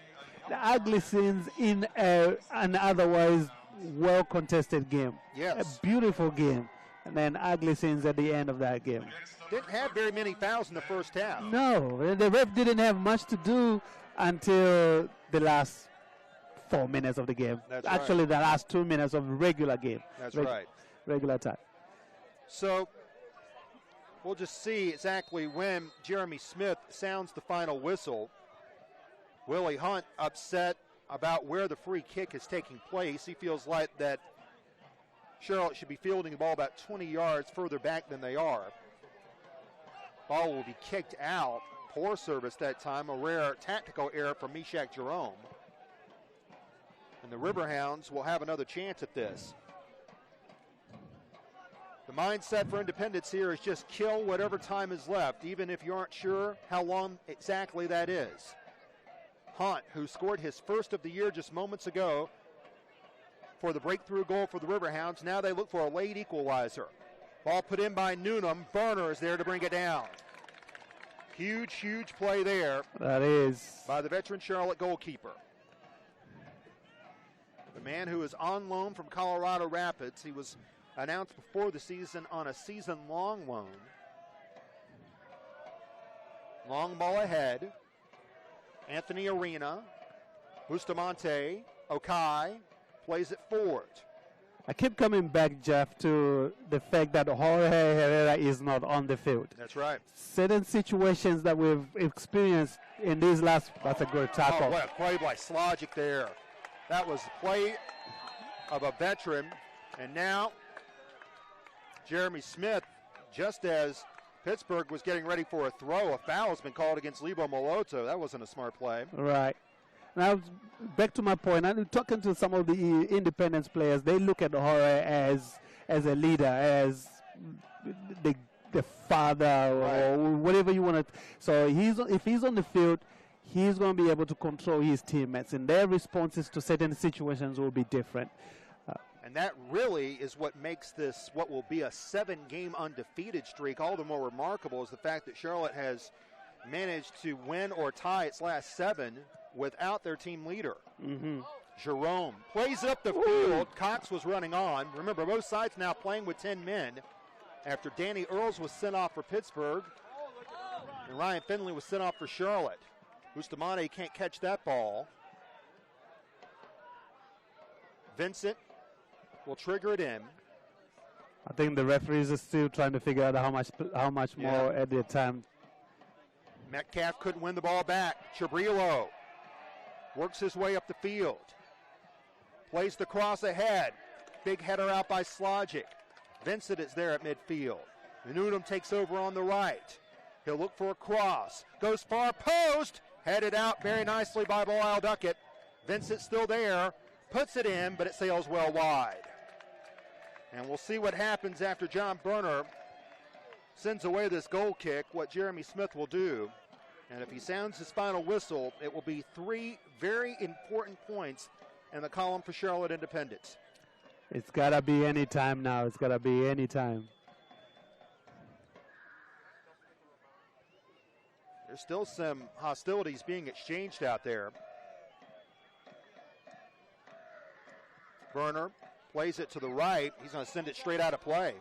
the ugly scenes in an otherwise well-contested game. Yes. A beautiful game. And then ugly scenes at the end of that game. Didn't have very many fouls in the first half. No, the ref didn't have much to do until the last 4 minutes of the game. That's Actually, the last 2 minutes of the regular game. That's right. Regular time. So we'll just see exactly when Jeremy Smith sounds the final whistle. Willie Hunt upset about where the free kick is taking place. He feels like that Charlotte should be fielding the ball about 20 yards further back than they are. Ball will be kicked out. Poor service that time. A rare tactical error from Meshach Jerome. And the Riverhounds will have another chance at this. The mindset for Independence here is just kill whatever time is left, even if you aren't sure how long exactly that is. Hunt, who scored his first of the year just moments ago for the breakthrough goal for the Riverhounds. Now they look for a late equalizer. Ball put in by Noonan. Burner is there to bring it down. Huge, huge play there. That is. By the veteran Charlotte goalkeeper. The man who is on loan from Colorado Rapids. He was announced before the season on a season-long loan. Long ball ahead. Anthony Arena. Bustamante. Okai plays it forward. I keep coming back, Jeff, to the fact that Jorge Herrera is not on the field. That's right. Certain situations that we've experienced in these last, that's a good tackle. Oh, what a play by Slogic there. That was the play of a veteran. And now, Jeremy Smith, just as Pittsburgh was getting ready for a throw, a foul has been called against Lebo Moloto. That wasn't a smart play. Right. Now, back to my point, I'm talking to some of the Independence players. They look at Jorge as a leader, as the the father or whatever you want to. So if he's on the field, he's going to be able to control his teammates, and their responses to certain situations will be different. And that really is what makes this what will be a 7-game undefeated streak all the more remarkable, is the fact that Charlotte has managed to win or tie its last 7 without their team leader. Mm-hmm. Jerome plays up the field. Cox was running on. Remember, both sides now playing with 10 men after Danny Earls was sent off for Pittsburgh and Ryan Finley was sent off for Charlotte. Bustamante can't catch that ball. Vincent will trigger it in. I think the referees are still trying to figure out how much more at the time. Metcalf couldn't win the ball back. Chibrillo works his way up the field. Plays the cross ahead. Big header out by Slogic. Vincent is there at midfield. Noonan takes over on the right. He'll look for a cross. Goes far post. Headed out very nicely by Bilal Duckett. Vincent still there. Puts it in, but it sails well wide. And we'll see what happens after John Brunner sends away this goal kick, what Jeremy Smith will do. And if he sounds his final whistle, it will be 3 very important points in the column for Charlotte Independence. It's got to be any time now. It's got to be any time. There's still some hostilities being exchanged out there. Burner plays it to the right. He's going to send it straight out of play.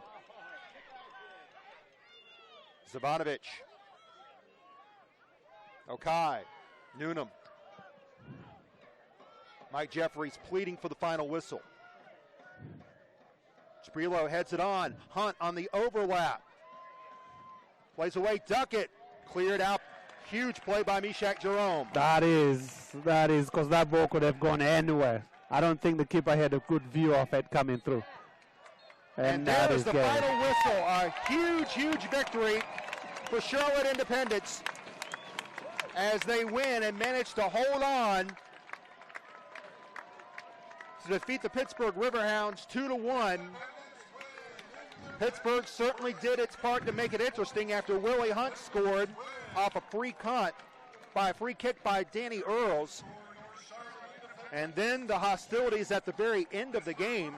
Zabanovic. Okai. Noonan. Mike Jeffries pleading for the final whistle. Chibrillo heads it on. Hunt on the overlap. Plays away Duckett. Cleared out. Huge play by Meshach Jerome. That is, because that ball could have gone anywhere. I don't think the keeper had a good view of it coming through. And there is the final whistle. A huge, huge victory for Charlotte Independence as they win and manage to hold on to defeat the Pittsburgh Riverhounds 2-1. Pittsburgh certainly did its part to make it interesting after Willie Hunt scored off a free kick by Danny Earls. And then the hostilities at the very end of the game.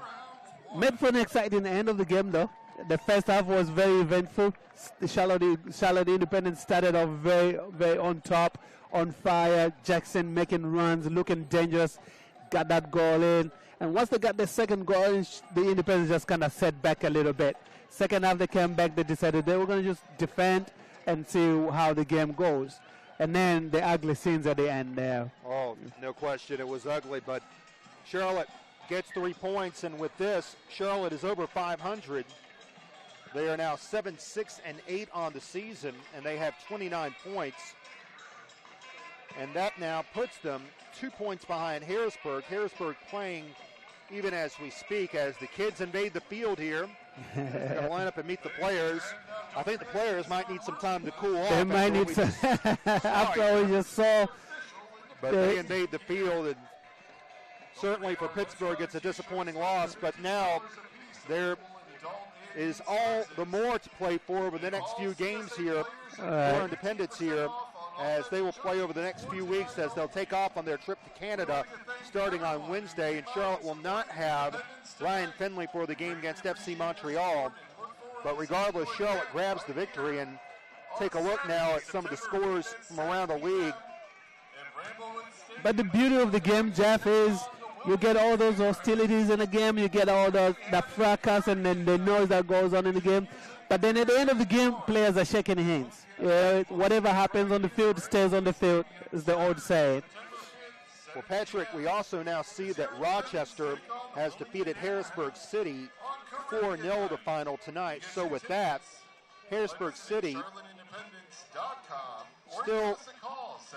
Made for an exciting end of the game, though. The first half was very eventful. The Charlotte Independence started off very, very on top, on fire. Jackson making runs, looking dangerous, got that goal in. And once they got the second goal in, the Independence just kind of set back a little bit. Second half, they came back. They decided they were going to just defend and see how the game goes. And then the ugly scenes at the end there. Oh, no question. It was ugly, but Charlotte gets 3 points, and with this, Charlotte is over 500. They are now 7-6-8 on the season, and they have 29 points. And that now puts them 2 points behind Harrisburg. Harrisburg playing even as we speak, as the kids invade the field here. They're going to line up and meet the players. I think the players might need some time to cool off. They might need some, after all we just saw. But they invade the field, and certainly for Pittsburgh, it's a disappointing loss. But now there is all the more to play for over the next few games here for Independence here, as they will play over the next few weeks as they'll take off on their trip to Canada starting on Wednesday. And Charlotte will not have Ryan Finley for the game against FC Montreal. But regardless, Charlotte grabs the victory. And take a look now at some of the scores from around the league. But the beauty of the game, Jeff, is you get all those hostilities in the game, you get all that fracas and then the noise that goes on in the game. But then at the end of the game, players are shaking hands. Whatever happens on the field stays on the field, is the old saying. Well, Patrick, we also now see that Rochester has defeated Harrisburg City 4-0 the final tonight. So with that, Harrisburg City still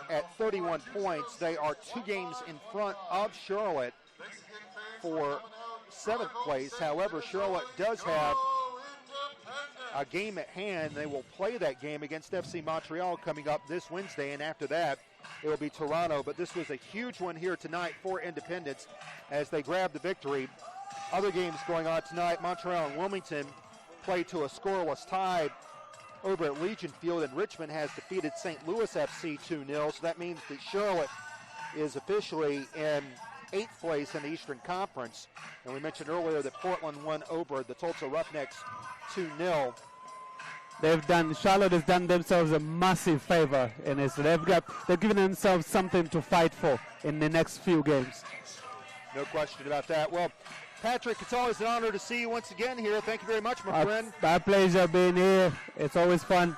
at 31 points. They are 2 games in front of Charlotte for 7th place. However, Charlotte does have a game at hand. They will play that game against FC Montreal coming up this Wednesday, and after that, it will be Toronto. But this was a huge one here tonight for Independence as they grab the victory. Other games going on tonight, Montreal and Wilmington play to a scoreless tie over at Legion Field, and Richmond has defeated St. Louis FC 2-0. So that means that Charlotte is officially in 8th place in the Eastern Conference. And we mentioned earlier that Portland won over the Tulsa Roughnecks 2-0. Charlotte has done themselves a massive favor in this. They've given themselves something to fight for in the next few games. No question about that. Well, Patrick, it's always an honor to see you once again here. Thank you very much, my friend. My pleasure being here. It's always fun.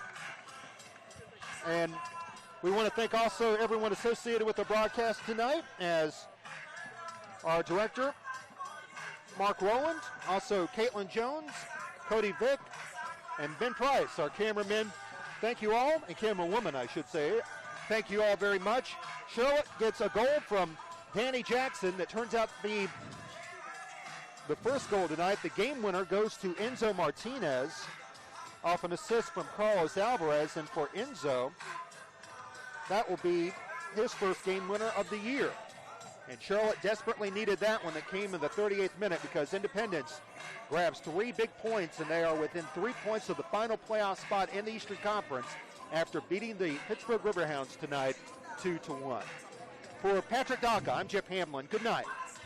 And we want to thank also everyone associated with the broadcast tonight, as our director, Mark Rowland, also Caitlin Jones, Cody Vick, and Ben Price, our cameramen. Thank you all, and camerawoman, I should say. Thank you all very much. Charlotte gets a goal from Danny Jackson that turns out to be the first goal tonight. The game winner goes to Enzo Martinez off an assist from Carlos Alvarez, and for Enzo, that will be his first game winner of the year. And Charlotte desperately needed that one that came in the 38th minute, because Indepedence grabs 3 big points, and they are within 3 points of the final playoff spot in the Eastern Conference after beating the Pittsburgh Riverhounds tonight 2-1. For Patrick Daka, I'm Jeff Hamlin. Good night.